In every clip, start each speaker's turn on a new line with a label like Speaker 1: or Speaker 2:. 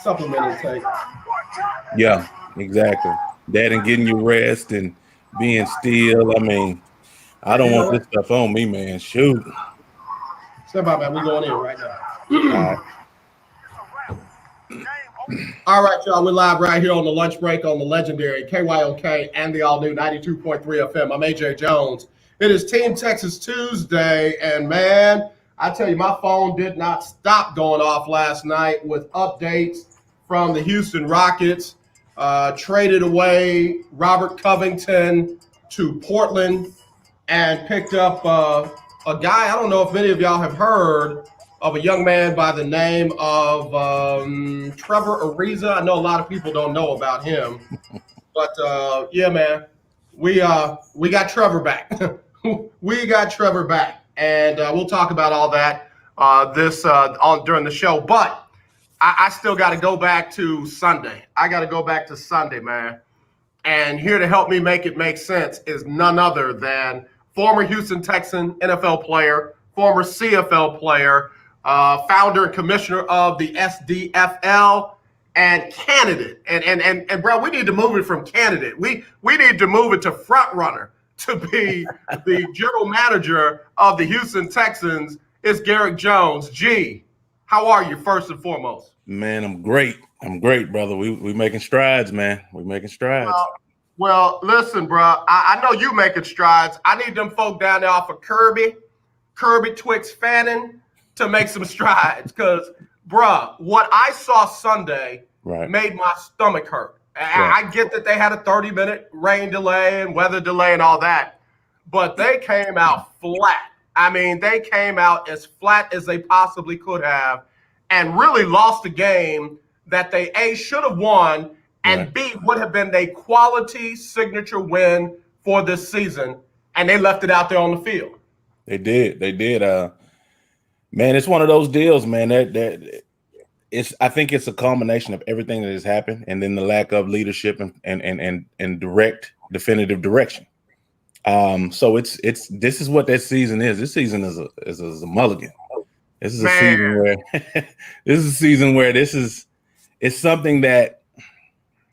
Speaker 1: supplement intake.
Speaker 2: Yeah, exactly. That and getting your rest and being still. I mean, I don't
Speaker 1: You know
Speaker 2: want
Speaker 1: what?
Speaker 2: this stuff on me, man. Shoot.
Speaker 1: Step out, man. We're going in right now.
Speaker 2: All right.
Speaker 1: All right, y'all. We're live right here on the lunch break on the legendary KYOK and the all new 92.3 FM. I'm AJ Jones. It is Team Texas Tuesday, and man, I tell you, my phone did not stop going off last night with updates from the Houston Rockets. Traded away Robert Covington to Portland and picked up a guy. I don't know if many of y'all have heard of a young man by the name of Trevor Ariza. I know a lot of people don't know about him, but yeah, man, we got Trevor back. We got Trevor back, and we'll talk about all that this on during the show. But I still got to go back to Sunday. I got to go back to Sunday, man. And here to help me make it make sense is none other than former Houston Texan NFL player, former CFL player, founder and commissioner of the S.D.F.L, and candidate. And bro, we need to move it from candidate. We need to move it to front runner to be the general manager of the Houston Texans. It's Garrick Jones. G, how are you first and foremost?
Speaker 2: Man, I'm great. I'm great, brother. We making strides, man. We making strides.
Speaker 1: Well, listen, bro. I know you making strides. I need them folk down there off of Kirby Twix Fannin to make some strides. Because, bro, what I saw Sunday made my stomach hurt. I get that they had a 30-minute rain delay and weather delay and all that, but they came out flat. I mean, they came out as flat as they possibly could have and really lost a game that they, A, should have won, and B, would have been a quality signature win for this season, and they left it out there on the field.
Speaker 2: They did. Man, it's one of those deals, man, that it's. I think it's a combination of everything that has happened and then the lack of leadership and direct, definitive direction. So it's this is what that season is. This season is a mulligan. This is a season where it's something that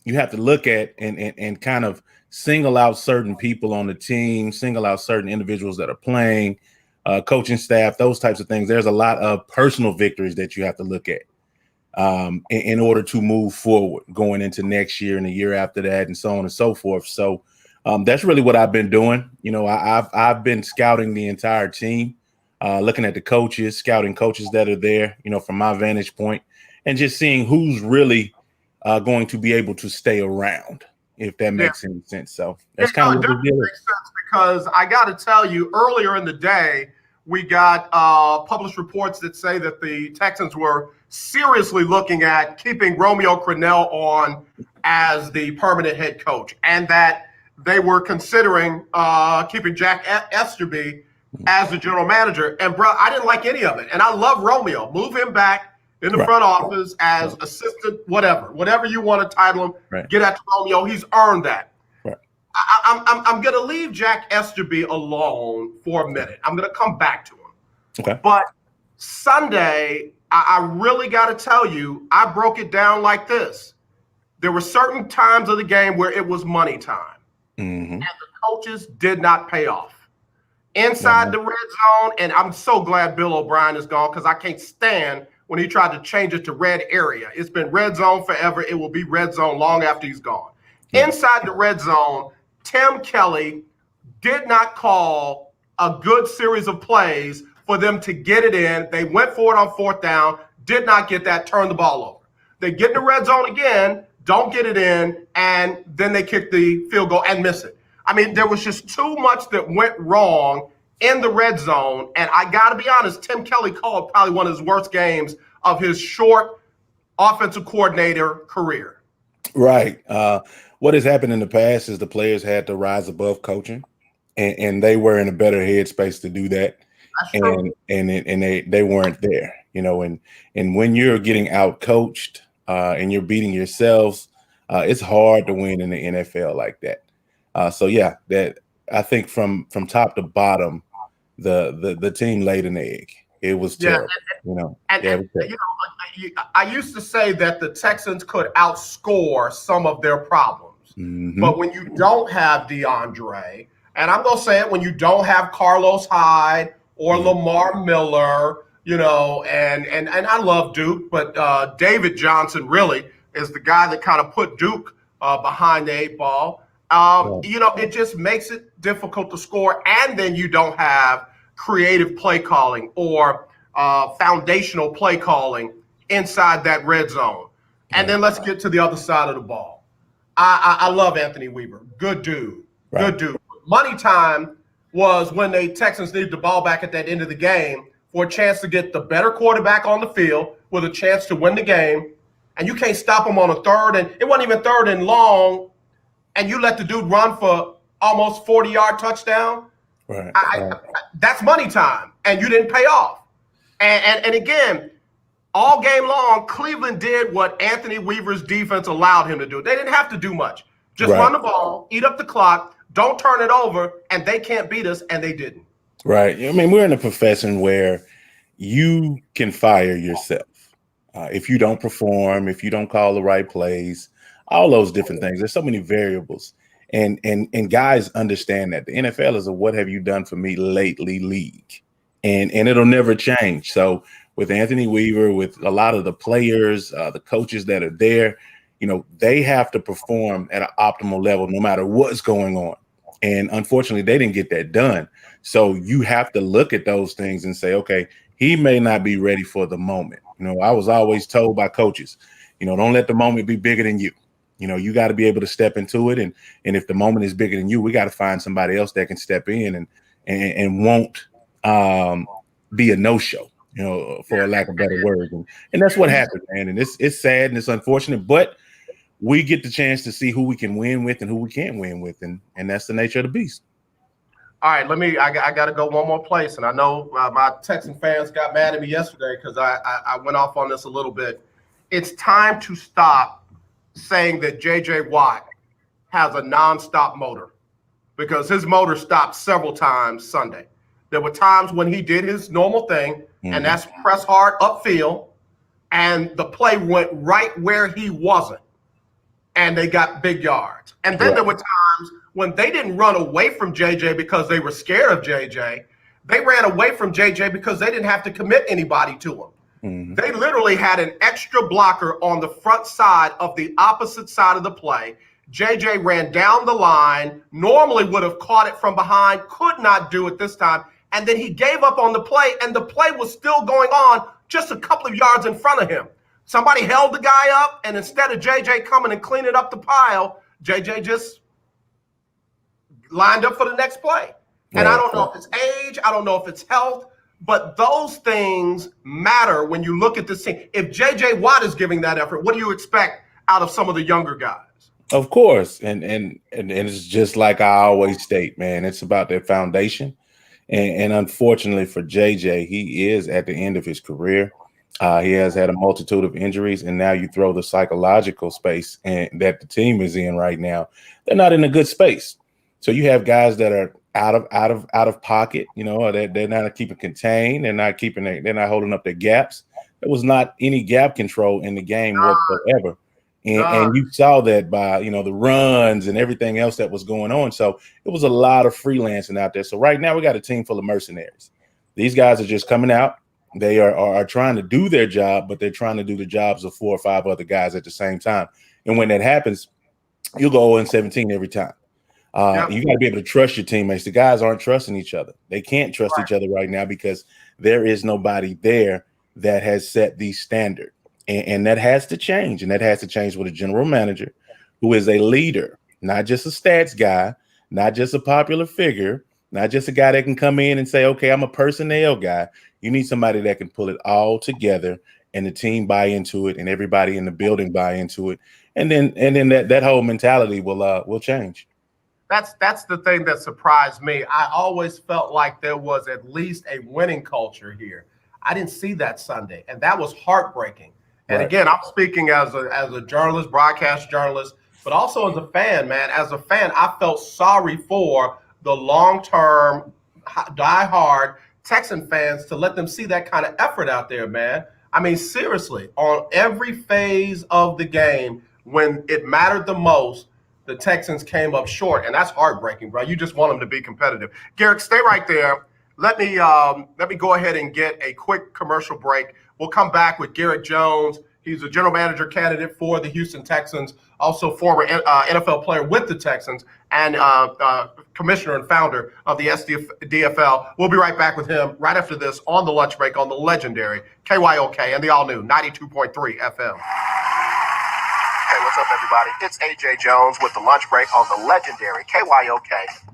Speaker 2: you have to look at and kind of single out certain people on the team, single out certain individuals that are playing, coaching staff, those types of things. There's a lot of personal victories that you have to look at in order to move forward going into next year and the year after that and so on and so forth. So that's really what I've been doing. You know, I've been scouting the entire team. Looking at the coaches, scouting coaches that are there, you know, from my vantage point, and just seeing who's really going to be able to stay around, if that makes any sense. So that's kind of what the deal is.
Speaker 1: Because I got to tell you, earlier in the day, we got published reports that say that the Texans were seriously looking at keeping Romeo Crennel on as the permanent head coach, and that they were considering keeping Jack Easterby as the general manager. And bro, I didn't like any of it. And I love Romeo. Move him back in the front office as assistant, whatever you want to title him. Get after Romeo. He's earned that. I'm going to leave Jack Easterby alone for a minute. I'm going to come back to him.
Speaker 2: Okay.
Speaker 1: But Sunday, I really got to tell you, I broke it down like this. There were certain times of the game where it was money time. And the coaches did not pay off. Inside the red zone, and I'm so glad Bill O'Brien is gone because I can't stand when he tried to change it to red area. It's been red zone forever. It will be red zone long after he's gone. Inside the red zone, Tim Kelly did not call a good series of plays for them to get it in. They went for it on fourth down, did not get that, turned the ball over. They get in the red zone again, don't get it in, and then they kick the field goal and miss it. I mean, there was just too much that went wrong in the red zone. And I got to be honest, Tim Kelly called probably one of his worst games of his short offensive coordinator career.
Speaker 2: Right. What has happened in the past is the players had to rise above coaching, and they were in a better headspace to do that. And they weren't there, you know, and when you're getting out coached and you're beating yourselves, it's hard to win in the NFL like that. So yeah, that I think from top to bottom, the team laid an egg. It was
Speaker 1: Yeah,
Speaker 2: terrible. Yeah, it was terrible.
Speaker 1: I used to say that the Texans could outscore some of their problems,
Speaker 2: Mm-hmm.
Speaker 1: but when you don't have DeAndre, and I'm gonna say it, when you don't have Carlos Hyde or Lamar Miller, and I love Duke, but David Johnson really is the guy that kind of put Duke behind the eight ball. It just makes it difficult to score, and then you don't have creative play calling or foundational play calling inside that red zone. And then let's get to the other side of the ball. I love Anthony Weaver. Good dude.
Speaker 2: Right.
Speaker 1: Good dude. Money time was when the Texans needed the ball back at that end of the game for a chance to get the better quarterback on the field with a chance to win the game. And you can't stop him on a third, and it wasn't even third and long, and you let the dude run for almost 40-yard touchdown.
Speaker 2: Right.
Speaker 1: That's money time, and you didn't pay off. And again, all game long, Cleveland did what Anthony Weaver's defense allowed him to do. They didn't have to do much. Just run the ball, eat up the clock, don't turn it over, and they can't beat us, and they didn't.
Speaker 2: Right. I mean, we're in a profession where you can fire yourself if you don't perform, if you don't call the right plays, all those different things. There's so many variables, and guys understand that the NFL is a "what have you done for me lately" league, and it'll never change. So with Anthony Weaver, with a lot of the players, the coaches that are there, they have to perform at an optimal level no matter what's going on. And unfortunately, they didn't get that done. So you have to look at those things and say, okay, he may not be ready for the moment. I was always told by coaches, don't let the moment be bigger than you. You got to be able to step into it. And if the moment is bigger than you, we got to find somebody else that can step in and won't be a no-show, for a lack of better words. And that's what happened, man. And it's sad and it's unfortunate, but we get the chance to see who we can win with and who we can't win with. And that's the nature of the beast.
Speaker 1: All right, I got to go one more place. And I know my Texan fans got mad at me yesterday because I went off on this a little bit. It's time to stop saying that J.J. Watt has a nonstop motor, because his motor stopped several times Sunday. There were times when he did his normal thing, and that's press hard upfield, and the play went right where he wasn't, and they got big yards. And then there were times when they didn't run away from JJ because they were scared of JJ. They ran away from JJ because they didn't have to commit anybody to him. They literally had an extra blocker on the front side of the opposite side of the play. JJ ran down the line, normally would have caught it from behind, could not do it this time. And then he gave up on the play, and the play was still going on just a couple of yards in front of him. Somebody held the guy up, and instead of JJ coming and cleaning up the pile, JJ just lined up for the next play. And I don't know if it's age, I don't know if it's health, but those things matter when you look at this team. If JJ Watt is giving that effort, what do you expect out of some of the younger guys?
Speaker 2: Of course. And it's just like I always state, man, it's about their foundation. And unfortunately for JJ, he is at the end of his career. He has had a multitude of injuries, and now you throw the psychological space that the team is in right now. They're not in a good space. So you have guys that are out of pocket, they're not keeping contained, they're not holding up their gaps. There was not any gap control in the game whatsoever. And you saw that by, the runs and everything else that was going on. So it was a lot of freelancing out there. So right now we got a team full of mercenaries. These guys are just coming out. They are trying to do their job, but they're trying to do the jobs of 4 or 5 other guys at the same time. And when that happens, you'll go 0-17 every time. You got to be able to trust your teammates. The guys aren't trusting each other. They can't trust each other right now because there is nobody there that has set the standard. And that has to change. And that has to change with a general manager who is a leader, not just a stats guy, not just a popular figure, not just a guy that can come in and say, okay, I'm a personnel guy. You need somebody that can pull it all together and the team buy into it and everybody in the building buy into it. And then that whole mentality will change.
Speaker 1: That's the thing that surprised me. I always felt like there was at least a winning culture here. I didn't see that Sunday, and that was heartbreaking. And again, I'm speaking as a journalist, broadcast journalist, but also as a fan, man. As a fan, I felt sorry for the long-term, diehard Texan fans to let them see that kind of effort out there, man. I mean, seriously, on every phase of the game, when it mattered the most, the Texans came up short, and that's heartbreaking, bro. You just want them to be competitive. Garrick, stay right there. Let me go ahead and get a quick commercial break. We'll come back with Garrick Jones. He's a general manager candidate for the Houston Texans, also former NFL player with the Texans, and commissioner and founder of the S.D.F.L. We'll be right back with him right after this on the lunch break on the legendary KYOK and the all-new 92.3 FM. Hey, what's up, everybody? It's AJ Jones with the lunch break on the legendary KYOK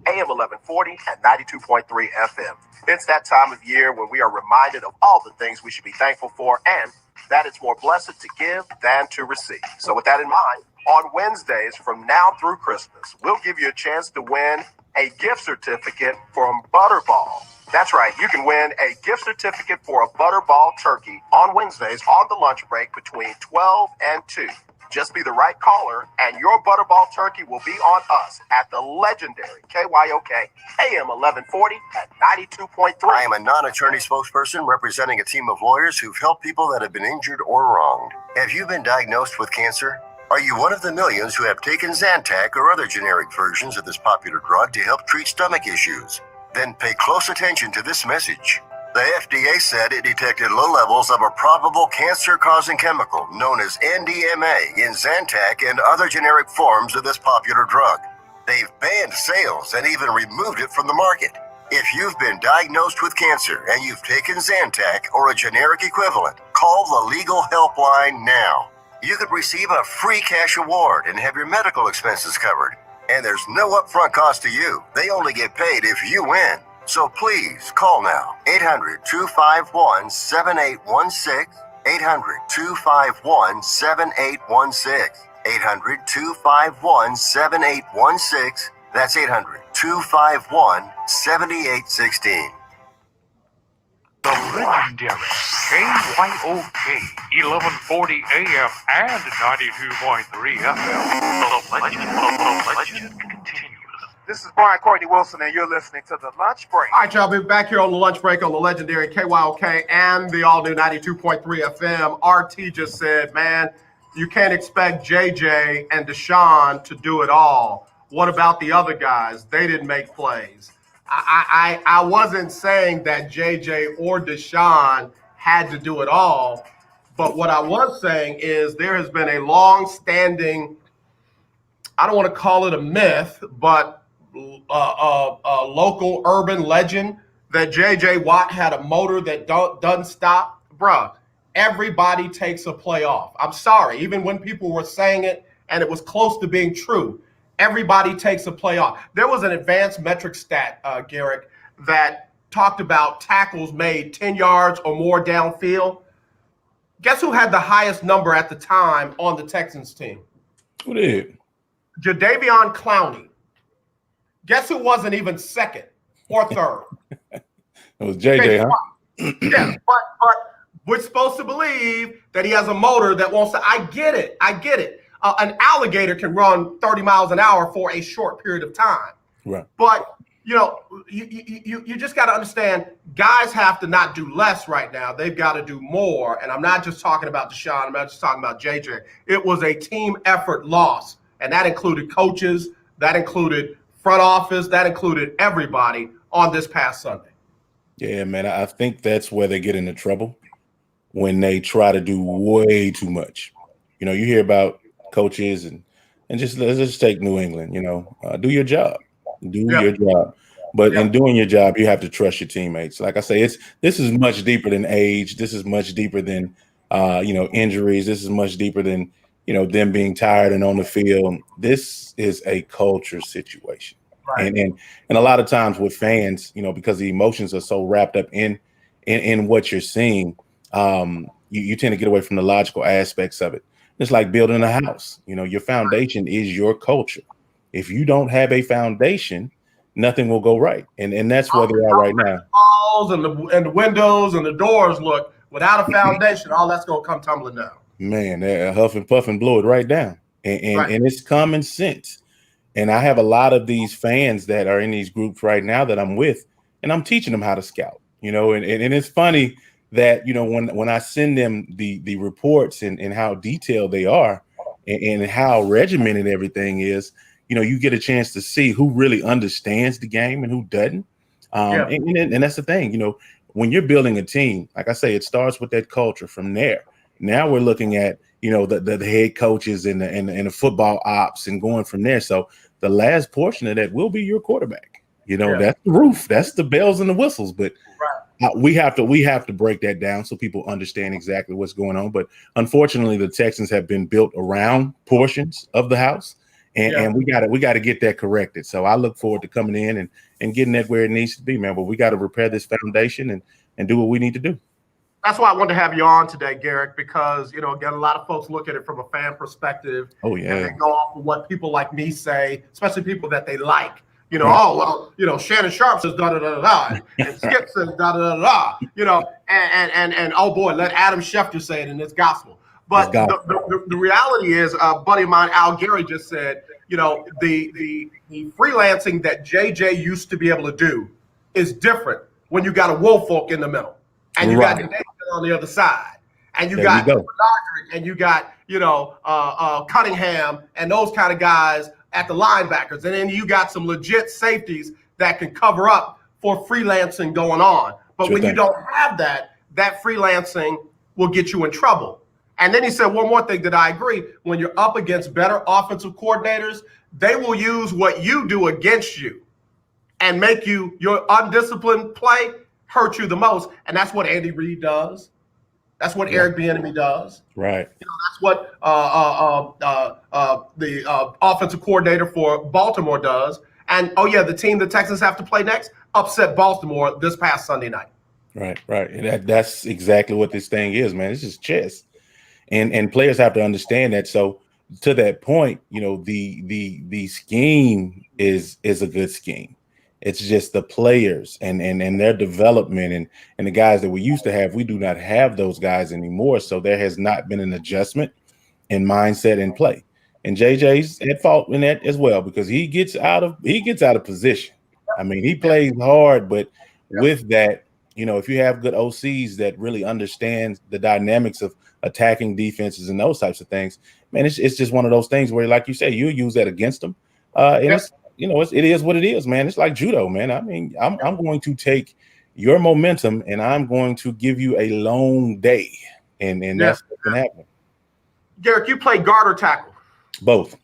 Speaker 1: AM 1140 and 92.3 FM. It's that time of year when we are reminded of all the things we should be thankful for, and that it's more blessed to give than to receive. So with that in mind, on Wednesdays from now through Christmas, we'll give you a chance to win a gift certificate from Butterball. That's right, you can win a gift certificate for a Butterball turkey on Wednesdays on the lunch break between 12 and 2. Just be the right caller, and your Butterball turkey will be on us at the legendary KYOK AM 1140 at 92.3.
Speaker 3: I am a non-attorney spokesperson representing a team of lawyers who've helped people that have been injured or wronged. Have you been diagnosed with cancer? Are you one of the millions who have taken Zantac or other generic versions of this popular drug to help treat stomach issues? Then pay close attention to this message. The FDA said it detected low levels of a probable cancer-causing chemical known as NDMA in Zantac and other generic forms of this popular drug. They've banned sales and even removed it from the market. If you've been diagnosed with cancer and you've taken Zantac or a generic equivalent, call the legal helpline now. You could receive a free cash award and have your medical expenses covered. And there's no upfront cost to you. They only get paid if you win. So please call now. 800-251-7816. 800-251-7816. 800-251-7816. That's 800-251-7816.
Speaker 4: The legendary KYOK 1140 AM and 92.3 FM. The legend continues.
Speaker 5: This is Brian Courtney Wilson, and you're listening to The Lunch Break.
Speaker 1: All right, y'all, be back here on the lunch break on the legendary KYOK and the all-new 92.3 FM. RT just said, man, you can't expect JJ and Deshaun to do it all. What about the other guys? They didn't make plays. I wasn't saying that JJ or Deshaun had to do it all, but what I was saying is there has been a long-standing, I don't want to call it a myth, but a local urban legend that J.J. Watt had a motor that doesn't stop. Bruh, everybody takes a play off. I'm sorry, even when people were saying it and it was close to being true, everybody takes a play off. There was an advanced metric stat, Garrick, that talked about tackles made 10 yards or more downfield. Guess who had the highest number at the time on the Texans team?
Speaker 2: Who did?
Speaker 1: Jadeveon Clowney. Guess who wasn't even second or third?
Speaker 2: It was JJ, huh?
Speaker 1: Yeah, but we're supposed to believe that he has a motor that wants to. I get it. An alligator can run 30 miles an hour for a short period of time.
Speaker 2: Right.
Speaker 1: But, you know, you just got to understand, guys have to not do less right now. They've got to do more. And I'm not just talking about Deshaun. I'm not just talking about JJ. It was a team effort loss. And that included coaches. That included front office. That included everybody on this past Sunday.
Speaker 2: Yeah, man, I think that's where they get into trouble, when they try to do way too much. You know, you hear about coaches and just let's just take New England, do your job. Your job. But in doing your job, you have to trust your teammates. Like I say, this is much deeper than age. This is much deeper than injuries. This is much deeper than them being tired and on the field. This is a culture situation. Right. And a lot of times with fans, because the emotions are so wrapped up in what you're seeing, you tend to get away from the logical aspects of it. It's like building a house. Your foundation is your culture. If you don't have a foundation, nothing will go right. And that's where they are right now.
Speaker 1: Walls and the windows and the doors look, without a foundation, all that's going to come tumbling down.
Speaker 2: Man, they huff and puff and blow it right down. And it's common sense. And I have a lot of these fans that are in these groups right now that I'm with, and I'm teaching them how to scout. and it's funny that, when I send them the reports and how detailed they are and how regimented everything is, you get a chance to see who really understands the game and who doesn't. And that's the thing, when you're building a team, like I say, it starts with that culture. From there, now we're looking at, the head coaches and the football ops and going from there. So the last portion of that will be your quarterback. That's the roof, that's the bells and the whistles. But we have to break that down so people understand exactly what's going on. But unfortunately, the Texans have been built around portions of the house, and we got to get that corrected. So I look forward to coming in and getting that where it needs to be, man. But we got to repair this foundation and do what we need to do.
Speaker 1: That's why I wanted to have you on today, Garrick, because, again, a lot of folks look at it from a fan perspective.
Speaker 2: Oh, yeah.
Speaker 1: And they go off of what people like me say, especially people that they like. Oh, well, Shannon Sharp says da-da-da-da-da, and Skip says da-da-da-da-da, and oh, boy, let Adam Schefter say it, and it's gospel. But the reality is, a buddy of mine, Al Gary, just said, the freelancing that JJ used to be able to do is different when you got a Woolfolk in the middle, and you got David on the other side, and you got Roderick, and you got Cunningham, and those kind of guys at the linebackers, and then you got some legit safeties that can cover up for freelancing going on. But when you don't have that freelancing will get you in trouble. And then he said one more thing that I agree: when you're up against better offensive coordinators, they will use what you do against you and make your undisciplined play hurt you the most. And that's what Andy Reid does. That's what Eric Bieniemy does.
Speaker 2: Right.
Speaker 1: That's what the offensive coordinator for Baltimore does. And, the team the Texans have to play next upset Baltimore this past Sunday night. Right.
Speaker 2: And that's exactly what this thing is, man. It's just chess. And players have to understand that. So to that point, the scheme is a good scheme. It's just the players and their development and the guys that we used to have. We do not have those guys anymore. So there has not been an adjustment in mindset and play. And JJ's at fault in that as well, because he gets out of position. I mean, he plays hard, but with that, if you have good OCs that really understand the dynamics of attacking defenses and those types of things, man, it's just one of those things where, like you say, you use that against them. It is what it is, man. It's like judo, man. I mean, I'm going to take your momentum and I'm going to give you a long day. And that's what's been happening.
Speaker 1: Garrick, you play guard or tackle?
Speaker 2: Both.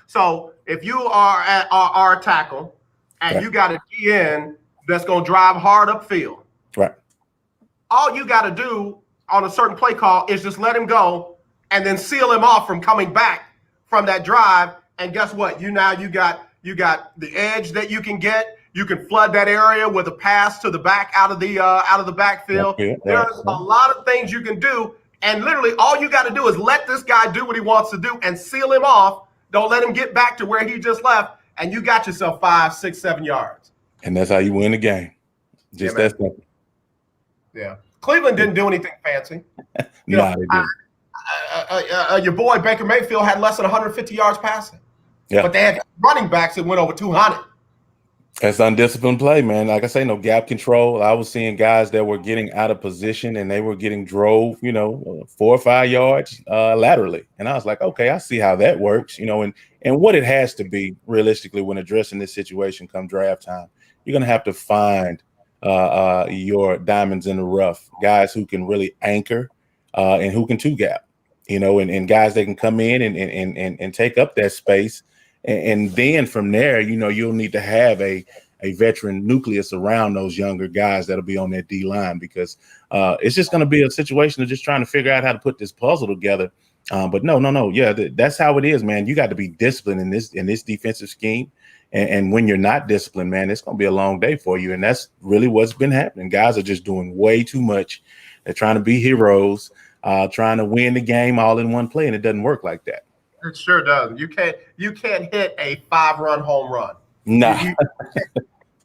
Speaker 1: So if you are a tackle and you got a DN that's going to drive hard upfield,
Speaker 2: right?
Speaker 1: All you got to do on a certain play call is just let him go and then seal him off from coming back from that drive. And guess what? You got the edge that you can get. You can flood that area with a pass to the back out of the backfield. There's a lot of things you can do, and literally all you got to do is let this guy do what he wants to do and seal him off. Don't let him get back to where he just left, and you got yourself 5, 6, 7 yards.
Speaker 2: And that's how you win the game. Just that simple.
Speaker 1: Yeah. Cleveland didn't do anything fancy.
Speaker 2: No, they didn't.
Speaker 1: Your boy Baker Mayfield had less than 150 yards passing.
Speaker 2: Yeah.
Speaker 1: But they had running backs that went over 200.
Speaker 2: That's undisciplined play, man. Like I say, no gap control. I was seeing guys that were getting out of position and they were getting drove, 4 or 5 yards laterally. And I was like, okay, I see how that works, and what it has to be realistically when addressing this situation come draft time. You're going to have to find your diamonds in the rough, guys who can really anchor and who can two gap, and guys that can come in and take up that space. And then from there, you'll need to have a veteran nucleus around those younger guys that'll be on that D line, because it's just going to be a situation of just trying to figure out how to put this puzzle together. But no. Yeah, that's how it is, man. You got to be disciplined in this defensive scheme. And when you're not disciplined, man, it's going to be a long day for you. And that's really what's been happening. Guys are just doing way too much. They're trying to be heroes, trying to win the game all in one play. And it doesn't work like that.
Speaker 1: It sure does. You can't hit a 5-run home run.
Speaker 2: No.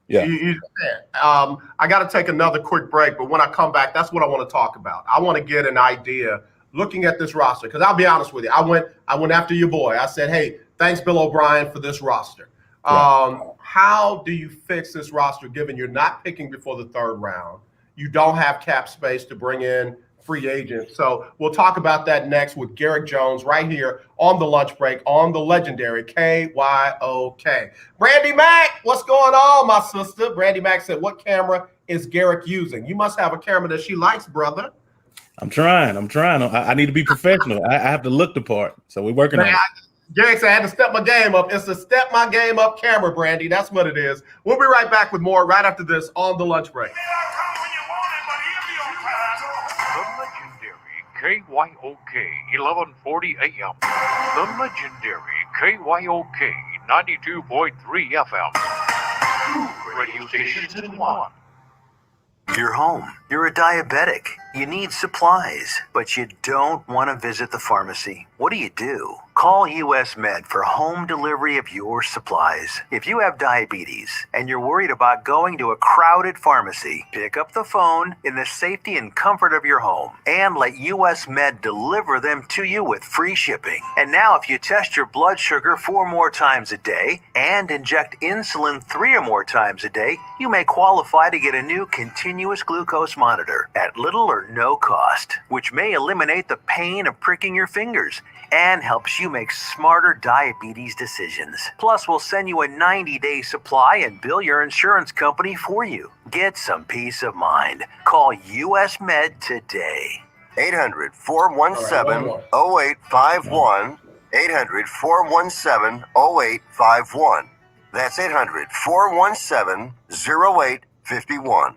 Speaker 1: Yeah. You just can't. I got to take another quick break, but when I come back, that's what I want to talk about. I want to get an idea looking at this roster, because I'll be honest with you. I went after your boy. I said, hey, thanks, Bill O'Brien, for this roster. How do you fix this roster given you're not picking before the third round? You don't have cap space to bring in free agents. So we'll talk about that next with Garrick Jones right here on the lunch break on the legendary KYOK. Brandy Mack, what's going on, my sister? Brandy Mack said, what camera is Garrick using? You must have a camera that she likes, brother.
Speaker 2: I'm trying. I need to be professional. I have to look the part. So we're working on it.
Speaker 1: Garrick said, I had to step my game up. It's a step my game up camera, Brandy. That's what it is. We'll be right back with more right after this on the lunch break.
Speaker 4: The legendary KYOK 1140 AM. The legendary KYOK 92.3 FM. 2 radio stations in one.
Speaker 6: You're home. You're a diabetic. You need supplies, but you don't want to visit the pharmacy. What do? Call US Med for home delivery of your supplies. If you have diabetes and you're worried about going to a crowded pharmacy, pick up the phone in the safety and comfort of your home and let US Med deliver them to you with free shipping. And now if you test your blood sugar 4 more times a day and inject insulin 3 or more times a day, you may qualify to get a new continuous glucose monitor at little or no cost, which may eliminate the pain of pricking your fingers and helps you make smarter diabetes decisions. Plus, we'll send you a 90-day supply and bill your insurance company for you. Get some peace of mind. Call US Med today.
Speaker 3: 800-417-0851. 800-417-0851. That's 800-417-0851.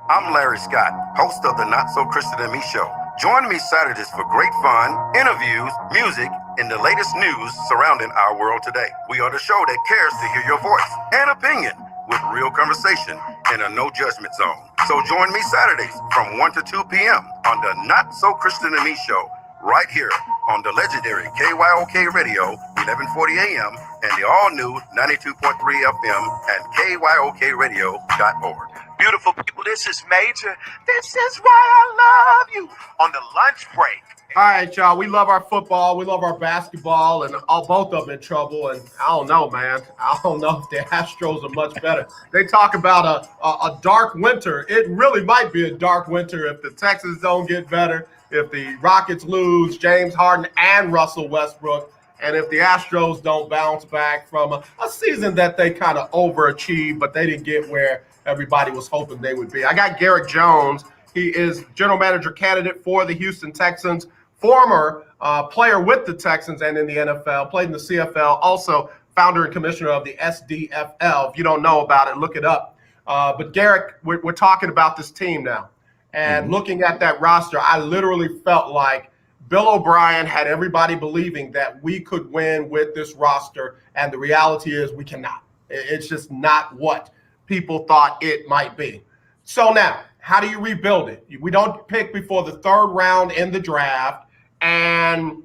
Speaker 7: I'm Larry Scott, host of the Not So Christian and Me Show. Join me Saturdays for great fun, interviews, music, and the latest news surrounding our world today. We are the show that cares to hear your voice and opinion with real conversation in a no judgment zone. So join me Saturdays from 1 to 2 p.m. on the Not So Christian and Me Show right here on the legendary KYOK Radio 1140 AM and the all-new 92.3 FM and KYOKradio.org.
Speaker 5: Beautiful people, this is Major. This is why I love you on the lunch break.
Speaker 1: All right, y'all. We love our football. We love our basketball, and both of them in trouble. And I don't know, man. I don't know if the Astros are much better. They talk about a dark winter. It really might be a dark winter if the Texans don't get better, if the Rockets lose James Harden and Russell Westbrook, and if the Astros don't bounce back from a season that they kind of overachieved, but they didn't get where everybody was hoping they would be. I got Garrick Jones. He is general manager candidate for the Houston Texans, former player with the Texans and in the NFL, played in the CFL, also founder and commissioner of the S.D.F.L. If you don't know about it, look it up. But Garrick, we're talking about this team now. And looking at that roster, I literally felt like Bill O'Brien had everybody believing that we could win with this roster, and the reality is we cannot. It's just not what people thought it might be. So now, how do you rebuild it? We don't pick before the third round in the draft. And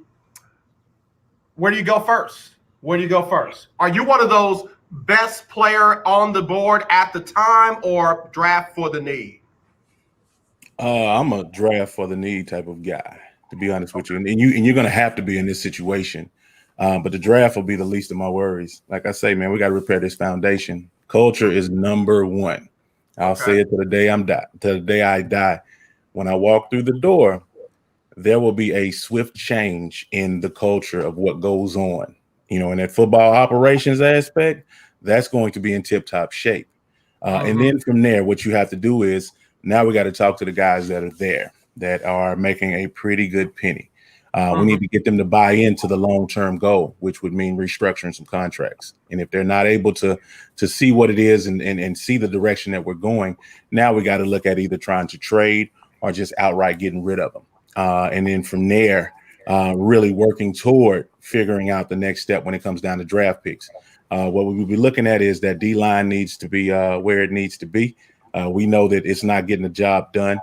Speaker 1: where do you go first? Are you one of those best player on the board at the time or draft for the need?
Speaker 2: I'm a draft for the need type of guy, to be honest with you. And you're going to have to be in this situation. But the draft will be the least of my worries. Like I say, man, we got to repair this foundation. Culture is number one. I'll say it to the day I die. When I walk through the door, there will be a swift change in the culture of what goes on. In that football operations aspect, that's going to be in tip-top shape. And then from there, what you have to do is now we got to talk to the guys that are there that are making a pretty good penny. We need to get them to buy into the long-term goal, which would mean restructuring some contracts. And if they're not able to see what it is and see the direction that we're going, now we got to look at either trying to trade or just outright getting rid of them. And then from there, really working toward figuring out the next step when it comes down to draft picks. What we will be looking at is that D-line needs to be where it needs to be. We know that it's not getting the job done.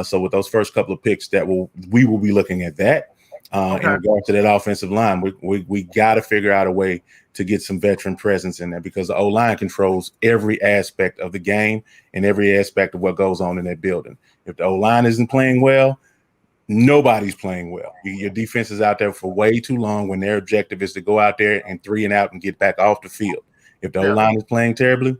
Speaker 2: So with those first couple of picks, we will be looking at that. In regard to that offensive line, we got to figure out a way to get some veteran presence in there because the O-line controls every aspect of the game and every aspect of what goes on in that building. If the O-line isn't playing well, Nobody's playing well. Your defense is out there for way too long when their objective is to go out there and 3 and out and get back off the field. If the O-line is playing terribly,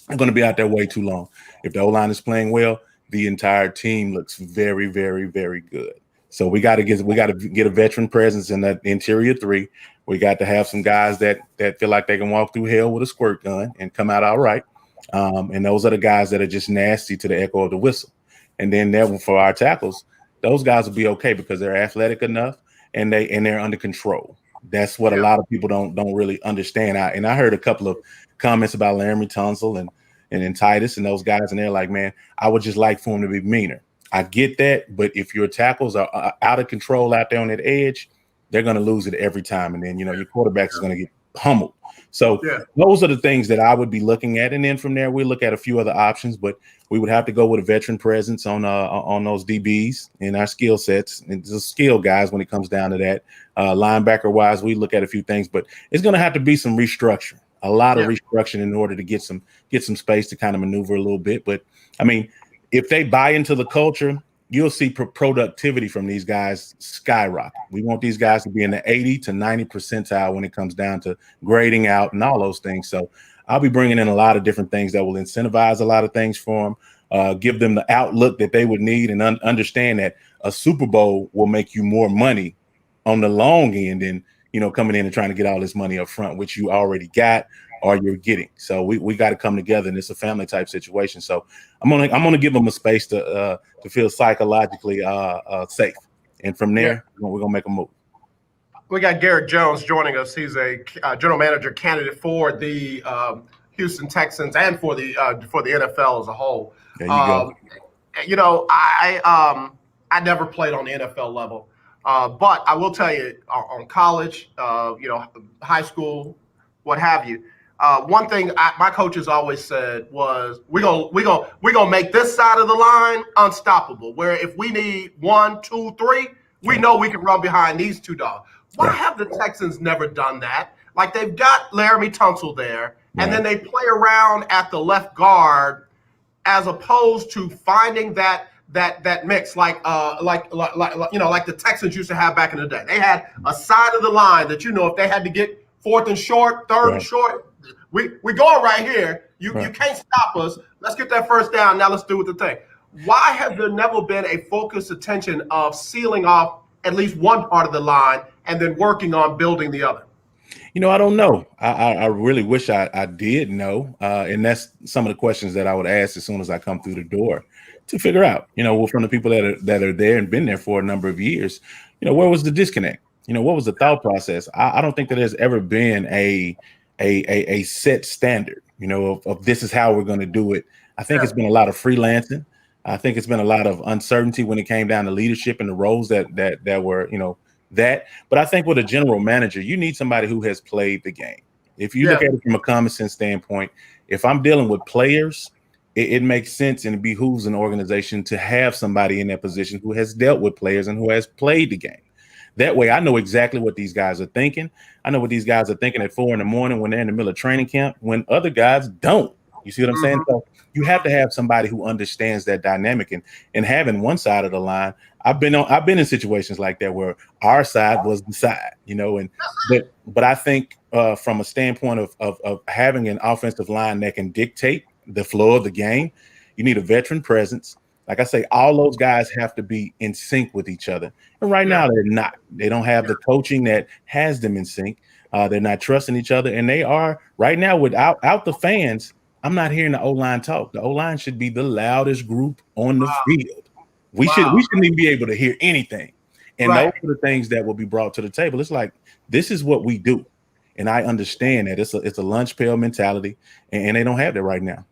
Speaker 2: they're going to be out there way too long. If the O-line is playing well, the entire team looks very, very, very good. So we got to get a veteran presence in that interior 3. We got to have some guys that feel like they can walk through hell with a squirt gun and come out all right. And those are the guys that are just nasty to the echo of the whistle. And then for our tackles, those guys will be okay because they're athletic enough and they're under control. That's what a lot of people don't really understand. I heard a couple of comments about Laramie Tunsil and Titus and those guys, and they're like, man, I would just like for them to be meaner. I get that, but if your tackles are out of control out there on that edge, they're going to lose it every time, and then your quarterback is going to get pummeled. So those are the things that I would be looking at, and then from there we look at a few other options, but we would have to go with a veteran presence on those DBs in our skill sets and the skill guys when it comes down to that. Linebacker wise, we look at a few things, but it's going to have to be some restructure, a lot of restructuring in order to get some space to kind of maneuver a little bit. But I mean, if they buy into the culture, you'll see productivity from these guys skyrocket. We want these guys to be in the 80 to 90 percentile when it comes down to grading out and all those things. So I'll be bringing in a lot of different things that will incentivize a lot of things for them, give them the outlook that they would need, and understand that a Super Bowl will make you more money on the long end than coming in and trying to get all this money up front, which you already got or you're getting. So we got to come together, and it's a family type situation. So I'm gonna give them a space to feel psychologically safe, and from there we're gonna make a move.
Speaker 1: We got Garrick Jones joining us. He's a general manager candidate for the Houston Texans and for the NFL as a whole.
Speaker 2: There you go.
Speaker 1: I never played on the NFL level, but I will tell you on college, high school, what have you. One thing my coaches always said was we're gonna make this side of the line unstoppable. Where if we need 1, 2, 3, we know we can run behind these two dogs. Why have the Texans never done that? Like they've got Laramie Tunsil there, and then they play around at the left guard, as opposed to finding that mix like the Texans used to have back in the day. They had a side of the line that if they had to get 4th and short, 3rd and short, we going right here. You can't stop us. Let's get that first down. Now let's do the thing. Why has there never been a focused attention of sealing off at least one part of the line and then working on building the other?
Speaker 2: I don't know. I really wish I did know. And that's some of the questions that I would ask as soon as I come through the door to figure out, from the people that are there and been there for a number of years, where was the disconnect? What was the thought process? I don't think that there's ever been a set standard, of this is how we're going to do it. I think it's been a lot of freelancing. I think it's been a lot of uncertainty when it came down to leadership and the roles that were, that. But I think with a general manager, you need somebody who has played the game. If you look at it from a common sense standpoint, if I'm dealing with players, it makes sense and it behooves an organization to have somebody in that position who has dealt with players and who has played the game. That way, I know exactly what these guys are thinking. I know what these guys are thinking at 4 a.m. when they're in the middle of training camp, when other guys don't. You see what I'm saying? So you have to have somebody who understands that dynamic, and having one side of the line. I've been in situations like that where our side was the side, but I think from a standpoint of having an offensive line that can dictate the flow of the game, you need a veteran presence. Like I say, all those guys have to be in sync with each other. And right now they're not. They don't have the coaching that has them in sync. They're not trusting each other. And they are right now without the fans. I'm not hearing the O-line talk. The O-line should be the loudest group on the field. We shouldn't even be able to hear anything. And those are the things that will be brought to the table. It's like, this is what we do. And I understand that it's a lunch pail mentality, and they don't have that right now.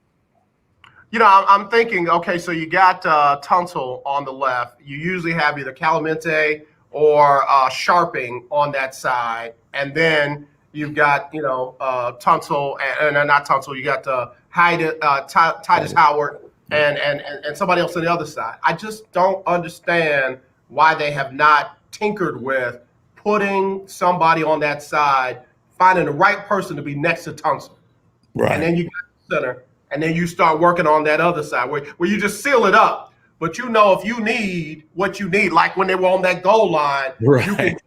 Speaker 1: I'm thinking, okay, so you got Tunsil on the left. You usually have either Calamente or Sharping on that side. And then you've got, Tunsil and not Tunsil. You got Titus Howard and somebody else on the other side. I just don't understand why they have not tinkered with putting somebody on that side, finding the right person to be next to Tunsil. Right. And then you got the center, and then you start working on that other side where you just seal it up. but you know if you need what you need, like when they were on that goal line,
Speaker 2: Right.
Speaker 1: you can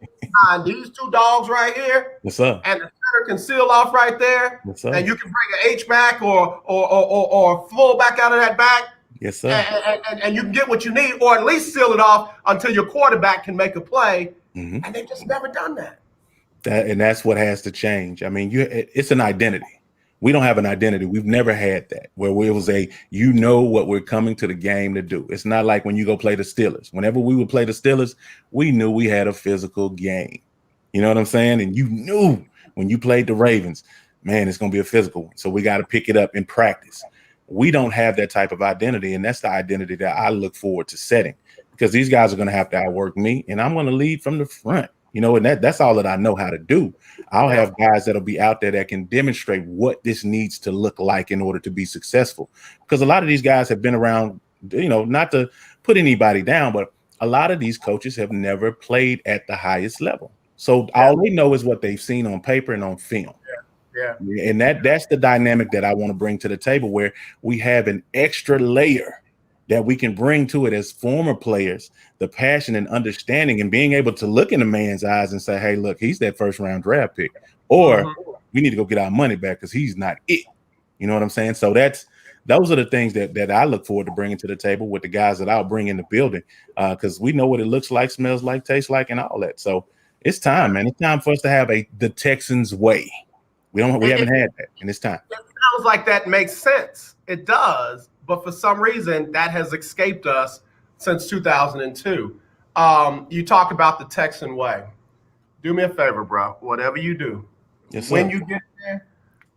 Speaker 1: find these two dogs right here,
Speaker 2: Yes, sir.
Speaker 1: and the center can seal off right there,
Speaker 2: Yes, sir.
Speaker 1: and you can bring an H back or a full back out of that back.
Speaker 2: Yes, sir.
Speaker 1: And you can get what you need, or at least seal it off until your quarterback can make a play.
Speaker 2: Mm-hmm.
Speaker 1: And they've just never done that.
Speaker 2: And that's what has to change. I mean, it's an identity. We don't have an identity. We've never had that where it was what we're coming to the game to do. It's not like when you go play the Steelers. Whenever we would play the Steelers, we knew we had a physical game. You know what I'm saying? And you knew when you played the Ravens, man, it's going to be a physical one. So we got to pick it up in practice. We don't have that type of identity. And that's the identity that I look forward to setting, because these guys are going to have to outwork me, and I'm going to lead from the front. And that's all that I know how to do. I'll have guys that'll be out there that can demonstrate what this needs to look like in order to be successful. Because a lot of these guys have been around, not to put anybody down, but a lot of these coaches have never played at the highest level. So all they know is what they've seen on paper and on film.
Speaker 1: Yeah.
Speaker 2: And that's the dynamic that I want to bring to the table, where we have an extra layer that we can bring to it as former players, the passion and understanding and being able to look in a man's eyes and say, hey, look, he's that first round draft pick, or we need to go get our money back because he's not it. You know what I'm saying? So those are the things that I look forward to bringing to the table with the guys that I'll bring in the building, because we know what it looks like, smells like, tastes like, and all that. So it's time, man. It's time for us to have the Texans way. We haven't had that, and it's time.
Speaker 1: It sounds like that makes sense. It does. But for some reason, that has escaped us since 2002. You talk about the Texan way. Do me a favor, bro. Whatever you do, when you get there,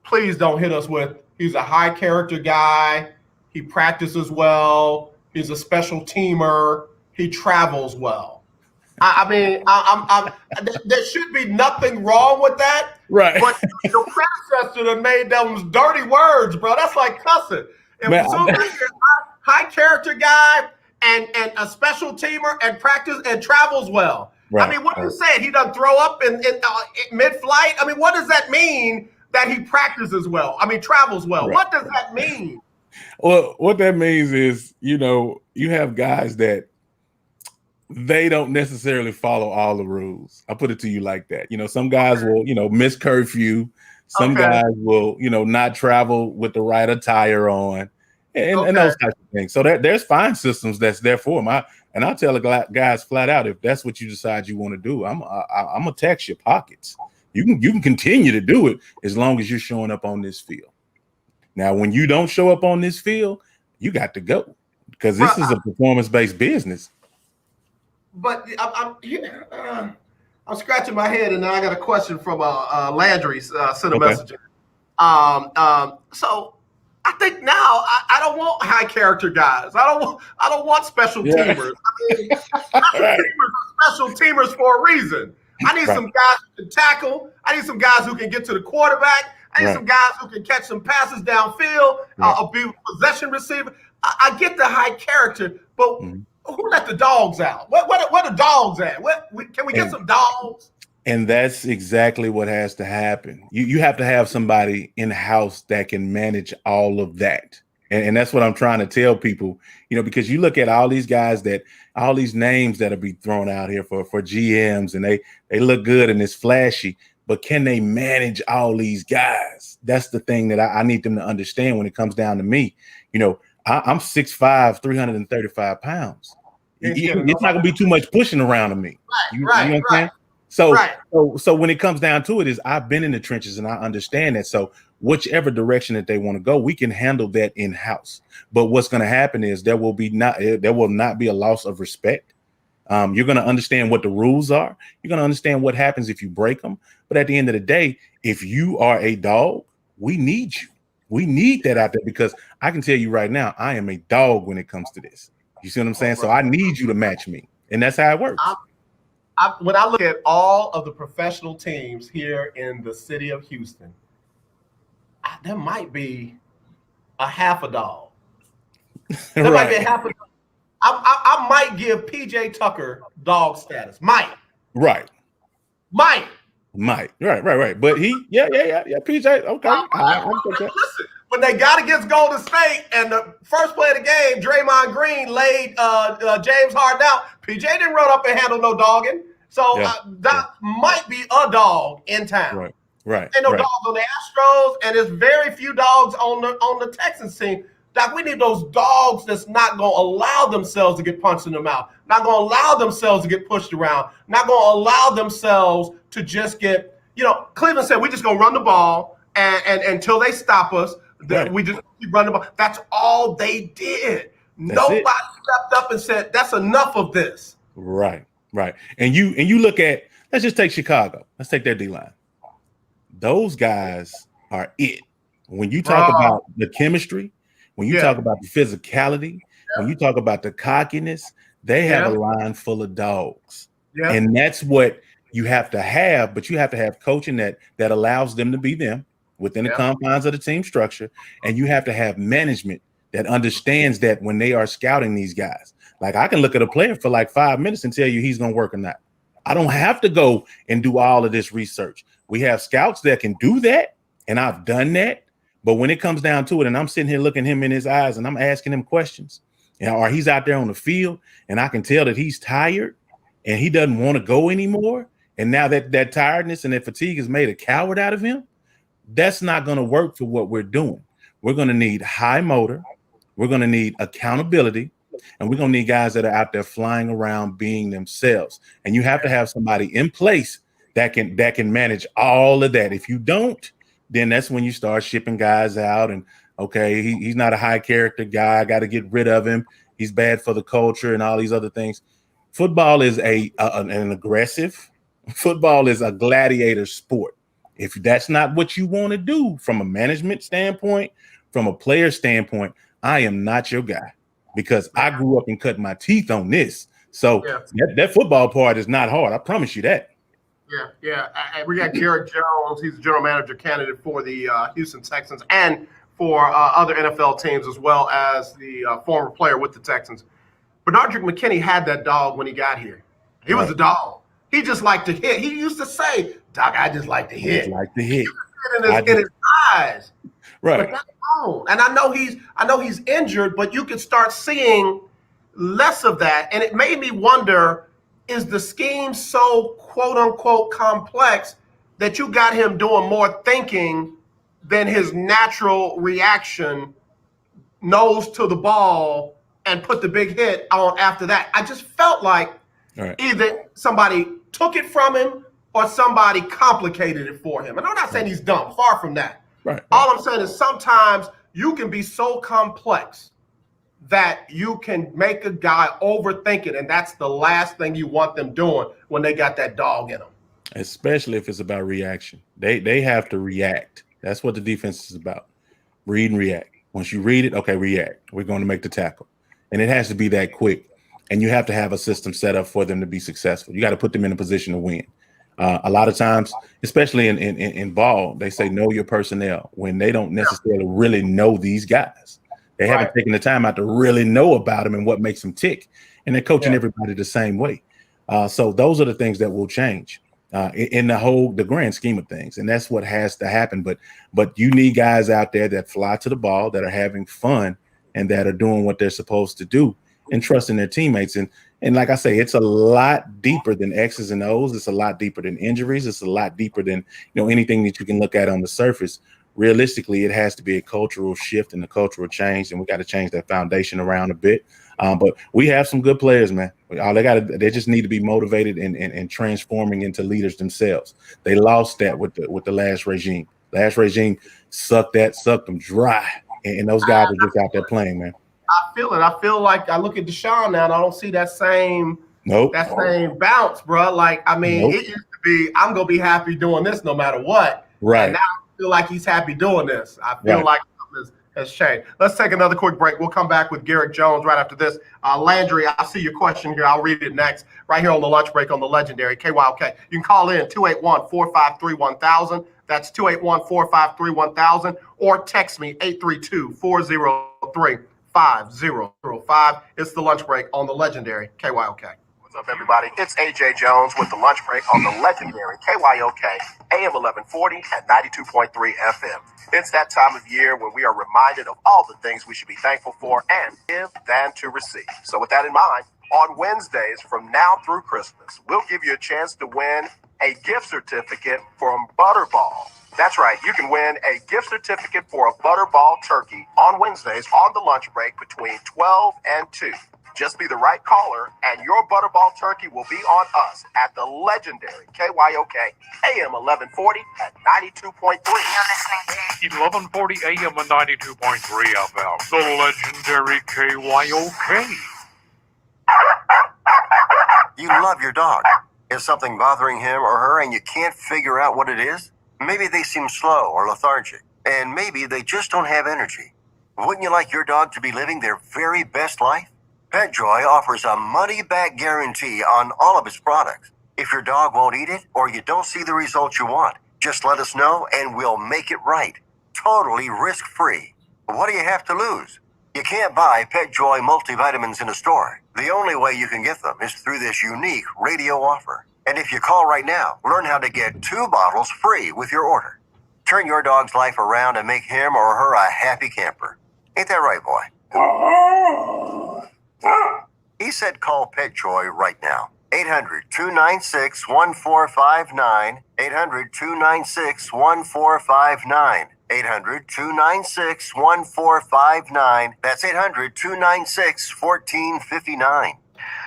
Speaker 1: please don't hit us with, he's a high character guy, he practices well, he's a special teamer, he travels well. I mean, there should be nothing wrong with that.
Speaker 2: Right.
Speaker 1: But your predecessor that made those dirty words, bro, that's like cussing. And
Speaker 2: Man,
Speaker 1: so you're a high character guy and a special teamer and practice and travels well.
Speaker 2: Right.
Speaker 1: I mean, what are you saying? He doesn't throw up in mid-flight? I mean, what does that mean that he practices well? I mean, travels well. Right. What does that mean?
Speaker 2: Well, what that means is, you have guys that they don't necessarily follow all the rules. I put it to you like that. Some guys will, miss curfew. Some guys will, not travel with the right attire on, and those types of things. So there's fine systems that's there for them. And I'll tell the guys flat out, if that's what you decide you want to do, I'm gonna tax your pockets. You can continue to do it as long as you're showing up on this field. Now, when you don't show up on this field, you got to go, because this is a performance-based business.
Speaker 1: But I'm scratching my head, and now I got a question from Landry sent a message. So I think now I don't want high character guys. I don't want special teamers. I mean, special teamers for a reason. I need some guys who can tackle. I need some guys who can get to the quarterback. I need some guys who can catch some passes downfield. Be possession receiver. I get the high character, but. Who let the dogs out? Where the dogs at? Can we get some dogs?
Speaker 2: And that's exactly what has to happen. You have to have somebody in-house that can manage all of that. And that's what I'm trying to tell people, because you look at all these guys all these names that'll be thrown out here for GMs, and they look good and it's flashy, but can they manage all these guys? That's the thing that I need them to understand when it comes down to me. I'm 6'5", 335 pounds. It's not going to be too much pushing around of me. You know what I'm saying? So when it comes down to it, is I've been in the trenches and I understand that. So whichever direction that they want to go, we can handle that in-house. But what's going to happen is there will not be a loss of respect. You're going to understand what the rules are. You're going to understand what happens if you break them. But at the end of the day, if you are a dog, we need you. We need that out there, because I can tell you right now, I am a dog when it comes to this. You see what I'm saying? So I need you to match me. And that's how it works.
Speaker 1: When I look at all of the professional teams here in the city of Houston, there might be a half a dog. There might be a half a dog. I might give PJ Tucker dog status. Might.
Speaker 2: Right. But he, PJ, okay.
Speaker 1: Listen, when they got against Golden State and the first play of the game, Draymond Green laid James Harden out. PJ didn't run up and handle no dogging. So that might be a dog in town.
Speaker 2: Right.
Speaker 1: Ain't no dogs on the Astros, and there's very few dogs on the Texans team. Doc, we need those dogs that's not going to allow themselves to get punched in the mouth, not going to allow themselves to get pushed around, not going to allow themselves to just get, Cleveland said, we're just going to run the ball and until they stop us, we just keep running the ball. That's all they did. Nobody stepped up and said, that's enough of this.
Speaker 2: Right. And you look at, let's just take Chicago. Let's take their D-line. Those guys are it. When you talk about the chemistry, when you talk about the physicality, when you talk about the cockiness, they have a line full of dogs. Yeah. And that's what you have to have, but you have to have coaching that allows them to be them within the confines of the team structure. And you have to have management that understands that when they are scouting these guys. Like, I can look at a player for like 5 minutes and tell you he's going to work or not. I don't have to go and do all of this research. We have scouts that can do that, and I've done that. But when it comes down to it, and I'm sitting here looking him in his eyes and I'm asking him questions, or he's out there on the field and I can tell that he's tired and he doesn't want to go anymore. And now that tiredness and that fatigue has made a coward out of him, that's not going to work for what we're doing. We're going to need high motor. We're going to need accountability. And we're going to need guys that are out there flying around being themselves. And you have to have somebody in place that can manage all of that. If you don't, then that's when you start shipping guys out. And okay, he's not a high character guy. I got to get rid of him. He's bad for the culture and all these other things. Football is an aggressive. Football is a gladiator sport. If that's not what you want to do from a management standpoint, from a player standpoint, I am not your guy, because I grew up and cut my teeth on this. So that football part is not hard. I promise you that.
Speaker 1: Yeah. We got Garrick Jones. He's the general manager candidate for the Houston Texans and for other NFL teams, as well as the former player with the Texans. Bernardrick McKinney had that dog when he got here. He was a dog. He just liked to hit. He used to say, "Doc, I just like to hit." In his eyes.
Speaker 2: Right.
Speaker 1: But and I know he's injured, but you could start seeing less of that. And it made me wonder, is the scheme so quote unquote complex that you got him doing more thinking than his natural reaction, nose to the ball, and put the big hit on after that? I just felt like either somebody took it from him or somebody complicated it for him. And I'm not saying he's dumb, far from that.
Speaker 2: Right.
Speaker 1: All I'm saying is sometimes you can be so complex that you can make a guy overthink it, and that's the last thing you want them doing when they got that dog in them.
Speaker 2: Especially if it's about reaction. They have to react. That's what the defense is about. Read and react. Once you read it, okay, react. We're going to make the tackle. And it has to be that quick. And you have to have a system set up for them to be successful. You got to put them in a position to win. A lot of times, especially in ball, they say know your personnel when they don't necessarily really know these guys. They haven't taken the time out to really know about them and what makes them tick. And they're coaching everybody the same way. So those are the things that will change in the grand scheme of things. And that's what has to happen. But you need guys out there that fly to the ball, that are having fun, and that are doing what they're supposed to do and trusting their teammates. And like I say, it's a lot deeper than X's and O's. It's a lot deeper than injuries. It's a lot deeper than anything that you can look at on the surface. Realistically, it has to be a cultural shift and a cultural change, and we got to change that foundation around a bit. But we have some good players, man. They just need to be motivated and transforming into leaders themselves. They lost that with the last regime. Last regime sucked them dry, and those guys are just out there playing, man.
Speaker 1: I feel it. I feel like I look at Deshaun now, and I don't see that same same bounce, bro. Like, I mean, it used to be, I'm gonna be happy doing this no matter what.
Speaker 2: Right.
Speaker 1: And now I feel like he's happy doing this. I feel like something has changed. Let's take another quick break. We'll come back with Garrick Jones right after this. Landry, I see your question here. I'll read it next, right here on the lunch break on the Legendary KYOK. You can call in 281-453-1000. That's 281-453-1000, or text me 832-403-5005. It's the lunch break on the Legendary KYOK.
Speaker 5: What's up, everybody? It's AJ Jones with the lunch break on the legendary KYOK AM 1140 and 92.3 FM. It's that time of year when we are reminded of all the things we should be thankful for and give than to receive. So with that in mind, on Wednesdays from now through Christmas, we'll give you a chance to win a gift certificate from Butterball. That's right, you can win a gift certificate for a Butterball turkey on Wednesdays on the lunch break between 12 and 2. Just be the right caller, and your Butterball turkey will be on us at the legendary KYOK AM 1140 at 92.3.
Speaker 4: You're listening to 1140 AM and 92.3 FM. The legendary KYOK.
Speaker 3: You love your dog. Is something bothering him or her and you can't figure out what it is? Maybe they seem slow or lethargic, and maybe they just don't have energy. Wouldn't you like your dog to be living their very best life? PetJoy offers a money-back guarantee on all of its products. If your dog won't eat it or you don't see the results you want, just let us know and we'll make it right. Totally risk-free. What do you have to lose? You can't buy PetJoy multivitamins in a store. The only way you can get them is through this unique radio offer. And if you call right now, learn how to get 2 bottles free with your order. Turn your dog's life around and make him or her a happy camper. Ain't that right, boy? He said call PetJoy right now. 800-296-1459. 800-296-1459. 800-296-1459. That's 800-296-1459.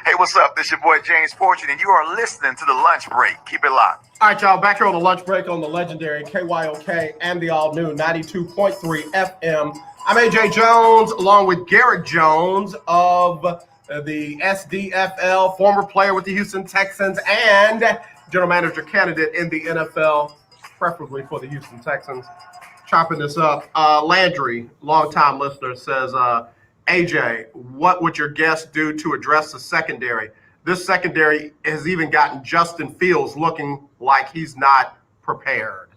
Speaker 5: Hey, what's up? This your boy James Fortune, and you are listening to the lunch break. Keep it locked.
Speaker 1: All right, y'all, back here on the lunch break on the legendary KYOK and the all-new 92.3 FM. I'm AJ Jones, along with Garrick Jones of the S.D.F.L, former player with the Houston Texans and general manager candidate in the NFL, preferably for the Houston Texans. Chopping this up. Landry, longtime listener, says, AJ, what would your guest do to address the secondary? This secondary has even gotten Justin Fields looking like he's not prepared.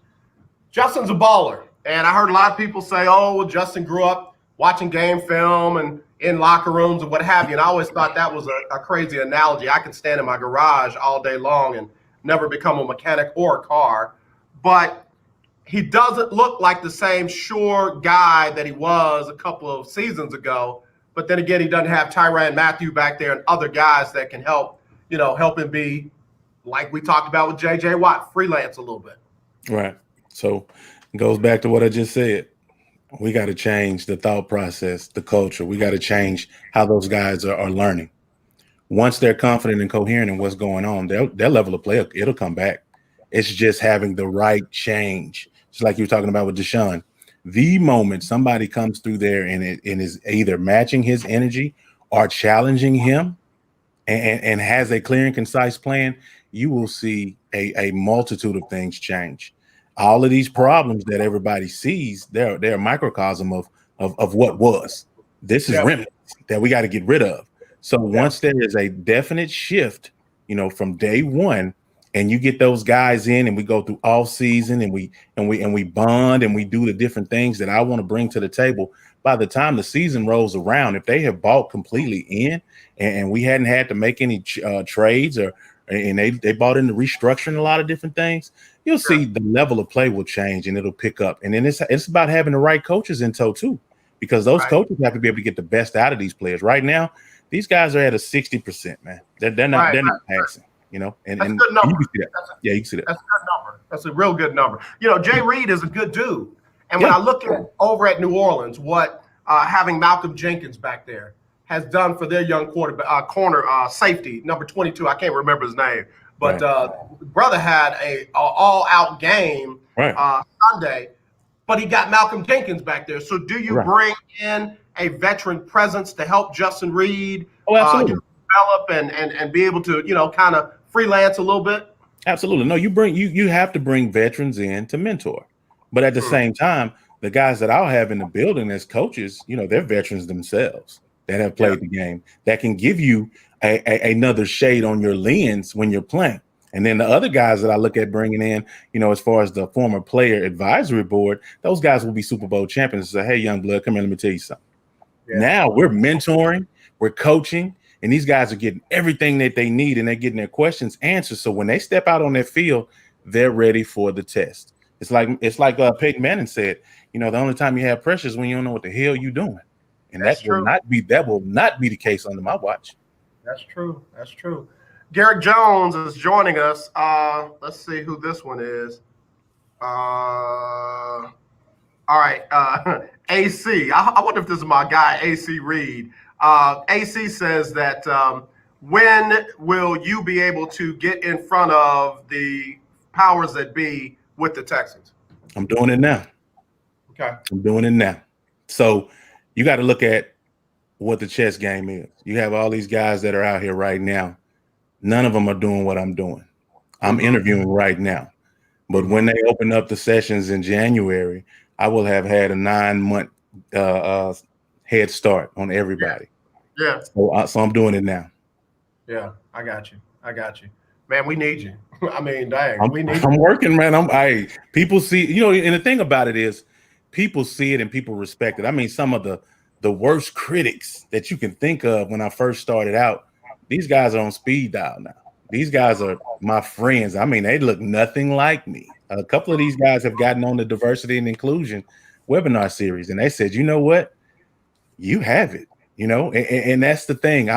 Speaker 1: Justin's a baller. And I heard a lot of people say, oh, well, Justin grew up watching game film and in locker rooms and what have you. And I always thought that was a crazy analogy. I could stand in my garage all day long and never become a mechanic or a car. But he doesn't look like the same sure guy that he was a couple of seasons ago. But then again, he doesn't have Tyrann Mathieu back there and other guys that can help him be, like we talked about with J.J. Watt, freelance a little bit.
Speaker 2: Right. So it goes back to what I just said. We got to change the thought process, the culture. We got to change how those guys are learning. Once they're confident and coherent in what's going on, their level of play, it'll come back. It's just having the right change. Just like you were talking about with Deshaun. The moment somebody comes through there and is either matching his energy or challenging him and has a clear and concise plan, you will see a multitude of things change. All of these problems that everybody sees, they're a microcosm of what was. This is remnants that we got to get rid of. So once there is a definite shift, from day one, and you get those guys in, and we go through all season, and we bond, and we do the different things that I want to bring to the table. By the time the season rolls around, if they have bought completely in, and we hadn't had to make any trades and they bought into restructuring a lot of different things, you'll see the level of play will change and it'll pick up. And then it's about having the right coaches in tow too, because those coaches have to be able to get the best out of these players. Right now, these guys are at a 60%, man. They're not passing, and
Speaker 1: that's a good number.
Speaker 2: You can see that. You can see that.
Speaker 1: That's a good number. That's a real good number. Jay Reed is a good dude. And when I look at over at New Orleans, what having Malcolm Jenkins back there has done for their young corner safety, number 22. I can't remember his name, but brother had a all-out game Sunday, but he got Malcolm Jenkins back there. So do you bring in a veteran presence to help Justin Reed develop and be able to, kind of freelance a little bit?
Speaker 2: Absolutely. No, you have to bring veterans in to mentor. But at the same time, the guys that I'll have in the building as coaches, they're veterans themselves that have played the game, that can give you another shade on your lens when you're playing. And then the other guys that I look at bringing in, as far as the former player advisory board, those guys will be Super Bowl champions and say, hey, young blood, come here, let me tell you something. Yeah. Now we're mentoring, we're coaching, and these guys are getting everything that they need, and they're getting their questions answered. So when they step out on that field, they're ready for the test. It's like Peyton Manning said, the only time you have pressure is when you don't know what the hell you're doing, and
Speaker 1: That's
Speaker 2: that will not be the case under my watch.
Speaker 1: That's true. That's true. Garrick Jones is joining us. Let's see who this one is. All right. AC. I wonder if this is my guy, AC Reed. AC says that when will you be able to get in front of the powers that be with the Texans?
Speaker 2: I'm doing it now.
Speaker 1: Okay.
Speaker 2: I'm doing it now. So you got to look at what the chess game is. You have all these guys that are out here right now. None of them are doing what I'm doing. I'm interviewing right now. But when they open up the sessions in January, I will have had a 9-month head start on everybody.
Speaker 1: Yeah.
Speaker 2: So I'm doing it now.
Speaker 1: Yeah, I got you. Man, we need you. I mean, dang, we need you.
Speaker 2: I'm working, man. People see, and the thing about it is people see it and people respect it. I mean, some of the worst critics that you can think of when I first started out, these guys are on speed dial now. These guys are my friends. I mean, they look nothing like me. A couple of these guys have gotten on the diversity and inclusion webinar series, and they said, you know what? You have it, and that's the thing.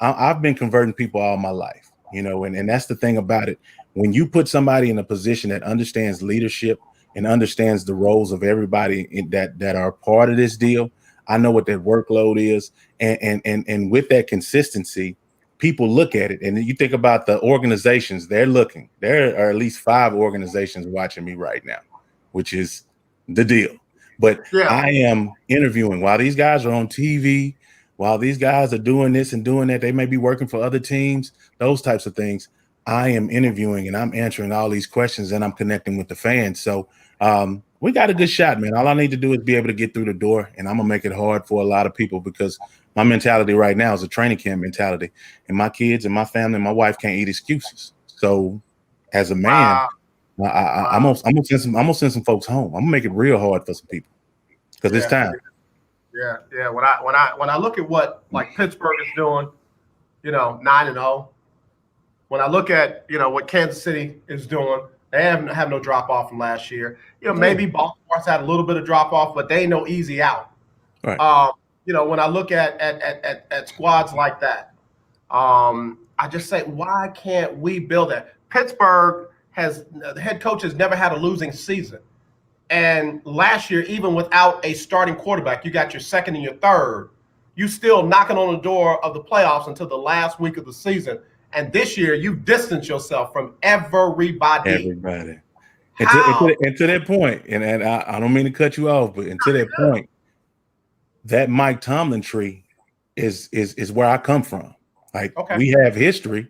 Speaker 2: I've been converting people all my life, and that's the thing about it. When you put somebody in a position that understands leadership and understands the roles of everybody that are part of this deal, I know what that workload is. And with that consistency, people look at it. And you think about the organizations, they're looking. There are at least 5 organizations watching me right now, which is the deal. But I am interviewing while these guys are on TV, while these guys are doing this and doing that. They may be working for other teams, those types of things. I am interviewing and I'm answering all these questions and I'm connecting with the fans. So we got a good shot, man. All I need to do is be able to get through the door, and I'm going to make it hard for a lot of people because my mentality right now is a training camp mentality, and my kids and my family and my wife can't eat excuses. So as a man, I'm gonna send some folks home. I'm gonna make it real hard for some people because it's time.
Speaker 1: Yeah. When I look at what like Pittsburgh is doing, 9-0. When I look at what Kansas City is doing, they have no drop off from last year. Maybe Baltimore's had a little bit of drop off, but they ain't no easy out.
Speaker 2: Right.
Speaker 1: When I look at squads like that, I just say, why can't we build that? Pittsburgh the head coach has never had a losing season. And last year, even without a starting quarterback, you got your second and your third. You still knocking on the door of the playoffs until the last week of the season. And this year, you distance yourself from everybody.
Speaker 2: And to that point, and I don't mean to cut you off, but to that point, that Mike Tomlin tree is where I come from. We have history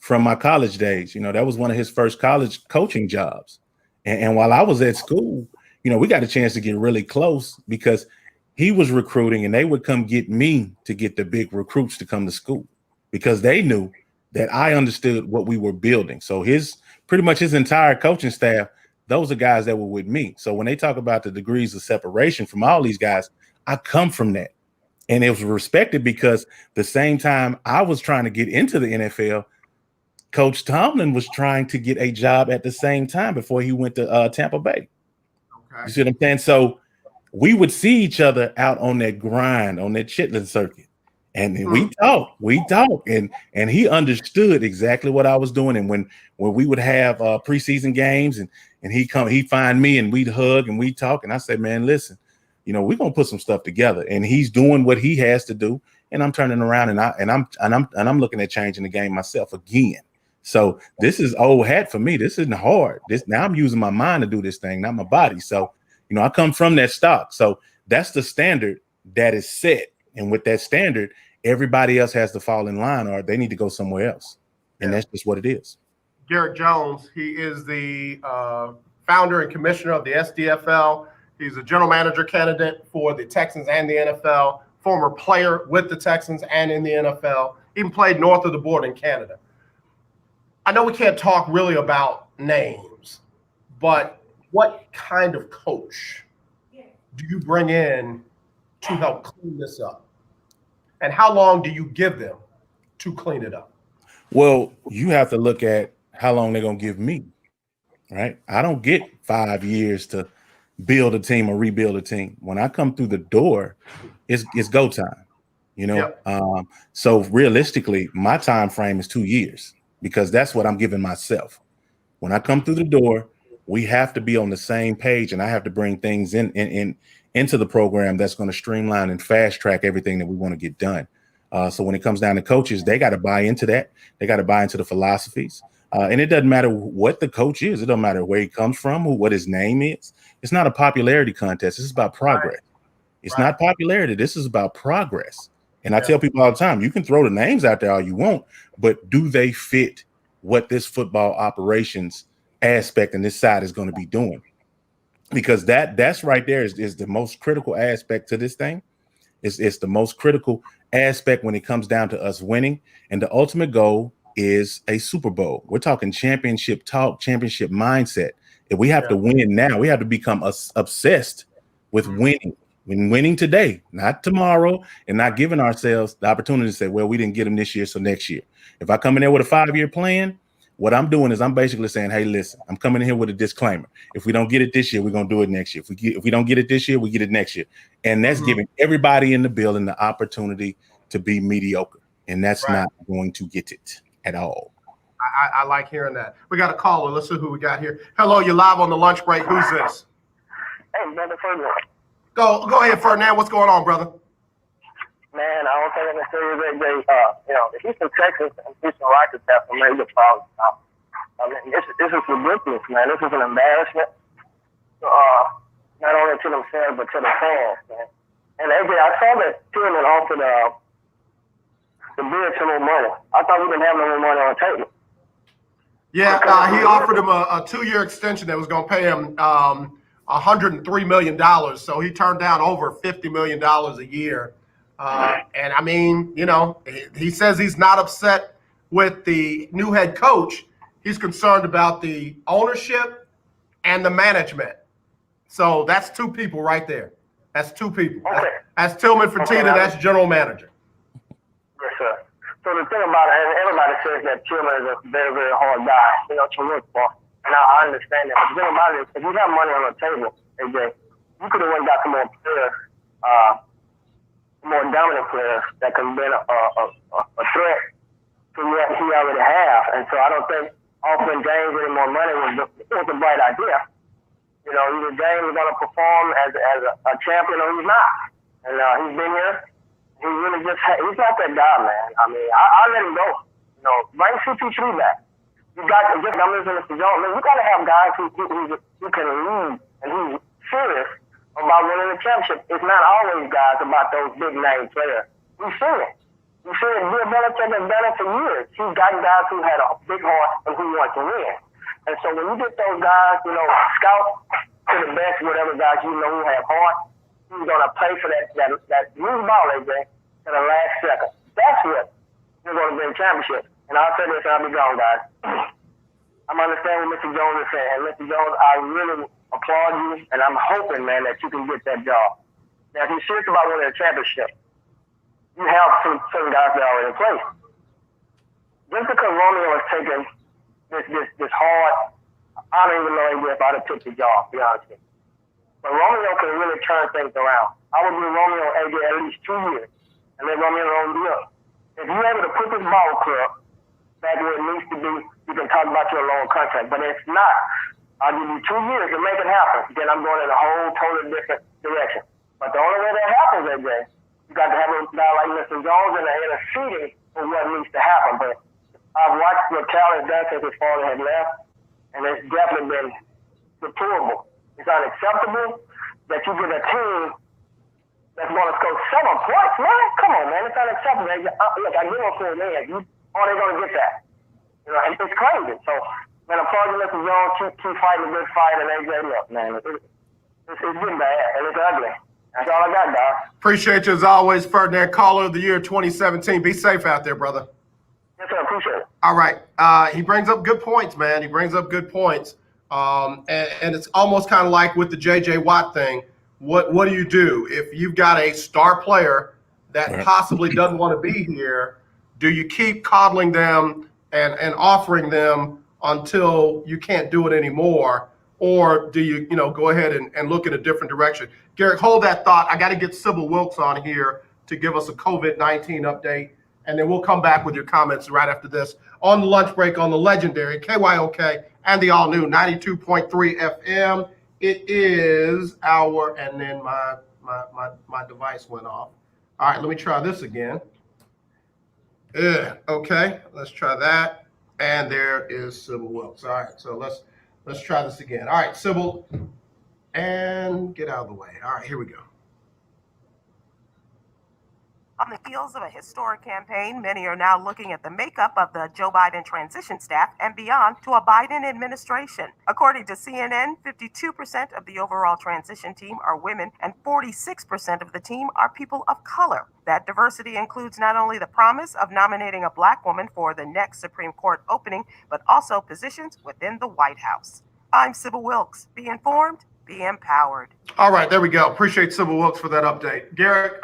Speaker 2: from my college days. That was one of his first college coaching jobs. And while I was at school, we got a chance to get really close because he was recruiting and they would come get me to get the big recruits to come to school because they knew that I understood what we were building. So pretty much his entire coaching staff, those are guys that were with me. So when they talk about the degrees of separation from all these guys, I come from that. And it was respected because the same time I was trying to get into the NFL, Coach Tomlin was trying to get a job at the same time before he went to Tampa Bay. Okay. You see what I'm saying? So we would see each other out on that grind, on that chitlin circuit. And we talk, and he understood exactly what I was doing. And when we would have preseason games, and he'd find me, and we'd hug and we'd talk. And I said, man, listen, we're gonna put some stuff together. And he's doing what he has to do, and I'm turning around and I'm looking at changing the game myself again. So this is old hat for me. This isn't hard. Now I'm using my mind to do this thing, not my body. So I come from that stock. So that's the standard that is set. And with that standard, everybody else has to fall in line or they need to go somewhere else. And that's just what it is.
Speaker 1: Garrick Jones, he is the founder and commissioner of the S.D.F.L. He's a general manager candidate for the Texans and the NFL, former player with the Texans and in the NFL, even played north of the border in Canada. I know we can't talk really about names, but what kind of coach do you bring in to help clean this up? And how long do you give them to clean it up?
Speaker 2: Well, you have to look at how long they're going to give me, right? I don't get 5 years to build a team or rebuild a team. When I come through the door, it's go time, you know?
Speaker 1: Yep.
Speaker 2: So realistically, my time frame is 2 years because that's what I'm giving myself. When I come through the door, we have to be on the same page, and I have to bring things into the program that's going to streamline and fast track everything that we want to get done. So when it comes down to coaches, they got to buy into that. They got to buy into the philosophies. And it doesn't matter what the coach is. It doesn't matter where he comes from, what his name is. It's not a popularity contest. This is about progress. Right. It's not popularity. This is about progress. And I tell people all the time, you can throw the names out there all you want, but do they fit what this football operations aspect and this side is going to be doing? Because that's right there is the most critical aspect to this thing. It's the most critical aspect when it comes down to us winning. And the ultimate goal is a Super Bowl. We're talking championship talk, championship mindset. If we have to win now, we have to become obsessed with winning. Winning today, not tomorrow, and not giving ourselves the opportunity to say, well, we didn't get them this year, so next year. If I come in there with a 5-year plan, what I'm doing is I'm basically saying, hey, listen, I'm coming in here with a disclaimer. If we don't get it this year, we're going to do it next year. If we don't get it this year, we get it next year. And that's giving everybody in the building the opportunity to be mediocre. And that's not going to get it at all.
Speaker 1: I like hearing that. We got a caller. Let's see who we got here. Hello, you're live on the lunch break. Who's this?
Speaker 8: Hey, brother Ferdinand.
Speaker 1: Go ahead, Ferdinand. What's going on, brother?
Speaker 8: Man, I don't think I can say that the Houston Texans and Houston Rockets have some major problems now. I mean, this is ridiculous, man. This is an embarrassment, not only to themselves but to the fans, man. And AJ, I saw that Tillman offered the Bears some more money. I thought we didn't have no more money on the table.
Speaker 1: Yeah, he offered him a 2-year extension that was going to pay him $103 million. So he turned down over $50 million a year. And I mean, you know, he says he's not upset with the new head coach. He's concerned about the ownership and the management. So that's 2 people right there. That's 2 people.
Speaker 8: Okay.
Speaker 1: That's Tillman Fertitta. That's general manager.
Speaker 8: Yes, sir. So the thing about it, and everybody says that Tillman is a very, very hard guy, you know, to work for. And I understand that. But the thing about it is, if you have money on the table, AJ, you could have went and got some more players, more dominant players that can be a threat to what he already have. And so I don't think offering James any more money was a bright idea. You know, either James is going to perform as a champion or he's not. And he's been here. He really he's not that guy, man. I mean, I let him go. You know, bring CP3 back. You got to just, I'm listening to Mr. Jones, man, you got to have guys who can lead and who's serious about winning the championship. It's not always guys about those big name players. We've seen it. We've seen it. Bill Belichick has done it for years. He's got guys who had a big heart and who want to win. And so when you get those guys, you know, scout to the best, whatever guys you know who have heart, who's going to play for that loose ball, AJ, to the last second. That's what you're going to win championships. And I'll say this and I'll be gone, guys. I'm understanding what Mr. Jones is saying. And Mr. Jones, I really applaud you, and I'm hoping, man, that you can get that job. Now, if you're serious about winning a championship, you have certain guys that are already in place. Just because Romeo is taking this hard, I don't even know if I'd have took the job, to be honest with you. But Romeo can really turn things around. I would give Romeo AJ at least 2 years, and let Romeo roll the deal. If you're able to put this ball club back where it needs to be, you can talk about your long contract. But if not, I'll give you 2 years to make it happen. Then I'm going in a whole totally different direction. But the only way that happens, AJ, you got to have a guy like Mr. Jones in the seating for what needs to happen. But I've watched what Cal has done since his father had left, and it's definitely been deplorable. It's unacceptable that you get a team that's going to score 7 points, man. Come on, man. It's unacceptable. Look, I give them to a man. You are going to get that? You know, and it's crazy. So, man, applaud you, Mr. Jones. Keep fighting a good fight. And AJ, look, man, it's getting bad, and it's ugly. That's all I got, dog.
Speaker 1: Appreciate you as always, Ferdinand. Caller of the year 2017. Be safe out there, brother.
Speaker 8: Yes, sir. Appreciate it.
Speaker 1: All right. He brings up good points, man. He brings up good points. And it's almost kind of like with the J.J. Watt thing. What do? If you've got a star player that possibly doesn't want to be here, Do you keep coddling them and offering them until you can't do it anymore? Or do you, go ahead and look in a different direction? Garrick, hold that thought. I got to get Sybil Wilkes on here to give us a COVID-19 update, and then we'll come back with your comments right after this on the lunch break on the legendary KYOK and the all-new 92.3 FM. It is and then my device went off. All right, let me try this again. Okay, let's try that. And there is Sybil Wilkes. All right, so let's try this again. All right, Sybil, and get out of the way. All right, here we go.
Speaker 9: On the heels of a historic campaign, many are now looking at the makeup of the Joe Biden transition staff and beyond to a Biden administration. According to CNN, 52% of the overall transition team are women and 46% of the team are people of color. That diversity includes not only the promise of nominating a Black woman for the next Supreme Court opening, but also positions within the White House. I'm Sybil Wilkes. Be informed, be empowered.
Speaker 1: All right, there we go. Appreciate Sybil Wilkes for that update. Garrick,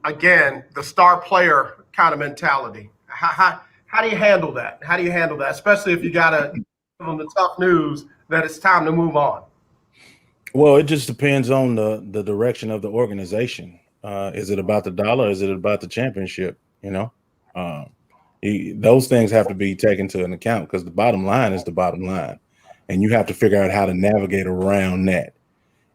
Speaker 1: again, the star player kind of mentality. How do you handle that? How do you handle that, especially if you got to give them the tough news that it's time to move on?
Speaker 2: Well, it just depends on the direction of the organization. Is it about the dollar? Or is it about the championship? Those things have to be taken to an account because the bottom line is the bottom line. And you have to figure out how to navigate around that.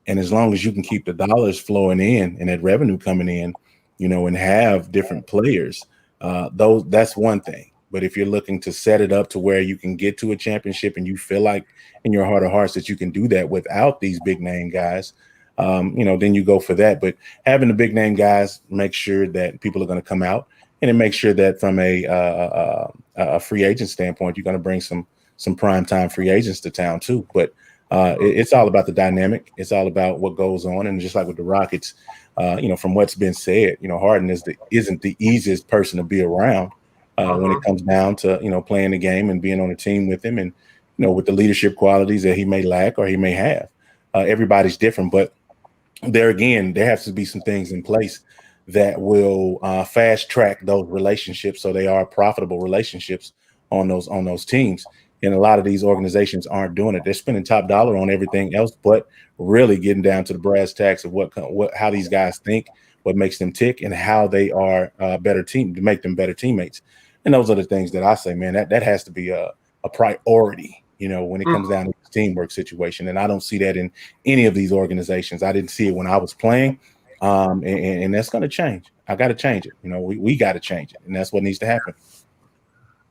Speaker 2: And as long as you can keep the dollars flowing in and that revenue coming in, and have different players, that's one thing. But if you're looking to set it up to where you can get to a championship and you feel like in your heart of hearts that you can do that without these big name guys, then you go for that. But having the big name guys make sure that people are going to come out, and it makes sure that from a free agent standpoint, you're going to bring some primetime free agents to town too. But it's all about the dynamic. It's all about what goes on. And just like with the Rockets, from what's been said, Harden isn't the easiest person to be around when it comes down to, playing the game and being on a team with him and, with the leadership qualities that he may lack or he may have. Everybody's different, but there has to be some things in place that will fast track those relationships so they are profitable relationships on those teams. And a lot of these organizations aren't doing it. They're spending top dollar on everything else, but really getting down to the brass tacks of how these guys think, what makes them tick, and how they are a better team to make them better teammates. And those are the things that I say, man, that has to be a priority, when it comes down to the teamwork situation. And I don't see that in any of these organizations. I didn't see it when I was playing, and that's going to change. I got to change it. We got to change it, and that's what needs to happen.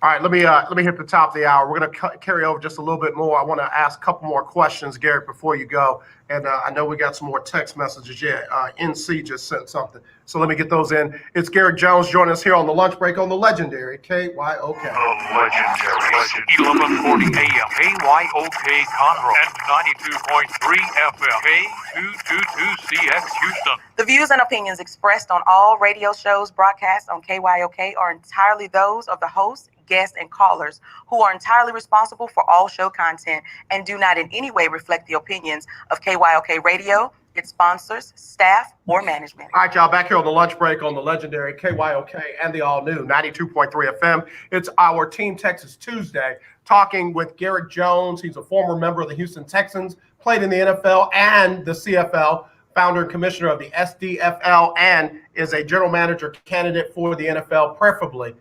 Speaker 1: All right, let me hit the top of the hour. We're going to carry over just a little bit more. I want to ask a couple more questions, Garrick, before you go. And I know we got some more text messages. NC just sent something. So let me get those in. It's Garrick Jones joining us here on the lunch break on the legendary KYOK.
Speaker 4: The legendary 1140 AM KYOK Conroe and 92.3 FM K222CX Houston.
Speaker 9: The views and opinions expressed on all radio shows broadcast on KYOK are entirely those of the host, guests, and callers who are entirely responsible for all show content and do not in any way reflect the opinions of KYOK Radio, its sponsors, staff, or management.
Speaker 1: All right, y'all, back here on the lunch break on the legendary KYOK and the all-new 92.3 FM. It's our Team Texas Tuesday, talking with Garrick Jones. He's a former member of the Houston Texans, played in the NFL and the CFL, founder and commissioner of the S.D.F.L, and is a general manager candidate for the NFL, preferably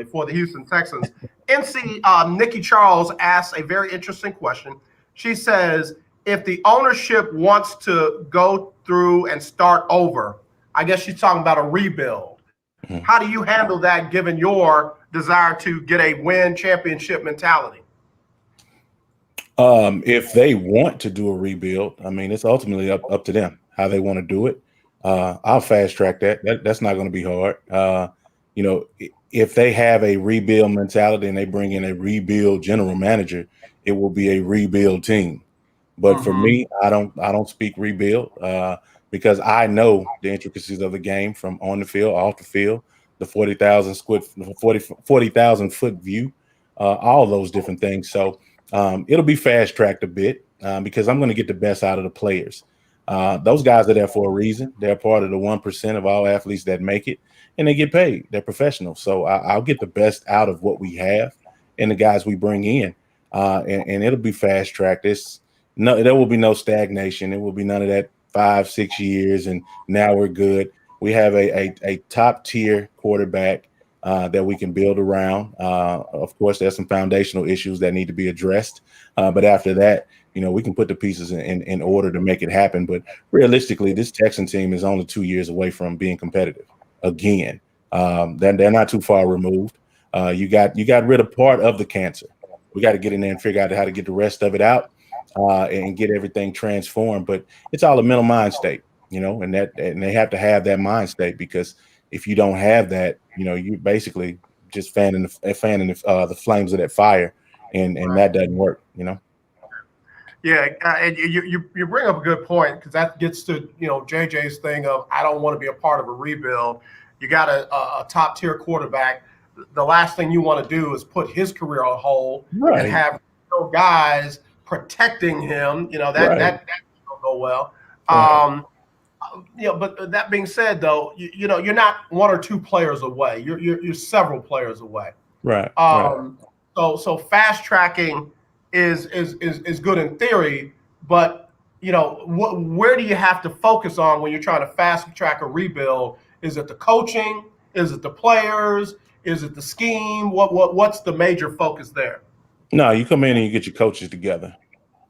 Speaker 1: for the Houston Texans. NC Nikki Charles asks a very interesting question. She says, if the ownership wants to go through and start over, I guess she's talking about a rebuild. Mm-hmm. How do you handle that given your desire to get a win championship mentality?
Speaker 2: If they want to do a rebuild, I mean, it's ultimately up to them how they want to do it. I'll fast track that. That's not going to be hard. If they have a rebuild mentality and they bring in a rebuild general manager, it will be a rebuild team. But for me, I don't speak rebuild because I know the intricacies of the game from on the field, off the field, the 40,000 foot view, all those different things. So it'll be fast tracked a bit because I'm going to get the best out of the players. Those guys are there for a reason. They're part of the 1% of all athletes that make it, and they get paid. They're professionals. So I'll get the best out of what we have and the guys we bring in, and it'll be fast tracked. There will be no stagnation. It will be none of that 5-6 years and now we're good. We have a top tier quarterback that we can build around. Of course, there's some foundational issues that need to be addressed, but after that, we can put the pieces in order to make it happen. But realistically, this Texan team is only 2 years away from being competitive again. They're not too far removed. You got rid of part of the cancer. We got to get in there and figure out how to get the rest of it out and get everything transformed. But it's all a mental mind state, and they have to have that mind state, because if you don't have that, you're basically just fanning the flames of that fire, and that doesn't work,
Speaker 1: Yeah, and you bring up a good point, because that gets to JJ's thing of, I don't want to be a part of a rebuild. You got a top tier quarterback. The last thing you want to do is put his career on hold and have guys protecting him. That don't go well. But that being said, though, you're not one or two players away. You're several players away.
Speaker 2: Right.
Speaker 1: So fast tracking is good in theory, but where do you have to focus on when you're trying to fast track a rebuild? Is it the coaching? Is it the players? Is it the scheme? What's the major focus there?
Speaker 2: No, you come in and you get your coaches together,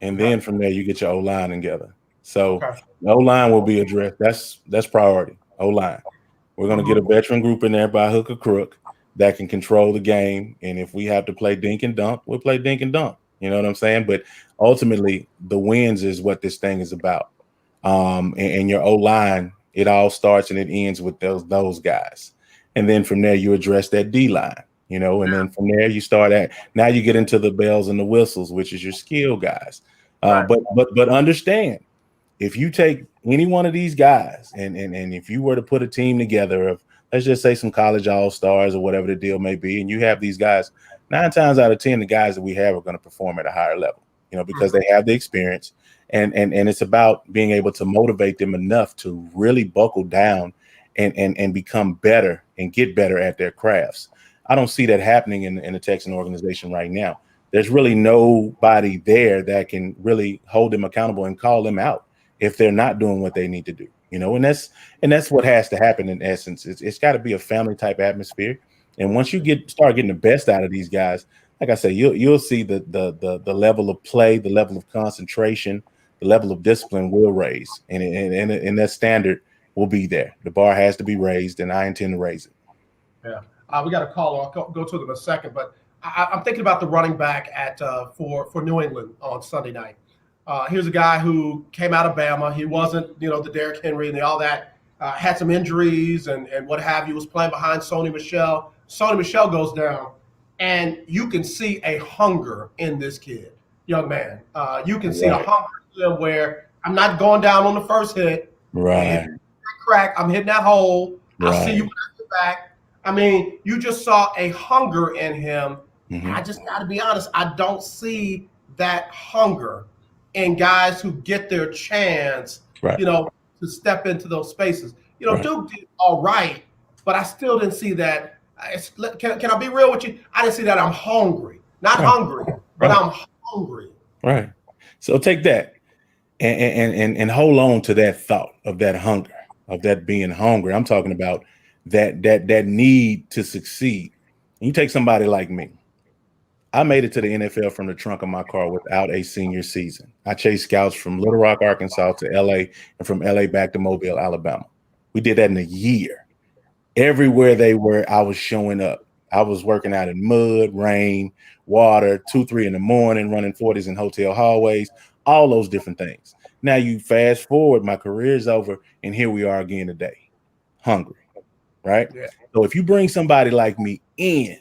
Speaker 2: and then from there you get your O-line together. So the O-line will be addressed. That's priority. O-line. We're going to get a veteran group in there by hook or crook that can control the game, and if we have to play dink and dunk, we'll play dink and dunk. You know what I'm saying? But ultimately, the wins is what this thing is about. And your O-line, it all starts and it ends with those guys. And then from there, you address that D-line, and then from there, you start now you get into the bells and the whistles, which is your skill guys. But understand, if you take any one of these guys and if you were to put a team together of, let's just say, some college all-stars or whatever the deal may be, and you have these guys, 9 times out of 10, the guys that we have are going to perform at a higher level, because they have the experience, and it's about being able to motivate them enough to really buckle down and become better and get better at their crafts. I don't see that happening in the Texan organization right now. There's really nobody there that can really hold them accountable and call them out if they're not doing what they need to do, and that's what has to happen in essence. It's got to be a family type atmosphere. And once you start getting the best out of these guys, like I say, you'll see the level of play, the level of concentration, the level of discipline will raise, and that standard will be there. The bar has to be raised, and I intend to raise it.
Speaker 1: Yeah, we got a caller. I'll go to them in a second, but I'm thinking about the running back for New England on Sunday night. Here's a guy who came out of Bama. He wasn't the Derrick Henry and all that. Had some injuries and what have you. Was playing behind Sony Michel. Sony Michel goes down, and you can see a hunger in this kid, young man. You can see a hunger in him where I'm not going down on the first hit.
Speaker 2: Right.
Speaker 1: Crack. I'm hitting that hole.
Speaker 2: Right.
Speaker 1: I'll see you when I get back. I mean, you just saw a hunger in him. Mm-hmm. I just got to be honest. I don't see that hunger in guys who get their chance, to step into those spaces. Duke did all right, but I still didn't see that. Can I be real with you? I didn't see that. I'm hungry. Not hungry, but I'm hungry.
Speaker 2: Right. So take that and hold on to that thought of that hunger, of that being hungry. I'm talking about that need to succeed. And you take somebody like me. I made it to the NFL from the trunk of my car without a senior season. I chased scouts from Little Rock, Arkansas to LA, and from LA back to Mobile, Alabama. We did that in a year. Everywhere they were, I was showing up. I was working out in mud, rain, water, 2-3 in the morning, running 40s in hotel hallways, all those different things. Now you fast forward, my career's over, and here we are again today, hungry, right? Yeah. So if you bring somebody like me in,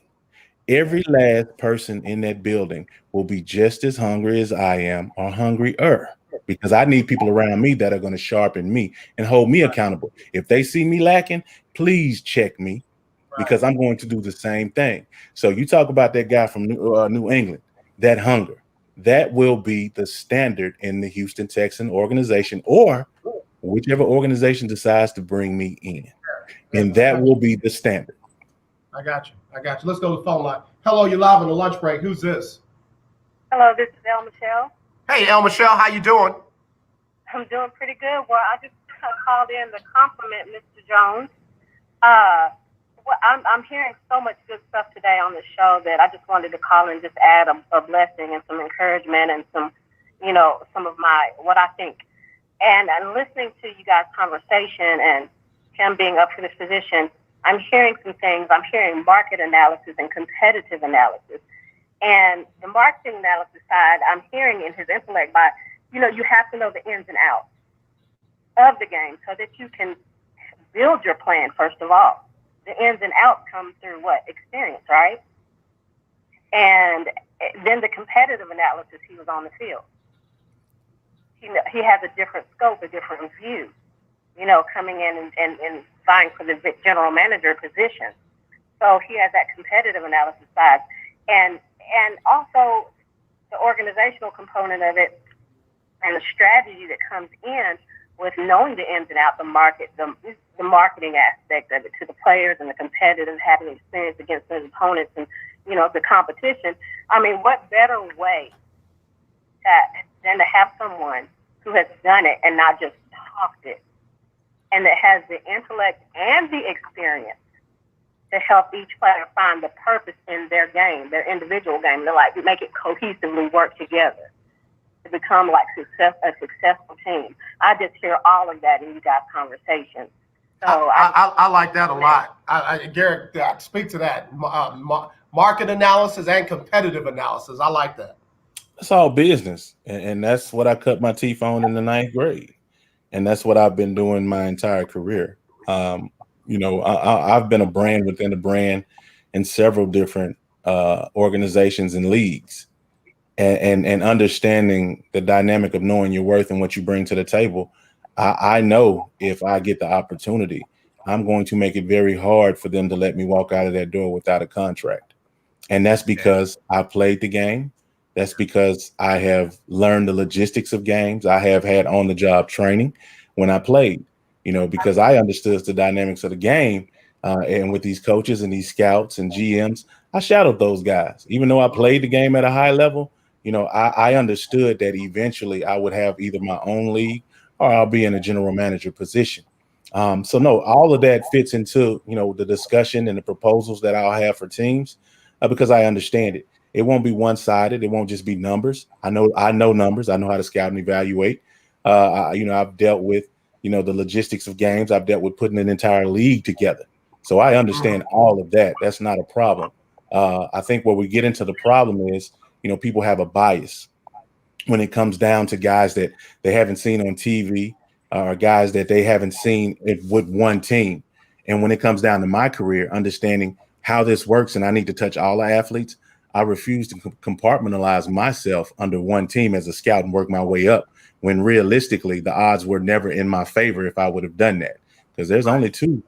Speaker 2: every last person in that building will be just as hungry as I am, or hungrier, because I need people around me that are going to sharpen me and hold me accountable. If they see me lacking, please check me, because I'm going to do the same thing. So you talk about that guy from New England, that hunger, that will be the standard in the Houston Texan organization, or whichever organization decides to bring me in. And that will be the standard.
Speaker 1: I got you. Let's go to the phone line. Hello, you're live on the lunch break. Who's this?
Speaker 9: Hello, this is El Michelle.
Speaker 1: Hey, El Michelle, how you doing?
Speaker 9: I'm doing pretty good. Well, I just called in to compliment Mr. Jones. I'm hearing so much good stuff today on the show that I just wanted to call and just add a blessing and some encouragement and some, some of what I think. And listening to you guys' conversation and him being up for this position, I'm hearing some things. I'm hearing market analysis and competitive analysis. And the marketing analysis side, I'm hearing in his intellect by, you have to know the ins and outs of the game so that you can build your plan, first of all. The ins and outs come through what? Experience, right? And then the competitive analysis, he was on the field. He has a different scope, a different view, coming in and vying for the general manager position. So he has that competitive analysis side. And also the organizational component of it and the strategy that comes in with knowing the ins and outs, the market, the marketing aspect of it to the players and the competitive, having experience against their opponents and, the competition. I mean, what better way than to have someone who has done it and not just talked it, and that has the intellect and the experience to help each player find the purpose in their game, their individual game, to make it cohesively work together to become a successful team. I just hear all of that in you guys' conversation. So
Speaker 1: I like that a lot. Garrick, speak to that. Market analysis and competitive analysis. I like that.
Speaker 2: It's all business. And that's what I cut my teeth on in the 9th grade. And that's what I've been doing my entire career. I've been a brand within a brand in several different organizations and leagues. And understanding the dynamic of knowing your worth and what you bring to the table, I know if I get the opportunity, I'm going to make it very hard for them to let me walk out of that door without a contract. And that's because I played the game. That's because I have learned the logistics of games. I have had on-the-job training when I played, because I understood the dynamics of the game. And with these coaches and these scouts and GMs, I shadowed those guys. Even though I played the game at a high level, I understood that eventually I would have either my own league or I'll be in a general manager position. So no, all of that fits into, the discussion and the proposals that I'll have for teams because I understand it. It won't be one-sided. It won't just be numbers. I know numbers. I know how to scout and evaluate. I've dealt with, the logistics of games. I've dealt with putting an entire league together. So I understand all of that. That's not a problem. I think where we get into the problem is, people have a bias when it comes down to guys that they haven't seen on TV or guys that they haven't seen with one team. And when it comes down to my career, understanding how this works, and I need to touch all the athletes, I refuse to compartmentalize myself under one team as a scout and work my way up when realistically the odds were never in my favor if I would have done that, because there's only 2,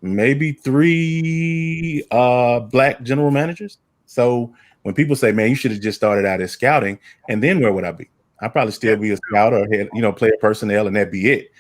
Speaker 2: maybe 3 black general managers. So when people say, man, you should have just started out as scouting, and then where would I be? I'd probably still be a scout or player personnel, and that'd be it.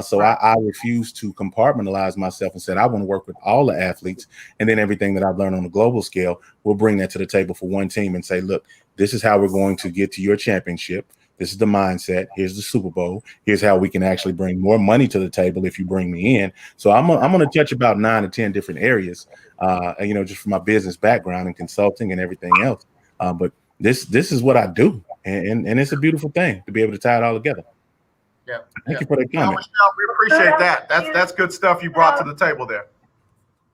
Speaker 2: So I refuse to compartmentalize myself and said I want to work with all the athletes, and then everything that I've learned on a global scale, we'll bring that to the table for one team and say, look, this is how we're going to get to your championship. This is the mindset. Here's the Super Bowl. Here's how we can actually bring more money to the table if you bring me in. So I'm going to touch about 9 or 10 different areas, just from my business background and consulting and everything else. But this is what I do, and it's a beautiful thing to be able to tie it all together.
Speaker 1: Yeah.
Speaker 2: Thank you for that comment.
Speaker 1: Michelle, we appreciate that. That's good stuff you brought to the table there.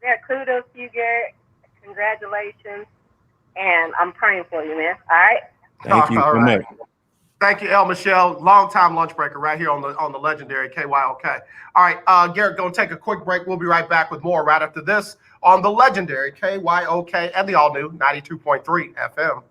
Speaker 9: Yeah, kudos to you, Garrett. Congratulations. And I'm praying for you, man. All right?
Speaker 2: Thank you so much.
Speaker 1: Thank you, El Michelle. Long-time lunch breaker right here on the legendary KYOK. All right, Garrett, going to take a quick break. We'll be right back with more right after this on the legendary KYOK and the all-new 92.3 FM.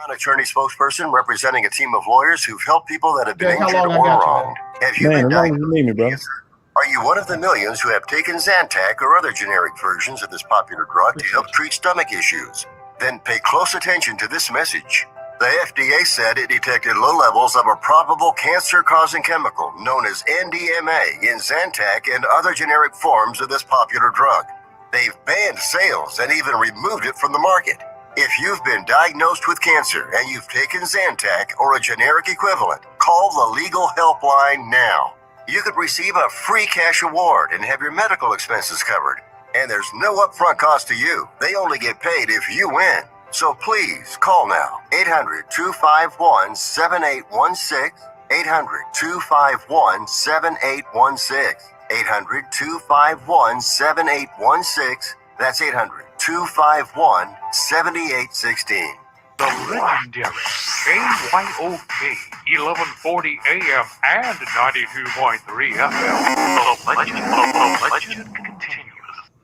Speaker 3: An attorney spokesperson representing a team of lawyers who've helped people that have been injured or wrong. Have you been diagnosed with cancer? Are you one of the millions who have taken Zantac or other generic versions of this popular drug to help treat stomach issues? Then pay close attention to this message. The FDA said it detected low levels of a probable cancer-causing chemical known as NDMA in Zantac and other generic forms of this popular drug. They've banned sales and even removed it from the market. If you've been diagnosed with cancer and you've taken Zantac or a generic equivalent, call the legal helpline now. You could receive a free cash award and have your medical expenses covered. And there's no upfront cost to you. They only get paid if you win. So please call now. 800-251-7816. 800-251-7816. 800-251-7816. That's 800-251-7816.
Speaker 4: The legendary KYOK 1140 AM and 92.3 FM. The legend continues.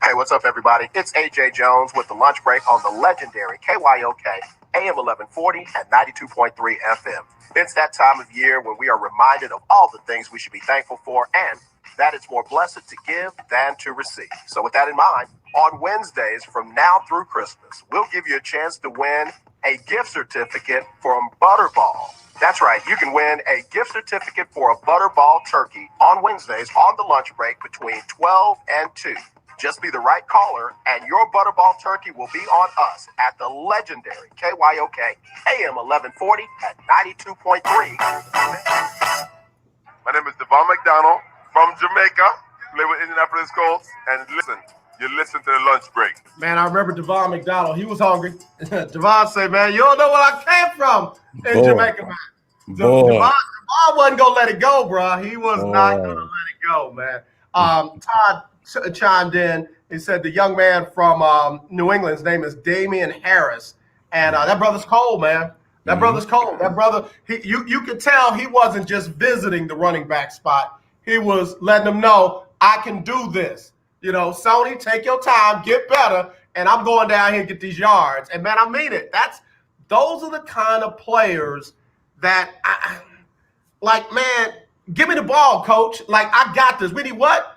Speaker 5: Hey, what's up, everybody? It's AJ Jones with the lunch break on the legendary KYOK AM 1140 and 92.3 FM. It's that time of year when we are reminded of all the things we should be thankful for, and that it's more blessed to give than to receive. So with that in mind, on Wednesdays from now through Christmas, we'll give you a chance to win a gift certificate from Butterball. That's right, you can win a gift certificate for a Butterball turkey on Wednesdays on the lunch break between 12 and 2. Just be the right caller, and your Butterball turkey will be on us at the legendary KYOK AM 1140 at 92.3.
Speaker 10: My name is Devon McDonald from Jamaica, live with Indianapolis Colts, and you listen to the lunch break.
Speaker 1: Man, I remember Devon McDonald. He was hungry. Devon said, man, you don't know where I came from in Jamaica, man. Devon wasn't going to let it go, bro. He was not going to let it go, man. Todd chimed in. He said the young man from New England, his name is Damian Harris. And that brother's cold, man. That brother's cold. That brother, you could tell he wasn't just visiting the running back spot. He was letting them know, I can do this. You know, Sony, take your time, get better, and I'm going down here and get these yards. And, man, I mean it. Those are the kind of players that, like, man, give me the ball, coach. Like, I got this. We need what?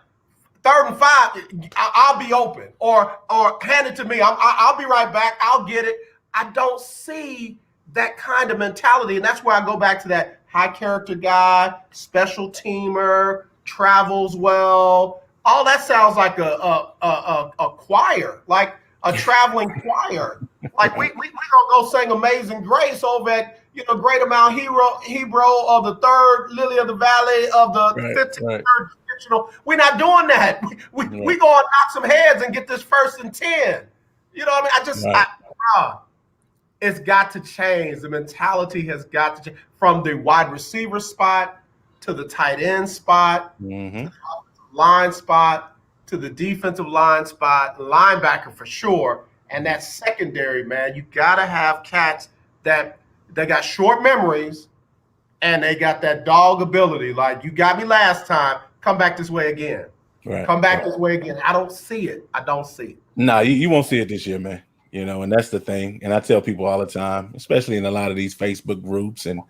Speaker 1: 3rd and 5, I'll be open. Or hand it to me. I'll be right back. I'll get it. I don't see that kind of mentality, and that's where I go back to that high character guy, special teamer, travels well. All that sounds like a choir, like a traveling choir. Like we gonna go sing Amazing Grace over at Greater Mount Hebrew of the 3rd Lily of the Valley of the 53rd dimensional. We're not doing that. We gonna knock some heads and get this 1st and 10. You know what I mean? It's got to change. The mentality has got to change from the wide receiver spot to the tight end spot, to the offensive line spot, to the defensive line spot, linebacker for sure. And that secondary, man, you got to have cats that they got short memories and they got that dog ability. Like, you got me last time, come back this way again.
Speaker 2: Right.
Speaker 1: Come back this way again. I don't see it.
Speaker 2: No, you won't see it this year, man. And that's the thing. And I tell people all the time, especially in a lot of these Facebook groups and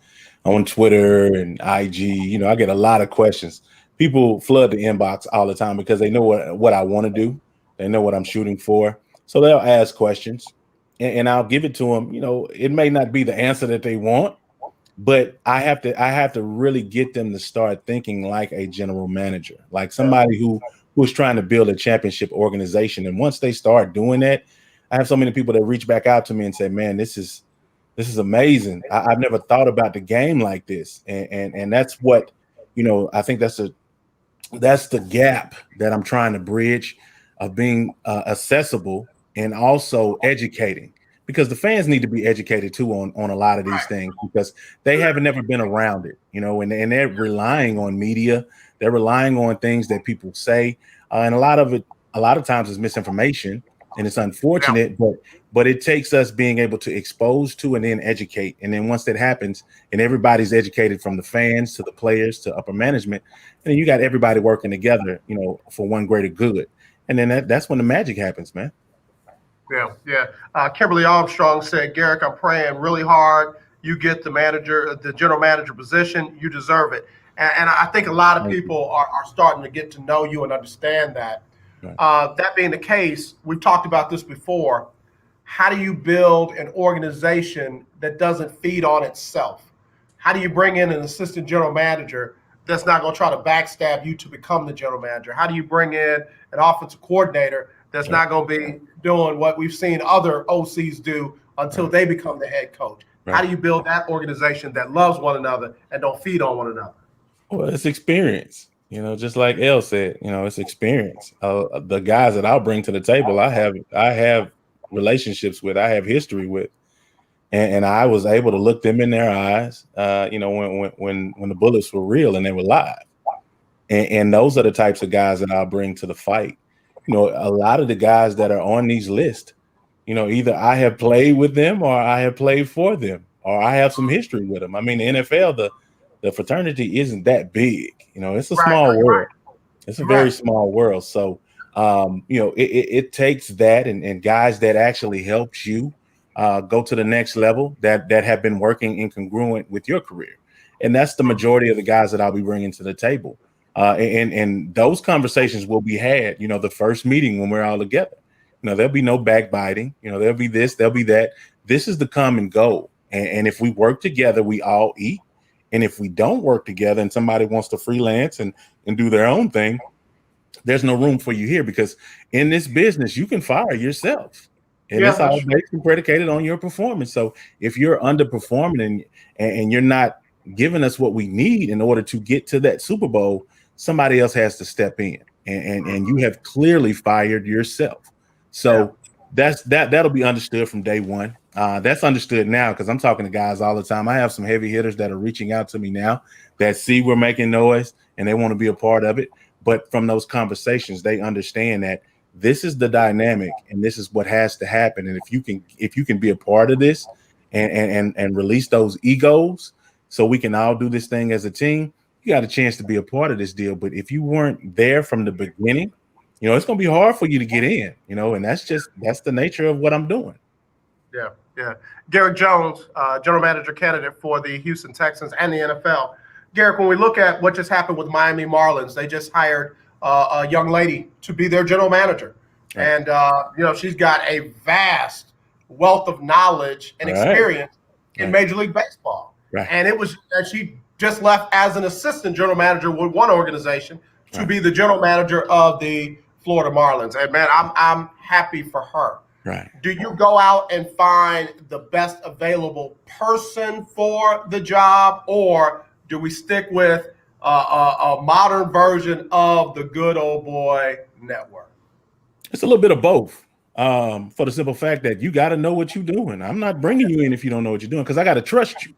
Speaker 2: on Twitter and IG, I get a lot of questions. People flood the inbox all the time because they know what I want to do. They know what I'm shooting for. So they'll ask questions and I'll give it to them. It may not be the answer that they want, but I have to really get them to start thinking like a general manager, like somebody who's trying to build a championship organization. And once they start doing that, I have so many people that reach back out to me and say, man, this is amazing. I've never thought about the game like this. And that's what, I think that's the gap that I'm trying to bridge of being accessible and also educating, because the fans need to be educated too on a lot of these things, because they haven't never been around it, and they're relying on media. They're relying on things that people say. And a lot of times it's misinformation. And it's unfortunate, but it takes us being able to expose to and then educate. And then once that happens and everybody's educated, from the fans to the players to upper management, and then you got everybody working together, for one greater good. And then that's when the magic happens, man.
Speaker 1: Yeah. Kimberly Armstrong said, Garrick, I'm praying really hard. You get the general manager position. You deserve it. And I think a lot of people are starting to get to know you and understand that. Right. That being the case, we've talked about this before. how do you build an organization that doesn't feed on itself? How do you bring in an assistant general manager that's not going to try to backstab you to become the general manager? How do you bring in an offensive coordinator that's not going to be doing what we've seen other OCs do until they become the head coach? How do you build that organization that loves one another and don't feed on one another?
Speaker 2: Well, it's experience, just like El said, it's experience. The guys that I'll bring to the table, I have relationships with, I have history with, and I was able to look them in their eyes, when the bullets were real and they were live. And those are the types of guys that I'll bring to the fight. A lot of the guys that are on these lists, either I have played with them or I have played for them or I have some history with them. I mean, the NFL, the fraternity isn't that big. It's a small world. It's a very small world. So, it takes that and guys that actually helps you go to the next level that have been working incongruent with your career. And that's the majority of the guys that I'll be bringing to the table. And those conversations will be had, the first meeting when we're all together. There'll be no backbiting. There'll be this, there'll be that. This is the common goal. And if we work together, we all eat. And if we don't work together and somebody wants to freelance and do their own thing, there's no room for you here, because in this business, you can fire yourself. And it's all based and predicated on your performance. So if you're underperforming and you're not giving us what we need in order to get to that Super Bowl, somebody else has to step in. And you have clearly fired yourself. So that'll be understood from day one. That's understood now because I'm talking to guys all the time. I have some heavy hitters that are reaching out to me now that see we're making noise and they want to be a part of it. But from those conversations, they understand that this is the dynamic and this is what has to happen. And if you can be a part of this and release those egos so we can all do this thing as a team, you got a chance to be a part of this deal. But if you weren't there from the beginning, it's going to be hard for you to get in, and that's the nature of what I'm doing.
Speaker 1: Yeah. Garrick Jones, general manager candidate for the Houston Texans and the NFL. Garrick, when we look at what just happened with Miami Marlins, they just hired a young lady to be their general manager. And, she's got a vast wealth of knowledge and experience in Major League Baseball. And she just left as an assistant general manager with one organization to be the general manager of the Florida Marlins. And, man, I'm happy for her. Do you go out and find the best available person for the job, or do we stick with a modern version of the good old boy network?
Speaker 2: It's a little bit of both, for the simple fact that you got to know what you're doing. I'm not bringing you in if you don't know what you're doing, because I got to trust you.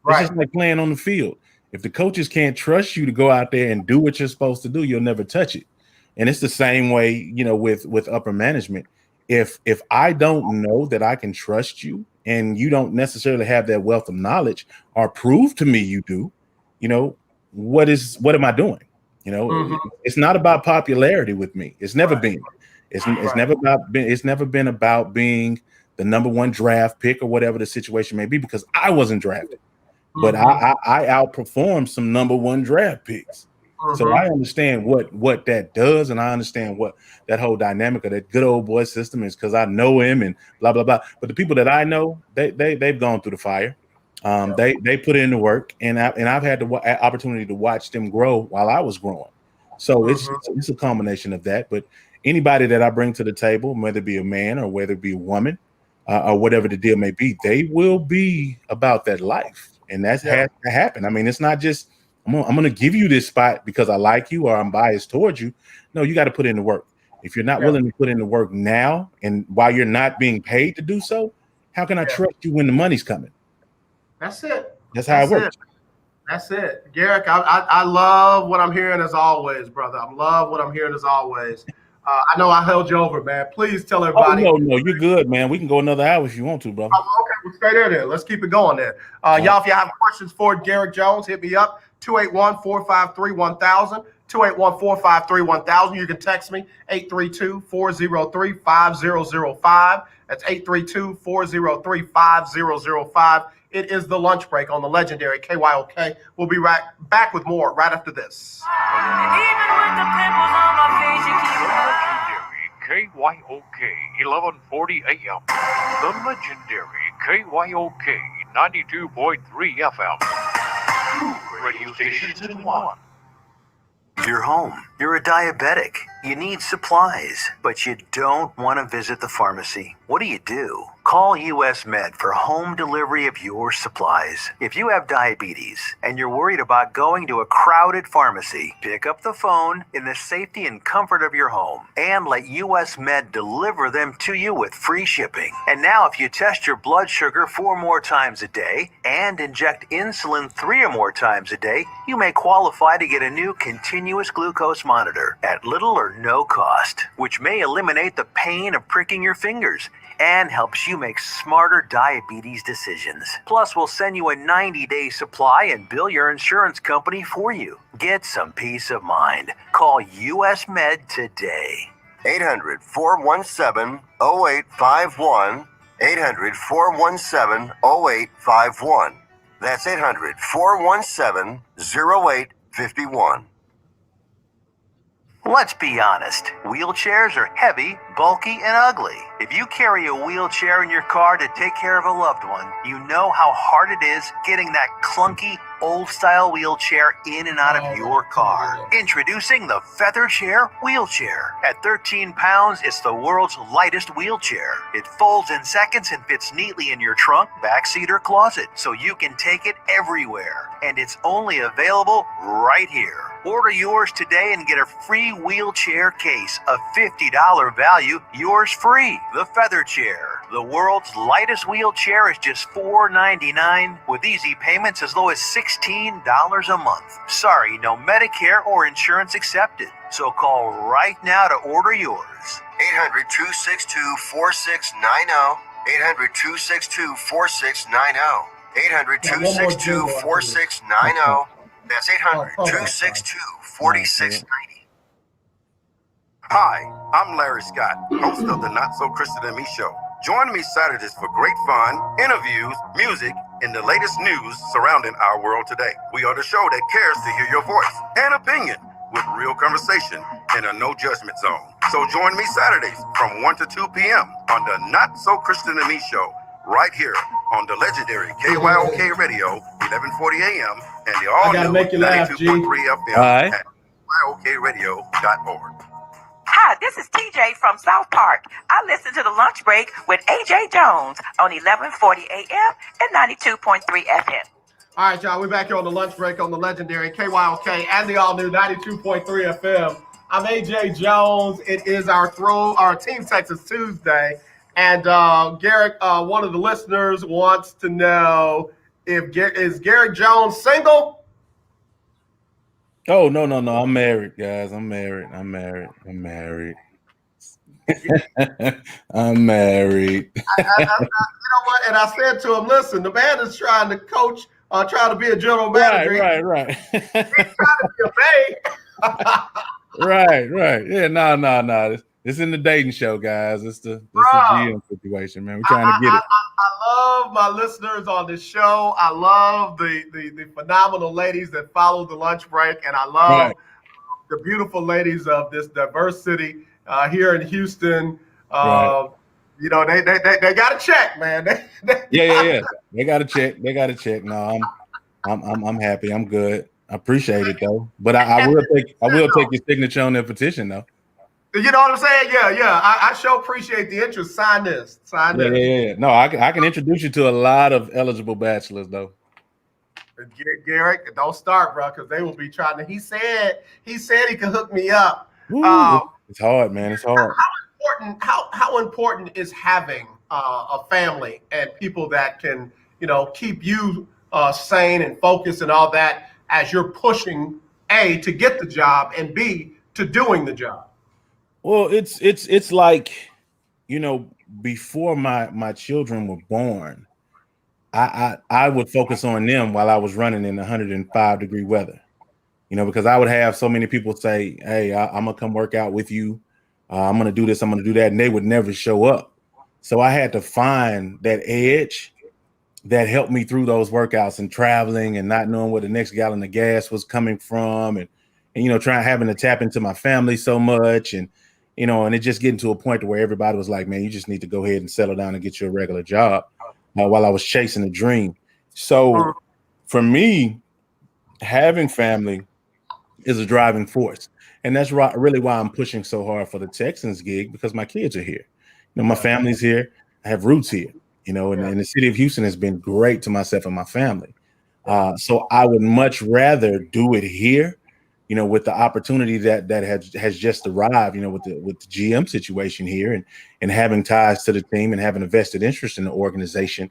Speaker 2: It's just like playing on the field. If the coaches can't trust you to go out there and do what you're supposed to do, you'll never touch it. And it's the same way, with upper management. If I don't know that I can trust you and you don't necessarily have that wealth of knowledge or prove to me you do, what am I doing? It's not about popularity with me. It's never been. It's never been about being the number one draft pick or whatever the situation may be, because I wasn't drafted. But I outperformed some number one draft picks. So I understand what that does, and I understand what that whole dynamic of that good old boy system is, because I know him and blah blah blah. But the people that I know, they've gone through the fire. They put in the work, and I've had the opportunity to watch them grow while I was growing. So it's a combination of that. But anybody that I bring to the table, whether it be a man or whether it be a woman, or whatever the deal may be, they will be about that life, and that's has to happen. I mean, it's not just I'm going to give you this spot because I like you or I'm biased towards you. No, you got to put in the work. If you're not willing to put in the work now, and while you're not being paid to do so, how can I trust you when the money's coming?
Speaker 1: That's it.
Speaker 2: That's how it works.
Speaker 1: That's it. Garrick, I love what I'm hearing as always, brother. I love what I'm hearing as always. I know I held you over, man. Please tell everybody.
Speaker 2: Oh, no, you're good, man. We can go another hour if you want to, brother.
Speaker 1: Okay, we'll stay there then. Let's keep it going there. Y'all, if you have questions for Garrick Jones, hit me up. 281-453-1000, 281-453-1000. You can text me, 832-403-5005. That's 832-403-5005. It is the lunch break on the legendary KYOK. We'll be right back with more right after this.
Speaker 4: Legendary KYOK 1140 AM. The legendary KYOK 92.3 FM. Two radio stations in one.
Speaker 6: You're home. You're a diabetic. You need supplies, but you don't want to visit the pharmacy. What do? Call US Med for home delivery of your supplies. If you have diabetes and you're worried about going to a crowded pharmacy, pick up the phone in the safety and comfort of your home and let US Med deliver them to you with free shipping. And now if you test your blood sugar 4 more times a day and inject insulin 3 or more times a day, you may qualify to get a new continuous glucose monitor at little or no cost, which may eliminate the pain of pricking your fingers and helps you make smarter diabetes decisions. Plus, we'll send you a 90-day supply and bill your insurance company for you. Get some peace of mind. Call US Med today.
Speaker 3: 800-417-0851. 800-417-0851. That's 800-417-0851.
Speaker 6: Let's be honest, wheelchairs are heavy, bulky, and ugly. If you carry a wheelchair in your car to take care of a loved one, you know how hard it is getting that clunky, old-style wheelchair in and out of your car. Introducing the Feather Chair Wheelchair. At 13 pounds, it's the world's lightest wheelchair. It folds in seconds and fits neatly in your trunk, backseat, or closet, so you can take it everywhere. And it's only available right here. Order yours today and get a free wheelchair case, a $50 value, yours free. The Feather Chair, the world's lightest wheelchair, is just $4.99 with easy payments as low as $16 a month. Sorry, no Medicare or insurance accepted. So call right now to order yours.
Speaker 3: 800-262-4690. 800-262-4690. 800-262-4690. That's 800-262-4690.
Speaker 7: Hi, I'm Larry Scott, host of the Not So Christian and Me Show. Join me Saturdays for great fun, interviews, music, and the latest news surrounding our world today. We are the show that cares to hear your voice and opinion with real conversation in a no judgment zone. So join me Saturdays from 1 to 2 p.m. on the Not So Christian and Me Show, right here on the legendary KYOK Radio, 1140 AM, and the all-new 92.3 FM at KYOKradio.org.
Speaker 11: Hi, this is TJ from South Park. I listen to the lunch break with AJ Jones on 1140 AM and 92.3 FM.
Speaker 1: All right, y'all, we're back here on the lunch break on the legendary KYOK and the all-new 92.3 FM. I'm AJ Jones. It is our Team Texas Tuesday. And Garrick, one of the listeners wants to know is Garrick Jones single?
Speaker 2: Oh, no. I'm married, guys. I'm married. I'm married. I'm married.
Speaker 1: You know what? And I said to him, listen, the man is trying to coach, trying to be a general manager.
Speaker 2: Right.
Speaker 1: He's trying to be a babe.
Speaker 2: Right. Yeah, no. It's in the dating show, guys. It's the GM situation, man. We're trying to get it.
Speaker 1: I love my listeners on this show. I love the phenomenal ladies that follow the lunch break, and I love the beautiful ladies of this diverse city here in Houston. You know, they got to check, man.
Speaker 2: Yeah. They got to check. No, I'm happy. I'm good. I appreciate it though. But I will take your signature on that petition though.
Speaker 1: You know what I'm saying? Yeah. I sure appreciate the interest. Sign this.
Speaker 2: Yeah. No, I can introduce you to a lot of eligible bachelors, though.
Speaker 1: Garrick, don't start, bro, because they will be trying to. He said he could hook me up.
Speaker 2: It's hard, man. It's hard.
Speaker 1: How important is having a family and people that can, keep you sane and focused and all that as you're pushing A, to get the job, and B, to doing the job?
Speaker 2: Well, it's like, before my children were born, I would focus on them while I was running in 105-degree weather, because I would have so many people say, hey, I'm gonna come work out with you. I'm gonna do this, I'm gonna do that. And they would never show up. So I had to find that edge that helped me through those workouts and traveling and not knowing where the next gallon of gas was coming from. And having to tap into my family so much. And and it just getting to a point to where everybody was like, man, you just need to go ahead and settle down and get you a regular job, while I was chasing a dream. So for me, having family is a driving force. And that's really why I'm pushing so hard for the Texans gig, because my kids are here. My family's here. I have roots here, and the city of Houston has been great to myself and my family. So I would much rather do it here, with the opportunity that has just arrived, with the GM situation here and having ties to the team and having a vested interest in the organization.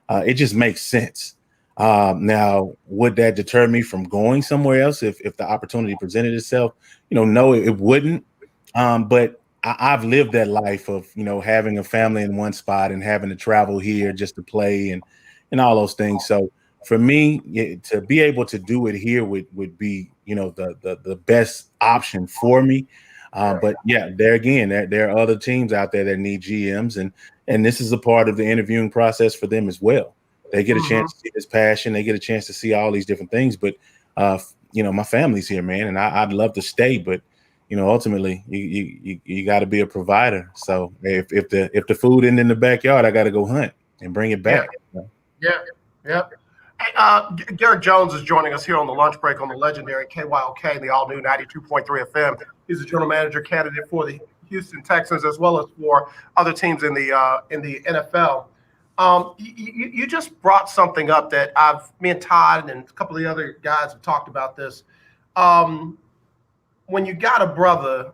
Speaker 2: It just makes sense. Now, would that deter me from going somewhere else if the opportunity presented itself? No, it wouldn't. But I've lived that life of, having a family in one spot and having to travel here just to play and all those things. So for me, to be able to do it here would be, the best option for me. But yeah, there are other teams out there that need GMs, and this is a part of the interviewing process for them as well. They get a chance to see this passion. They get a chance to see all these different things. But, my family's here, man, and I'd love to stay. But, ultimately, you got to be a provider. So if the food isn't in the backyard, I got to go hunt and bring it back.
Speaker 1: Yeah. Hey, Garrick Jones is joining us here on the lunch break on the legendary KYOK, the all-new 92.3 FM. He's a general manager candidate for the Houston Texans as well as for other teams in the NFL. You just brought something up that me and Todd and a couple of the other guys have talked about this. When you got a brother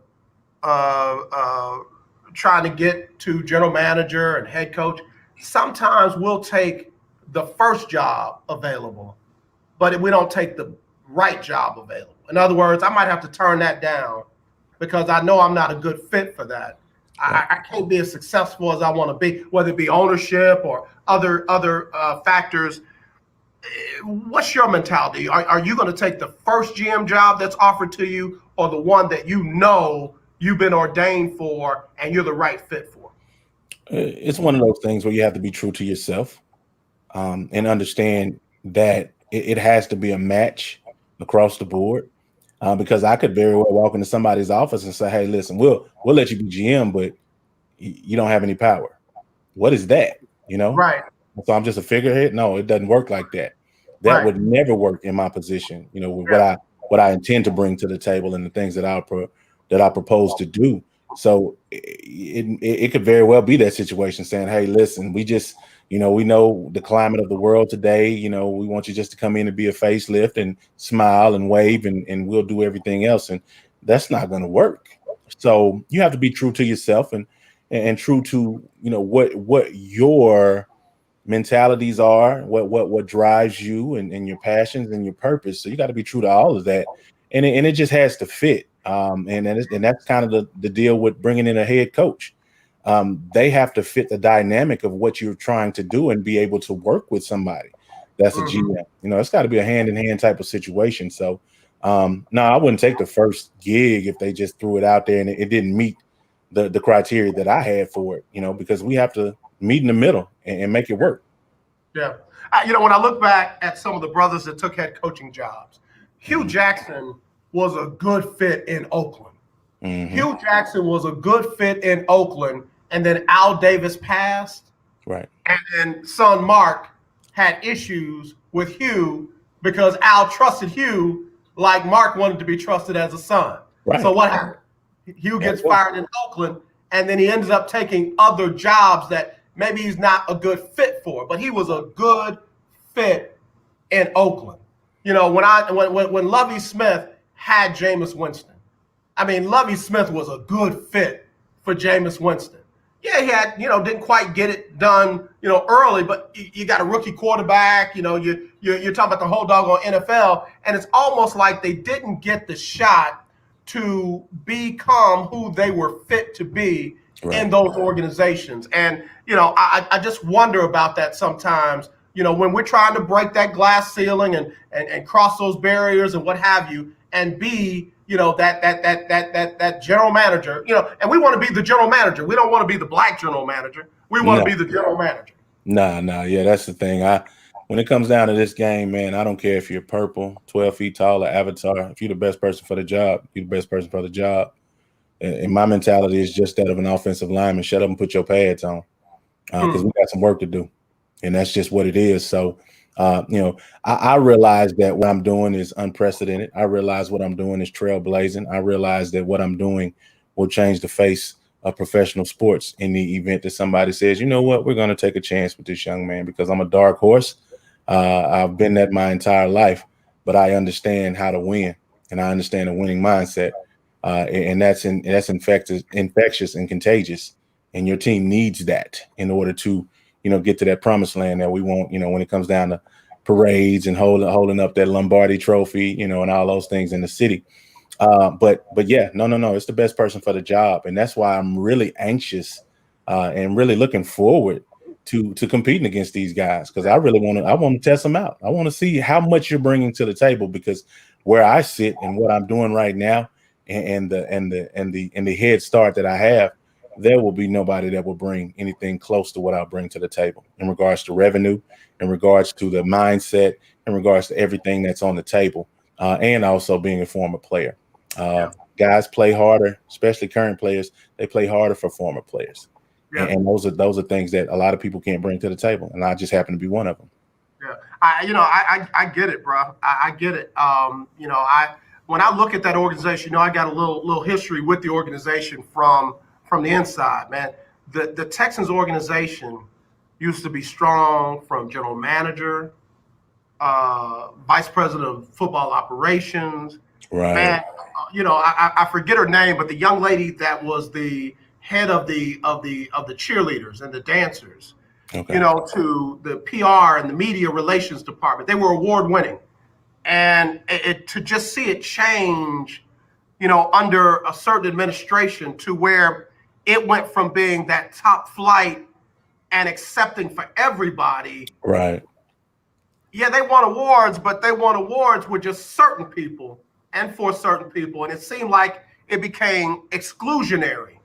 Speaker 1: trying to get to general manager and head coach, sometimes we'll take the first job available, but we don't take the right job available. In other words, I might have to turn that down because I know I'm not a good fit for that. I can't be as successful as I want to be, whether it be ownership or other factors. What's your mentality? Are you going to take the first GM job that's offered to you, or the one that you've been ordained for and you're the right fit for?
Speaker 2: It's one of those things where you have to be true to yourself, and understand that it has to be a match across the board. Because I could very well walk into somebody's office and say, "Hey, listen, we'll let you be GM, but you don't have any power." What is that?
Speaker 1: Right.
Speaker 2: So I'm just a figurehead. No, it doesn't work like that. That would never work in my position. With what I intend to bring to the table and the things that I propose to do. So it could very well be that situation saying, "Hey, listen, we just." We know the climate of the world today. We want you just to come in and be a facelift and smile and wave and we'll do everything else. And that's not going to work. So you have to be true to yourself and true to, what your mentalities are, what drives you and your passions and your purpose. So you got to be true to all of that. And it just has to fit. And that's kind of the deal with bringing in a head coach. They have to fit the dynamic of what you're trying to do and be able to work with somebody that's a GM. It's got to be a hand-in-hand type of situation. So, no, I wouldn't take the first gig if they just threw it out there and it didn't meet the criteria that I had for it, because we have to meet in the middle and make it work.
Speaker 1: Yeah. When I look back at some of the brothers that took head coaching jobs, Hugh Jackson was a good fit in Oakland. Hugh Jackson was a good fit in Oakland, and then Al Davis passed.
Speaker 2: Right.
Speaker 1: And then son Mark had issues with Hugh because Al trusted Hugh like Mark wanted to be trusted as a son.
Speaker 2: Right.
Speaker 1: So what happened? Hugh gets fired in Oakland, and then he ends up taking other jobs that maybe he's not a good fit for, but he was a good fit in Oakland. When Lovie Smith had Jameis Winston, Lovie Smith was a good fit for Jameis Winston. Yeah, he had, didn't quite get it done, early, but you got a rookie quarterback, you're talking about the whole doggone NFL, and it's almost like they didn't get the shot to become who they were fit to be in those organizations. And, I just wonder about that sometimes, when we're trying to break that glass ceiling and cross those barriers and what have you, and be that general manager, and we want to be the general manager. We don't want to be the black general manager. We want to be the general manager.
Speaker 2: Nah. Yeah, that's the thing. When it comes down to this game, man, I don't care if you're purple, 12 feet tall, or avatar. If you're the best person for the job, you're the best person for the job. And my mentality is just that of an offensive lineman. Shut up and put your pads on, because we got some work to do, and that's just what it is. So, I realize that what I'm doing is unprecedented. I realize what I'm doing is trailblazing. I realize that what I'm doing will change the face of professional sports in the event that somebody says, you know what, we're going to take a chance with this young man, because I'm a dark horse. I've been that my entire life, but I understand how to win, and I understand a winning mindset. And that's infectious and contagious. And your team needs that in order to, get to that promised land that we want, when it comes down to parades and holding up that Lombardi trophy, and all those things in the city. But yeah, no, it's the best person for the job. And that's why I'm really anxious and really looking forward to competing against these guys, because I want to test them out. I want to see how much you're bringing to the table, because where I sit and what I'm doing right now, and the head start that I have, there will be nobody that will bring anything close to what I'll bring to the table in regards to revenue, in regards to the mindset, in regards to everything that's on the table, and also being a former player. Guys play harder, especially current players. They play harder for former players, and those are things that a lot of people can't bring to the table, and I just happen to be one of them.
Speaker 1: Yeah, I get it, bro. I get it. When I look at that organization, I got a little history with the organization from the inside, man. The Texans organization used to be strong from general manager, vice president of football operations.
Speaker 2: Right.
Speaker 1: Man, I forget her name, but the young lady that was the head of the cheerleaders and the dancers,
Speaker 2: okay,
Speaker 1: to the PR and the media relations department. They were award winning. And to just see it change, under a certain administration, to where it went from being that top flight and accepting for everybody.
Speaker 2: Right.
Speaker 1: Yeah, they won awards, but they won awards with just certain people and for certain people. And it seemed like it became exclusionary.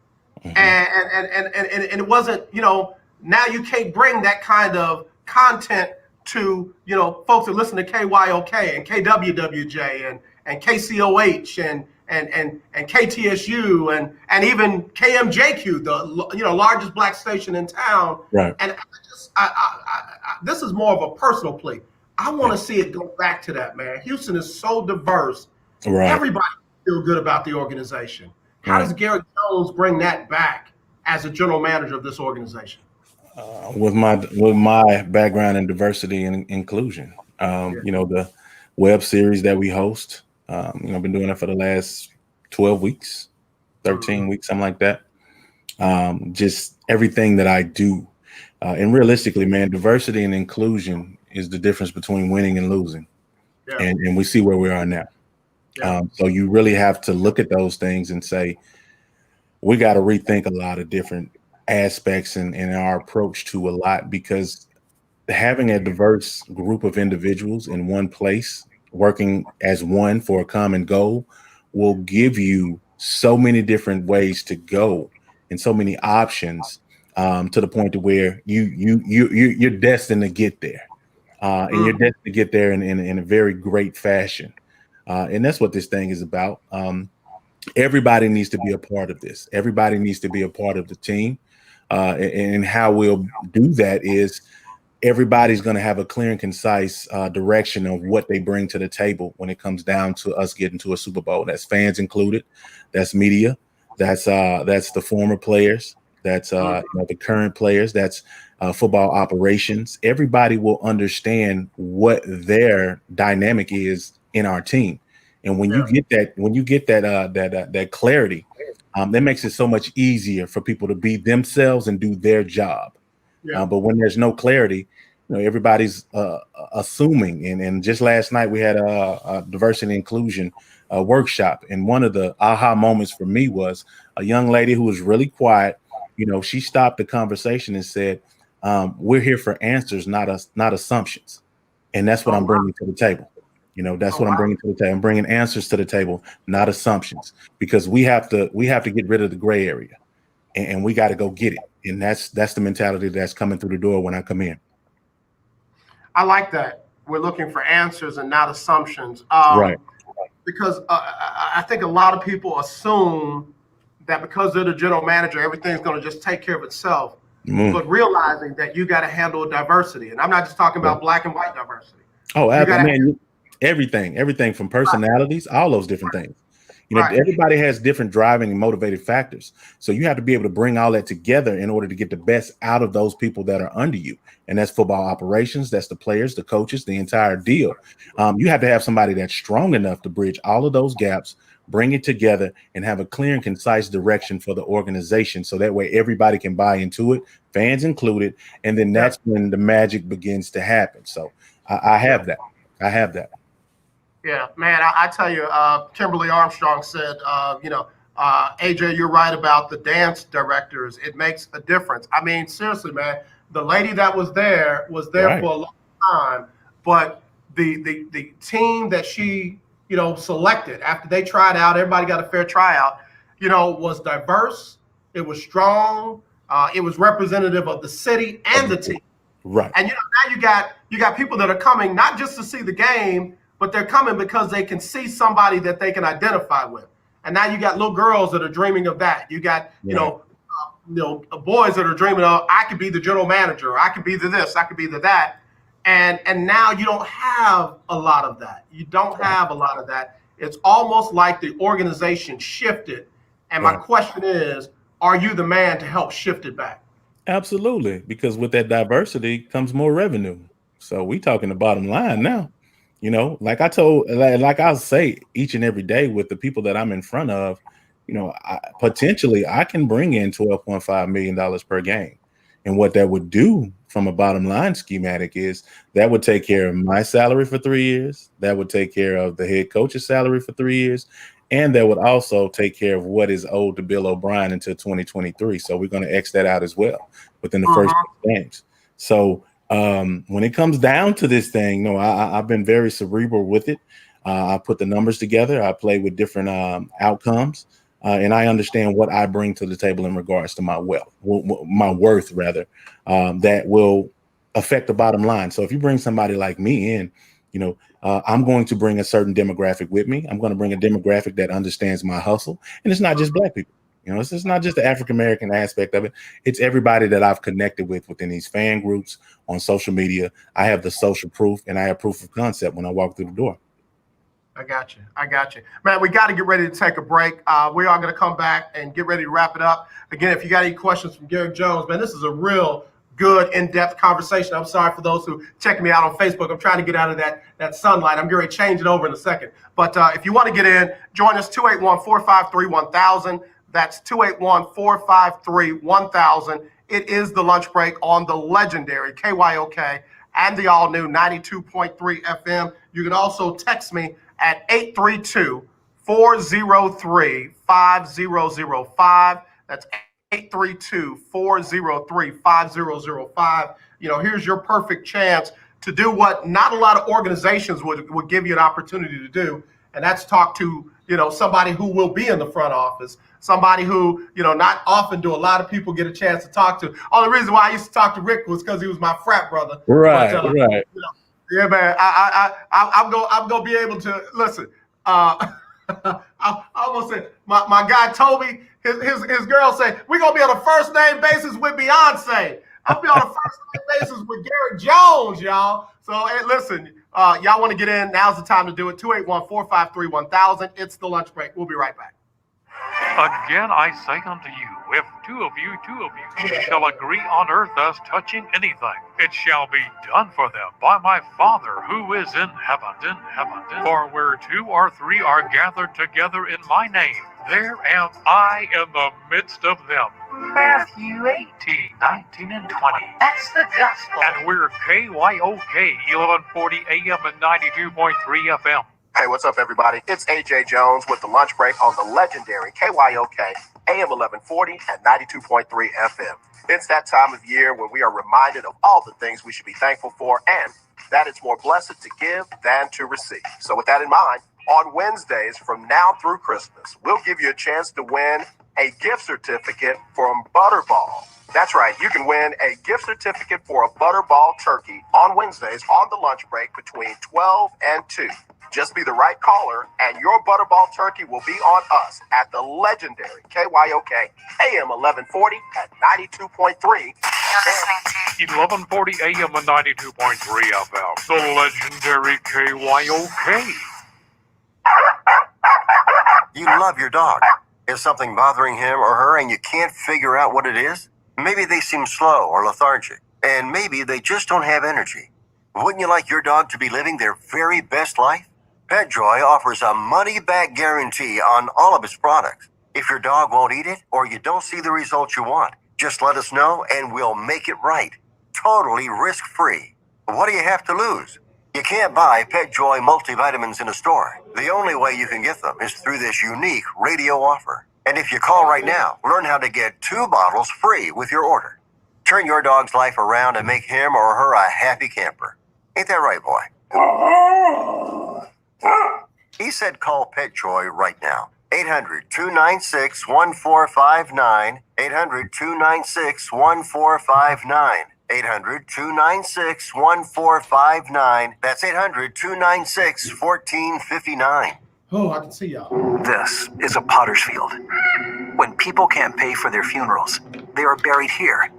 Speaker 1: Mm-hmm. And it wasn't, now you can't bring that kind of content to, folks that listen to KYOK and KWWJ and KCOH and KTSU and even KMJQ, the largest black station in town.
Speaker 2: Right.
Speaker 1: And this is more of a personal plea. I want to see it go back to that, man. Houston is so diverse.
Speaker 2: Right.
Speaker 1: Everybody feel good about the organization. How does Garrick Jones bring that back as a general manager of this organization?
Speaker 2: With my background in diversity and inclusion, the web series that we host, I've been doing it for the last 12 weeks, 13 weeks, something like that. Just everything that I do. And realistically, man, diversity and inclusion is the difference between winning and losing. Yeah. And we see where we are now. Yeah. So you really have to look at those things and say, we got to rethink a lot of different aspects in our approach to a lot, because having a diverse group of individuals in one place working as one for a common goal will give you so many different ways to go and so many options, to the point to where you're destined to get there, and you're destined to get there in a very great fashion, and that's what this thing is about. Everybody needs to be a part of this. Everybody needs to be a part of the team. And how we'll do that is everybody's going to have a clear and concise direction of what they bring to the table when it comes down to us getting to a Super Bowl. That's fans included. That's media. That's the former players. That's the current players. That's football operations. Everybody will understand what their dynamic is in our team. And when you get that clarity, that makes it so much easier for people to be themselves and do their job. Yeah. But when there's no clarity, everybody's assuming. And just last night we had a diversity and inclusion workshop, and one of the aha moments for me was a young lady who was really quiet. She stopped the conversation and said, "We're here for answers, not assumptions," and that's what I'm bringing to the table. That's what I'm bringing to the table. I'm bringing answers to the table, not assumptions, because we have to get rid of the gray area, and we got to go get it. And that's the mentality that's coming through the door when I come in.
Speaker 1: I like that. We're looking for answers and not assumptions.
Speaker 2: Right.
Speaker 1: Because I think a lot of people assume that because they're the general manager, everything's going to just take care of itself. But realizing that you got to handle diversity. And I'm not just talking about black and white diversity.
Speaker 2: Oh, man, everything from personalities, all those different things. You know, everybody has different driving and motivated factors. So you have to be able to bring all that together in order to get the best out of those people that are under you. And that's football operations. That's the players, the coaches, the entire deal. You have to have somebody that's strong enough to bridge all of those gaps, bring it together, and have a clear and concise direction for the organization. So that way everybody can buy into it, fans included. And then that's when the magic begins to happen. So I have that. I have that.
Speaker 1: Yeah, man, I tell you, Kimberly Armstrong said, AJ, you're right about the dance directors. It makes a difference. I mean, seriously, man, the lady that was there for a long time, but the team that she, selected after they tried out, everybody got a fair tryout, was diverse. It was strong. It was representative of the city and the team.
Speaker 2: Right.
Speaker 1: And now you got people that are coming not just to see the game, but they're coming because they can see somebody that they can identify with. And now you got little girls that are dreaming of that. You got, boys that are dreaming of, I could be the general manager, or I could be the this, I could be the that. And now you don't have a lot of that. You don't have a lot of that. It's almost like the organization shifted. And my question is, are you the man to help shift it back?
Speaker 2: Absolutely. Because with that diversity comes more revenue. So we talking the bottom line now. Like I'll say each and every day with the people that I'm in front of, potentially I can bring in $12.5 million per game. And what that would do from a bottom line schematic is that would take care of my salary for 3 years. That would take care of the head coach's salary for 3 years. And that would also take care of what is owed to Bill O'Brien until 2023. So we're going to X that out as well within the first games. So when it comes down to this thing, I've been very cerebral with it. I put the numbers together. I play with different outcomes, and I understand what I bring to the table in regards to my worth rather, that will affect the bottom line. So if you bring somebody like me in, I'm going to bring a certain demographic with me. I'm going to bring a demographic that understands my hustle, and it's not just black people. It's not just the African-American aspect of it. It's everybody that I've connected with within these fan groups on social media. I have the social proof, and I have proof of concept when I walk through the door.
Speaker 1: I got you. Man, we got to get ready to take a break. We are going to come back and get ready to wrap it up. Again, if you got any questions from Garrick Jones, man, this is a real good in-depth conversation. I'm sorry for those who check me out on Facebook. I'm trying to get out of that sunlight. I'm going to change it over in a second. But if you want to get in, join us, 281-453-1000. That's 281-453-1000. It is the lunch break on the legendary KYOK and the all-new 92.3 FM. You can also text me at 832-403-5005. That's 832-403-5005. Here's your perfect chance to do what not a lot of organizations would give you an opportunity to do, and that's talk to somebody who will be in the front office, somebody who not often do a lot of people get a chance to talk to. Only reason why I used to talk to Rick was because he was my frat brother.
Speaker 2: Right.
Speaker 1: Yeah, man. I'm gonna be able to listen. I almost said my guy Toby, his girl said we're gonna be on a first name basis with Beyonce. I'll be on a first name basis with Garrick Jones, y'all. So hey, listen, y'all want to get in? Now's the time to do it. 281-453-1000. It's the lunch break. We'll be right back.
Speaker 4: Again, I say unto you, if two of you shall agree on earth as touching anything, it shall be done for them by my Father who is in heaven. For where two or three are gathered together in my name, there am I in the midst of them. Matthew 18:19 and 20. That's the gospel. And we're KYOK 1140 AM and 92.3 FM.
Speaker 5: Hey, what's up, everybody? It's AJ Jones with the lunch break on the legendary KYOK AM 1140 and 92.3 FM. It's that time of year when we are reminded of all the things we should be thankful for and that it's more blessed to give than to receive. So with that in mind, on Wednesdays from now through Christmas, we'll give you a chance to win a gift certificate from Butterball. That's right, you can win a gift certificate for a Butterball turkey on Wednesdays on the lunch break between 12 and 2. Just be the right caller, and your Butterball turkey will be on us at the legendary KYOK AM 1140 at 92.3.
Speaker 11: You're listening to
Speaker 4: 1140 AM and 92.3 FM. The legendary KYOK.
Speaker 3: You love your dog. Is something bothering him or her and you can't figure out what it is? Maybe they seem slow or lethargic, and maybe they just don't have energy. Wouldn't you like your dog to be living their very best life? PetJoy offers a money-back guarantee on all of its products. If your dog won't eat it or you don't see the results you want, just let us know and we'll make it right. Totally risk-free. What do you have to lose? You can't buy PetJoy multivitamins in a store. The only way you can get them is through this unique radio offer. And if you call right now, learn how to get 2 bottles free with your order. Turn your dog's life around and make him or her a happy camper. Ain't that right, boy? He said call PetJoy right now. 800-296-1459. 800-296-1459. 800-296-1459. That's 800-296-1459.
Speaker 1: Oh, I can see y'all.
Speaker 6: This is a potter's field. When people can't pay for their funerals, they are buried here.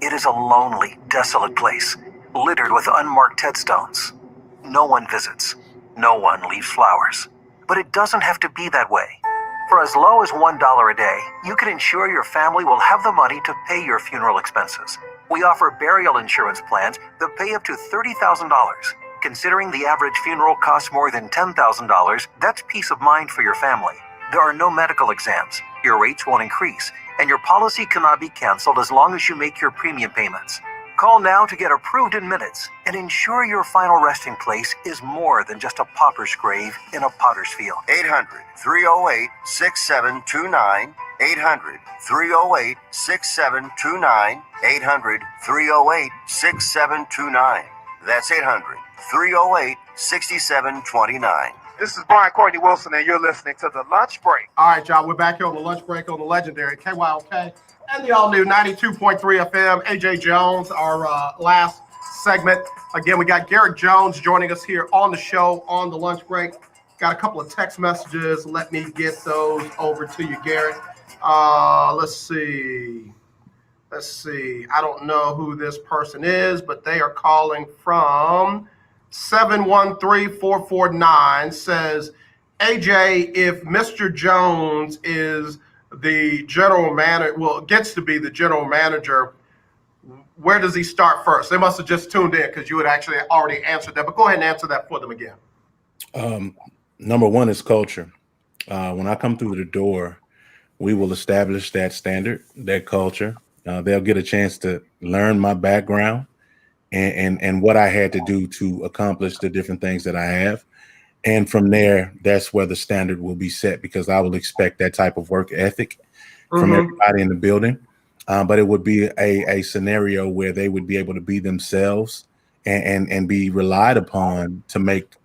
Speaker 6: It is a lonely, desolate place, littered with unmarked headstones. No one visits. No one leaves flowers. But it doesn't have to be that way. For as low as $1 a day, you can ensure your family will have the money to pay your funeral expenses. We offer burial insurance plans that pay up to $30,000. Considering the average funeral costs more than $10,000, that's peace of mind for your family. There are no medical exams, your rates won't increase, and your policy cannot be canceled as long as you make your premium payments. Call now to get approved in minutes and ensure your final resting place is more than just a pauper's grave in a potter's field.
Speaker 3: 800-308-6729. 800-308-6729. 800-308-6729. That's 800-308-6729.
Speaker 5: This is Brian Courtney Wilson, and you're listening to The Lunch Break.
Speaker 1: All right, y'all, we're back here on the lunch break on the legendary KYOK and the all-new 92.3 FM. AJ Jones, our last segment. Again, we got Garrick Jones joining us here on the show on the lunch break. Got a couple of text messages. Let me get those over to you, Garrick. Let's see. I don't know who this person is, but they are calling from 713-449. Says, AJ, if Mr. Jones is the general manager, gets to be the general manager, where does he start first? They must have just tuned in because you had actually already answered that. But go ahead and answer that for them again.
Speaker 2: Number one is culture. When I come through the door, we will establish that standard, that culture. They'll get a chance to learn my background and what I had to do to accomplish the different things that I have. And from there, that's where the standard will be set, because I will expect that type of work ethic from everybody in the building. But it would be a scenario where they would be able to be themselves and be relied upon to make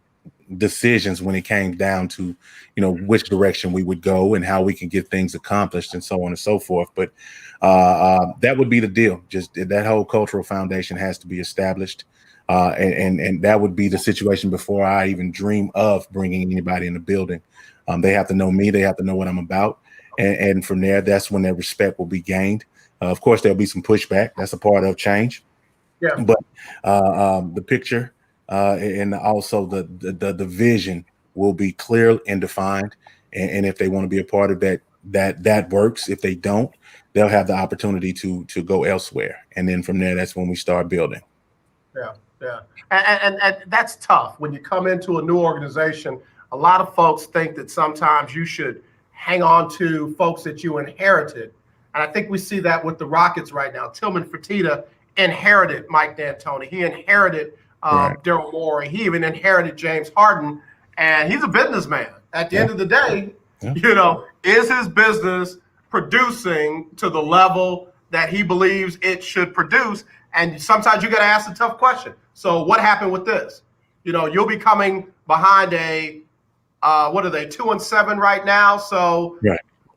Speaker 2: decisions when it came down to, which direction we would go and how we can get things accomplished and so on and so forth. But that would be the deal. Just that whole cultural foundation has to be established. And that would be the situation before I even dream of bringing anybody in the building. They have to know me. They have to know what I'm about. And from there, that's when their respect will be gained. Of course, there'll be some pushback. That's a part of change. Yeah. But the picture and also the vision will be clear and defined. And if they want to be a part of that works. If they don't, they'll have the opportunity to go elsewhere. And then from there, that's when we start building.
Speaker 1: Yeah. Yeah. And that's tough. When you come into a new organization, a lot of folks think that sometimes you should hang on to folks that you inherited. And I think we see that with the Rockets right now. Tillman Fertitta inherited Mike D'Antoni. He inherited Daryl Morey. He even inherited James Harden. And he's a businessman. At the end of the day, is his business producing to the level that he believes it should produce? And sometimes you got to ask a tough question. So what happened with this? You'll be coming behind what are they, 2-7 right now? So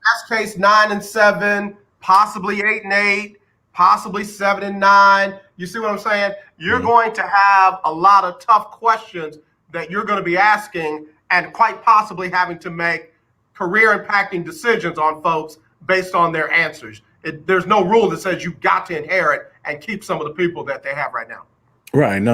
Speaker 1: best case 9-7, possibly 8-8, possibly 7-9. You see what I'm saying? You're going to have a lot of tough questions that you're going to be asking, and quite possibly having to make career impacting decisions on folks based on their answers. There's no rule that says you've got to inherit and keep some of the people that they have right now.
Speaker 2: Right. No.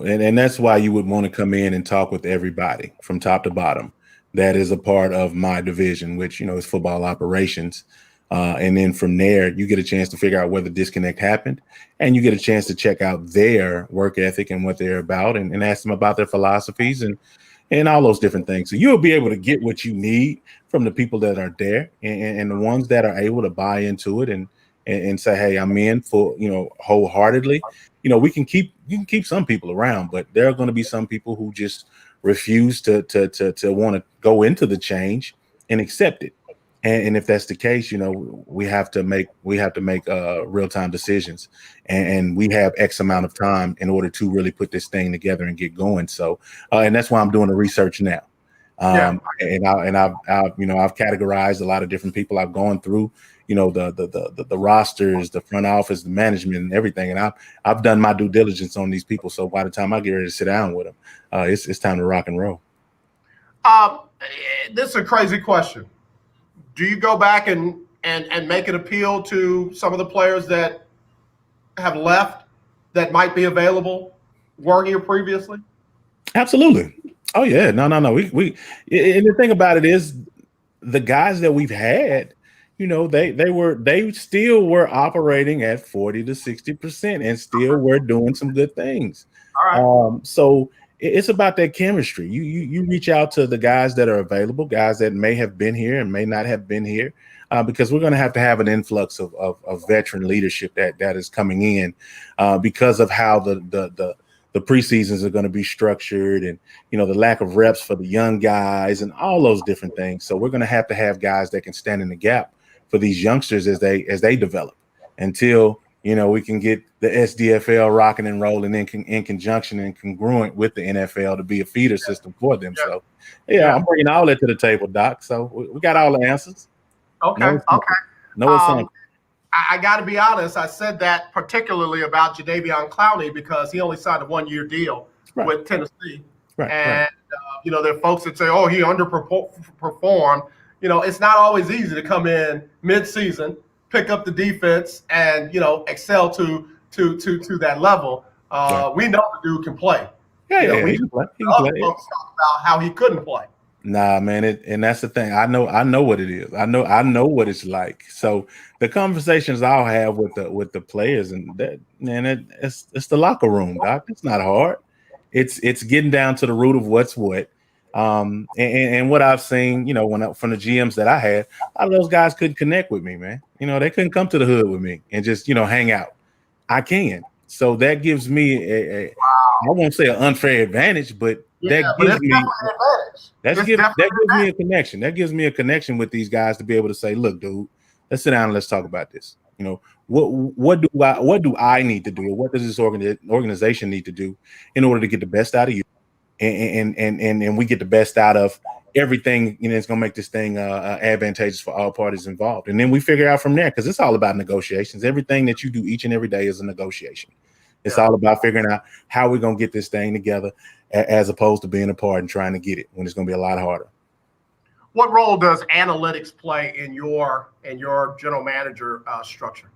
Speaker 2: And that's why you would want to come in and talk with everybody from top to bottom. That is a part of my division, which, is football operations. And then from there, you get a chance to figure out where the disconnect happened, and you get a chance to check out their work ethic and what they're about, and ask them about their philosophies and all those different things. So you'll be able to get what you need from the people that are there, and the ones that are able to buy into it and say, hey, I'm in for, wholeheartedly. You can keep some people around, but there are going to be some people who just refuse to want to go into the change and accept it. And if that's the case, we have to make real-time decisions, and we have X amount of time in order to really put this thing together and get going. So, and that's why I'm doing the research now. And I've categorized a lot of different people. I've gone through, the rosters, the front office, the management, and everything. And I've done my due diligence on these people. So by the time I get ready to sit down with them, it's time to rock and roll.
Speaker 1: This is a crazy question. Do you go back and make an appeal to some of the players that have left that might be available, were here previously?
Speaker 2: Absolutely. Oh yeah. No. We and the thing about it is, the guys that we've had, they still were operating at 40 to 60% and still were doing some good things.
Speaker 1: All right.
Speaker 2: So it's about that chemistry. You reach out to the guys that are available, guys that may have been here and may not have been here, because we're going to have an influx of veteran leadership that is coming in, because of how the preseasons are going to be structured, and the lack of reps for the young guys and all those different things. So we're going to have guys that can stand in the gap for these youngsters as they develop, until we can get the S.D.F.L rocking and rolling in conjunction and congruent with the NFL to be a feeder system for them. So, I'm bringing all that to the table, Doc. So we got all the answers.
Speaker 1: Okay.
Speaker 2: No assumption.
Speaker 1: I got to be honest. I said that particularly about Jadeveon Clowney because he only signed a 1-year deal with Tennessee.
Speaker 2: Right.
Speaker 1: There are folks that say, "Oh, he underperformed." It's not always easy to come in mid-season, pick up the defense, and excel to that level. We know the dude can play.
Speaker 2: He can play.
Speaker 1: Folks talk about how he couldn't play.
Speaker 2: Nah, man, and that's the thing. I know what it is. I know what it's like. So the conversations I'll have with the players, and that, man, it's the locker room, Doc. It's not hard. It's getting down to the root of what's what. And what I've seen, from the GMs that I had, a lot of those guys couldn't connect with me, man. They couldn't come to the hood with me and just, hang out. I can. So that gives me I won't say an unfair advantage, but that gives me a connection. That gives me a connection with these guys to be able to say, look, dude, let's sit down and let's talk about this. What do I need to do? Or what does this organization need to do in order to get the best out of you? And we get the best out of everything, it's going to make this thing advantageous for all parties involved. And then we figure out from there, because it's all about negotiations. Everything that you do each and every day is a negotiation. It's all about figuring out how we're going to get this thing together, as opposed to being apart and trying to get it when it's going to be a lot harder.
Speaker 1: What role does analytics play in your general manager structure?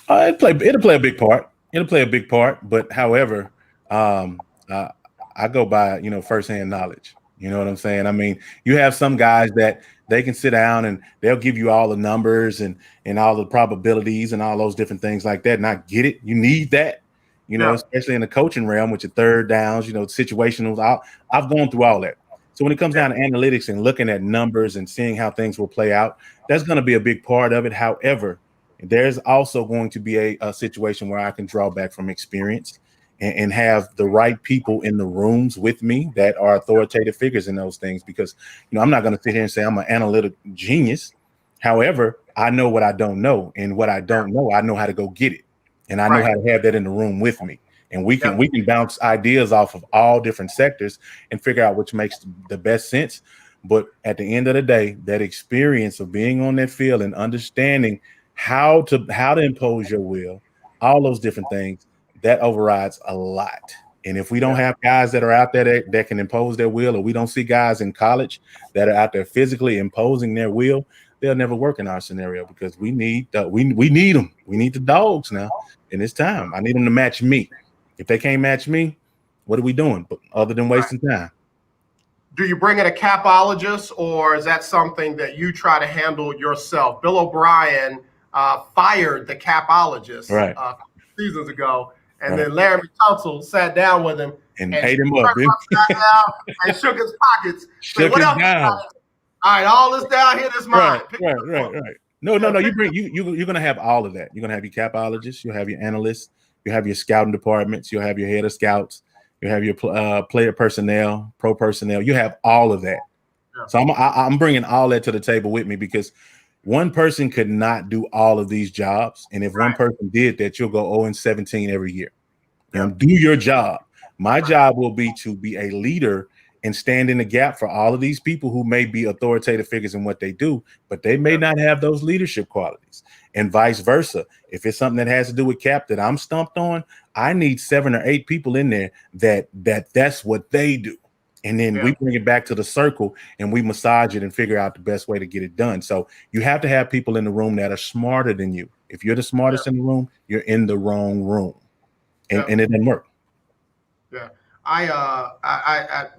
Speaker 2: It'll play a big part. It'll play a big part. But however, I go by, firsthand knowledge. You know what I'm saying? I mean, you have some guys that they can sit down and they'll give you all the numbers and all the probabilities and all those different things like that. And I get it. You need that, especially in the coaching realm with your third downs, situational. I've gone through all that. So when it comes down to analytics and looking at numbers and seeing how things will play out, that's going to be a big part of it. However, there's also going to be a situation where I can draw back from experience and have the right people in the rooms with me that are authoritative figures in those things, because, I'm not going to sit here and say I'm an analytic genius. However, I know what I don't know, and what I don't know, I know how to go get it. And I know how to have that in the room with me. And we can bounce ideas off of all different sectors and figure out which makes the best sense But at the end of the day, that experience of being on that field and understanding how to impose your will, all those different things, that overrides a lot. And if we don't have guys that are out there that can impose their will, or we don't see guys in college that are out there physically imposing their will, they'll never work in our scenario, because we need we need them. We need the dogs now, and it's time. I need them to match me. If they can't match me, what are we doing? But other than wasting time.
Speaker 1: Do you bring in a capologist, or is that something that you try to handle yourself? Bill O'Brien fired the capologist seasons ago, and then Larry Tunsil sat down with him
Speaker 2: and ate him up,
Speaker 1: and shook his pockets.
Speaker 2: Shook his down.
Speaker 1: All right, all this down here is mine.
Speaker 2: Right. No. You're gonna have all of that. You're gonna have your capologists. You'll have your analysts. You have your scouting departments. You'll have your head of scouts. You have your player personnel, pro personnel. You have all of that. Yeah. So I'm bringing all that to the table with me, because one person could not do all of these jobs. And if one person did that, you'll go 0-17 every year. You know, do your job. My job will be to be a leader and stand in the gap for all of these people who may be authoritative figures in what they do, but they may not have those leadership qualities, and vice versa. If it's something that has to do with cap that I'm stumped on, I need 7 or 8 people in there that's what they do. And then we bring it back to the circle and we massage it and figure out the best way to get it done. So you have to have people in the room that are smarter than you. If you're the smartest in the room, you're in the wrong room, and it didn't work.
Speaker 1: Yeah. I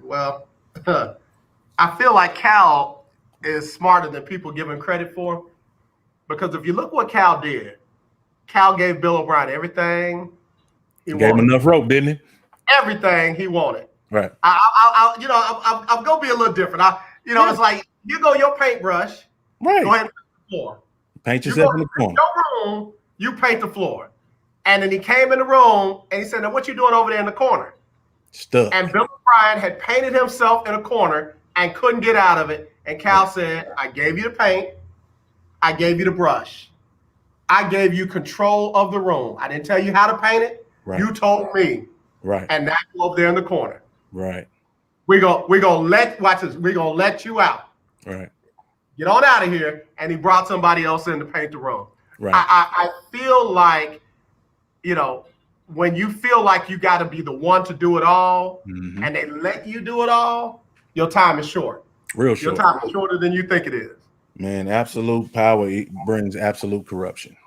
Speaker 1: feel like Cal is smarter than people give him credit for, because if you look what Cal did, Cal gave Bill O'Brien everything he
Speaker 2: gave
Speaker 1: wanted.
Speaker 2: Him enough rope, didn't he?
Speaker 1: Everything he wanted.
Speaker 2: Right.
Speaker 1: I'm gonna be a little different. It's like you go your paintbrush.
Speaker 2: Right.
Speaker 1: Go ahead and paint the floor.
Speaker 2: Paint yourself in the corner.
Speaker 1: Your room, you paint the floor. And then he came in the room and he said, "Now what you doing over there in the corner?"
Speaker 2: Stuff.
Speaker 1: And Bill O'Brien had painted himself in a corner and couldn't get out of it. And Cal said, "I gave you the paint. I gave you the brush. I gave you control of the room. I didn't tell you how to paint it.
Speaker 2: Right.
Speaker 1: You told me."
Speaker 2: Right.
Speaker 1: And now you over there in the corner.
Speaker 2: Right.
Speaker 1: We're gonna let you out.
Speaker 2: Right.
Speaker 1: Get on out of here. And he brought somebody else in to paint the room.
Speaker 2: Right.
Speaker 1: I feel like, when you feel like you got to be the one to do it all, and they let you do it all, your time is short.
Speaker 2: Real short.
Speaker 1: Your time is shorter than you think it is.
Speaker 2: Man, absolute power brings absolute corruption.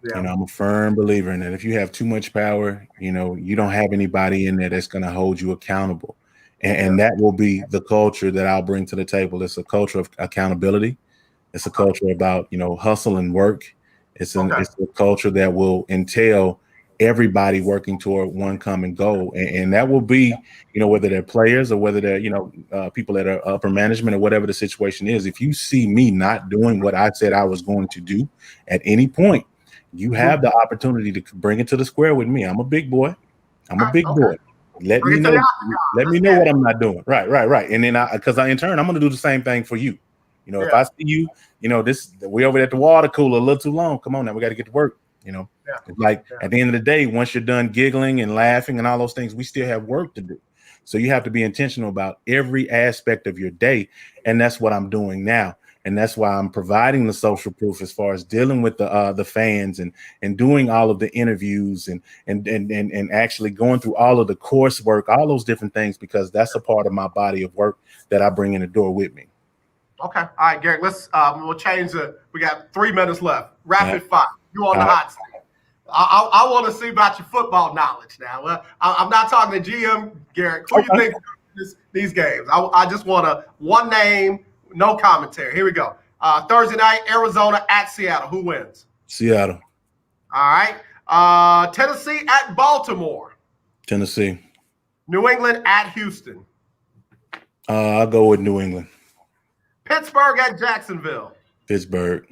Speaker 1: Yeah.
Speaker 2: And I'm a firm believer in that. If you have too much power, you don't have anybody in there that's going to hold you accountable. And that will be the culture that I'll bring to the table. It's a culture of accountability. It's a culture about, hustle and work. It's a culture that will entail everybody working toward one common goal. And that will be, whether they're players or whether they're, people that are upper management or whatever the situation is. If you see me not doing what I said I was going to do at any point, you have the opportunity to bring it to the square with me. I'm a big boy. Boy. Let me know what I'm not doing. Right. And then because in turn, I'm going to do the same thing for you. If I see you, we over at the water cooler a little too long. Come on now, we got to get to work. It's like at the end of the day, once you're done giggling and laughing and all those things, we still have work to do. So you have to be intentional about every aspect of your day. And that's what I'm doing now. And that's why I'm providing the social proof as far as dealing with the fans and doing all of the interviews and actually going through all of the coursework, all those different things, because that's a part of my body of work that I bring in the door with me.
Speaker 1: Okay. All right, Garrick, we'll change we got 3 minutes left. Rapid fire. You on the hot seat. I want to see about your football knowledge now. Well, I'm not talking to GM, Garrick. Who do you think these games? I just want one name, no commentary. Here we go. Thursday night, Arizona at Seattle. Who wins?
Speaker 2: Seattle.
Speaker 1: All right. Tennessee at Baltimore.
Speaker 2: Tennessee.
Speaker 1: New England at Houston.
Speaker 2: I'll go with New England.
Speaker 1: Pittsburgh at Jacksonville.
Speaker 2: Pittsburgh.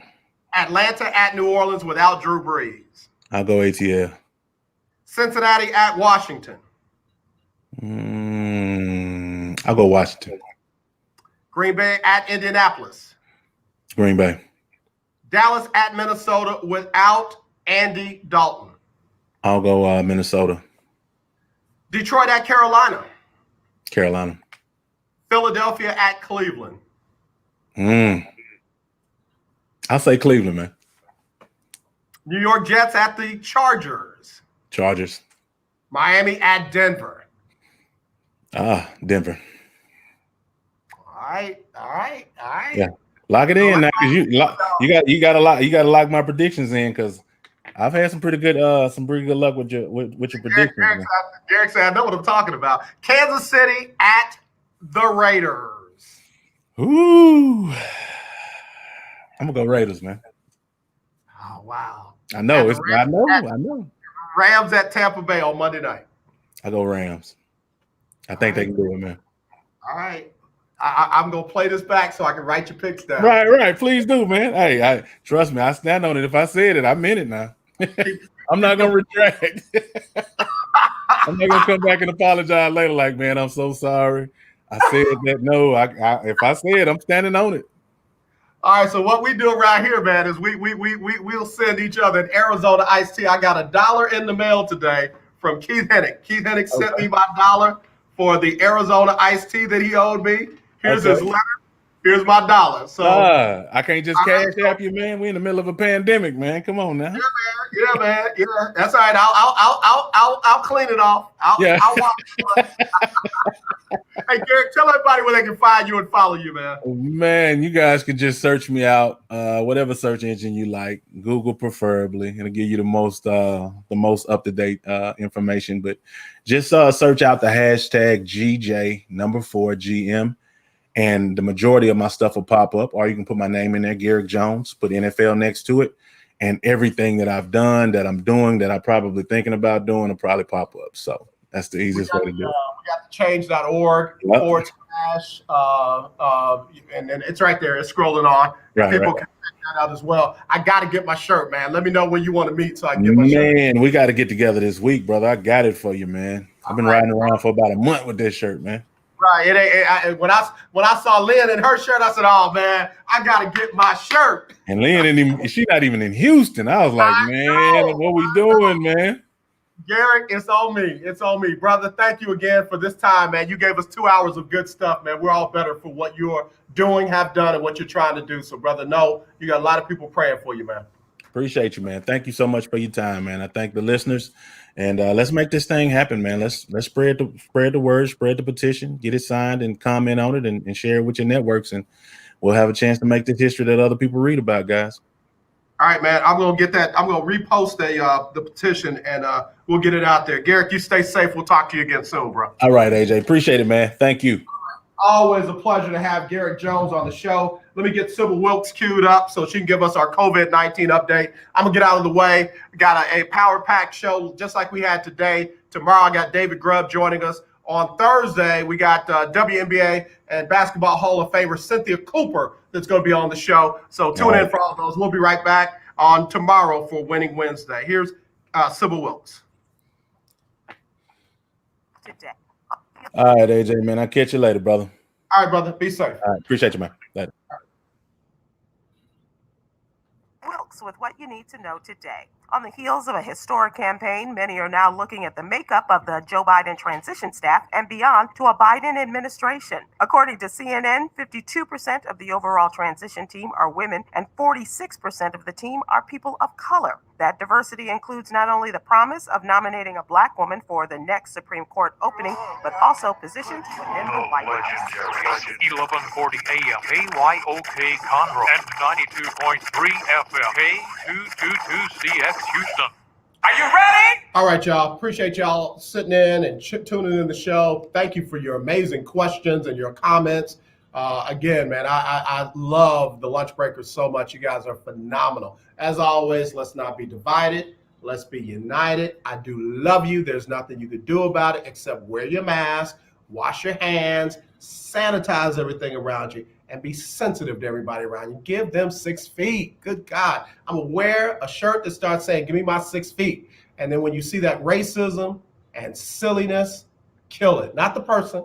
Speaker 1: Atlanta at New Orleans without Drew Brees.
Speaker 2: I'll go ATL.
Speaker 1: Cincinnati at Washington.
Speaker 2: I'll go Washington.
Speaker 1: Green Bay at Indianapolis.
Speaker 2: Green Bay.
Speaker 1: Dallas at Minnesota without Andy Dalton.
Speaker 2: I'll go Minnesota.
Speaker 1: Detroit at Carolina.
Speaker 2: Carolina.
Speaker 1: Philadelphia at Cleveland.
Speaker 2: I'll say Cleveland, man.
Speaker 1: New York Jets at the Chargers.
Speaker 2: Chargers.
Speaker 1: Miami at Denver.
Speaker 2: Denver.
Speaker 1: All right.
Speaker 2: Yeah, lock it in now, because you got to lock my predictions in, because I've had some pretty good luck with your predictions.
Speaker 1: Garrick said, I know what I'm talking about. Kansas City at the Raiders.
Speaker 2: Ooh, I'm gonna go Raiders, man.
Speaker 1: Oh wow!
Speaker 2: I know. I know.
Speaker 1: Rams at Tampa Bay on Monday night.
Speaker 2: I go Rams. I think they can do it, man.
Speaker 1: All right. I'm gonna play this back so I can write your picks down.
Speaker 2: Right. Please do, man. Hey, trust me. I stand on it. If I said it, I meant it now. I'm not gonna retract. I'm not gonna come back and apologize later. Like, man, I'm so sorry. I said that. No, if I said, I'm standing on it.
Speaker 1: All right. So what we do around here, man, is we'll send each other an Arizona iced tea. I got $1 in the mail today from Keith Hennick. Keith Hennick sent me my $1 for the Arizona iced tea that he owed me. Here's his letter. Here's my $1. So
Speaker 2: I can't just cash app you, man. We're in the middle of a pandemic, man. Come on now.
Speaker 1: Yeah, man. Yeah, that's all right. I'll clean it off. I'll wash it. Hey, Garrick, tell everybody where they can find you and follow you, man.
Speaker 2: Man, you guys can just search me out, whatever search engine you like, Google preferably. It'll give you the most up-to-date information. But just search out the hashtag GJ4GM. And the majority of my stuff will pop up, or you can put my name in there, Garrick Jones, put NFL next to it. And everything that I've done, that I'm doing, that I'm probably thinking about doing will probably pop up. So that's the easiest way to do it.
Speaker 1: We got change.org / and then it's right there. It's scrolling on. People can check that out as well. I got to get my shirt, man. Let me know when you want to meet so I can get my shirt.
Speaker 2: Man, we got to get together this week, brother. I got it for you, man. I've been riding around for about a month with this shirt, man.
Speaker 1: Right. When I saw Lynn in her shirt, I said, "Oh man, I gotta get my shirt."
Speaker 2: And Lynn, she's not even in Houston. I was like, man, what we doing, man?
Speaker 1: Garrick, it's on me. It's on me, brother. Thank you again for this time, man. You gave us 2 hours of good stuff, man. We're all better for what you're doing, have done, and what you're trying to do. So, brother, you got a lot of people praying for you, man.
Speaker 2: Appreciate you, man. Thank you so much for your time, man. I thank the listeners. And let's make this thing happen, man. Let's spread the word, spread the petition, get it signed, and comment on it, and share it with your networks, and we'll have a chance to make this history that other people read about, guys.
Speaker 1: All right, man. I'm gonna get that. I'm gonna repost the petition, and we'll get it out there. Garrick, you stay safe. We'll talk to you again soon, bro.
Speaker 2: All right, AJ. Appreciate it, man. Thank you.
Speaker 1: Always a pleasure to have Garrick Jones on the show. Let me get Sybil Wilkes queued up so she can give us our COVID-19 update. I'm going to get out of the way. Got a power-packed show just like we had today. Tomorrow, I got David Grubb joining us. On Thursday, we got WNBA and Basketball Hall of Famer Cynthia Cooper that's going to be on the show. So tune in for all those. We'll be right back on tomorrow for Winning Wednesday. Here's Sybil Wilkes.
Speaker 9: Today.
Speaker 2: All right, AJ, man. I'll catch you later, brother.
Speaker 1: All right, brother. Be safe.
Speaker 2: All right. Appreciate you, man. Later.
Speaker 9: Wilkes with what you need to know today. On the heels of a historic campaign, many are now looking at the makeup of the Joe Biden transition staff and beyond to a Biden administration. According to CNN, 52% of the overall transition team are women and 46% of the team are people of color. That diversity includes not only the promise of nominating a black woman for the next Supreme Court opening, but also positions within the White House.
Speaker 4: 1140 AM, KYOK Conroe, and 92.3 FM, K222CX Houston. Are you ready?
Speaker 1: All right, y'all. Appreciate y'all sitting in and tuning in the show. Thank you for your amazing questions and your comments. Again, man, I love the Lunch Breakers so much. You guys are phenomenal. As always, let's not be divided. Let's be united. I do love you. There's nothing you can do about it except wear your mask, wash your hands, sanitize everything around you, and be sensitive to everybody around you. Give them 6 feet. Good God. I'm going to wear a shirt that starts saying, give me my 6 feet. And then when you see that racism and silliness, kill it. Not the person,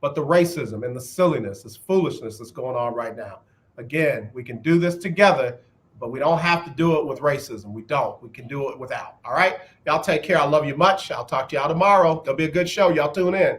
Speaker 1: but the racism and the silliness, this foolishness that's going on right now. Again, we can do this together, but we don't have to do it with racism. We don't. We can do it without. All right? Y'all take care. I love you much. I'll talk to y'all tomorrow. It'll be a good show. Y'all tune in.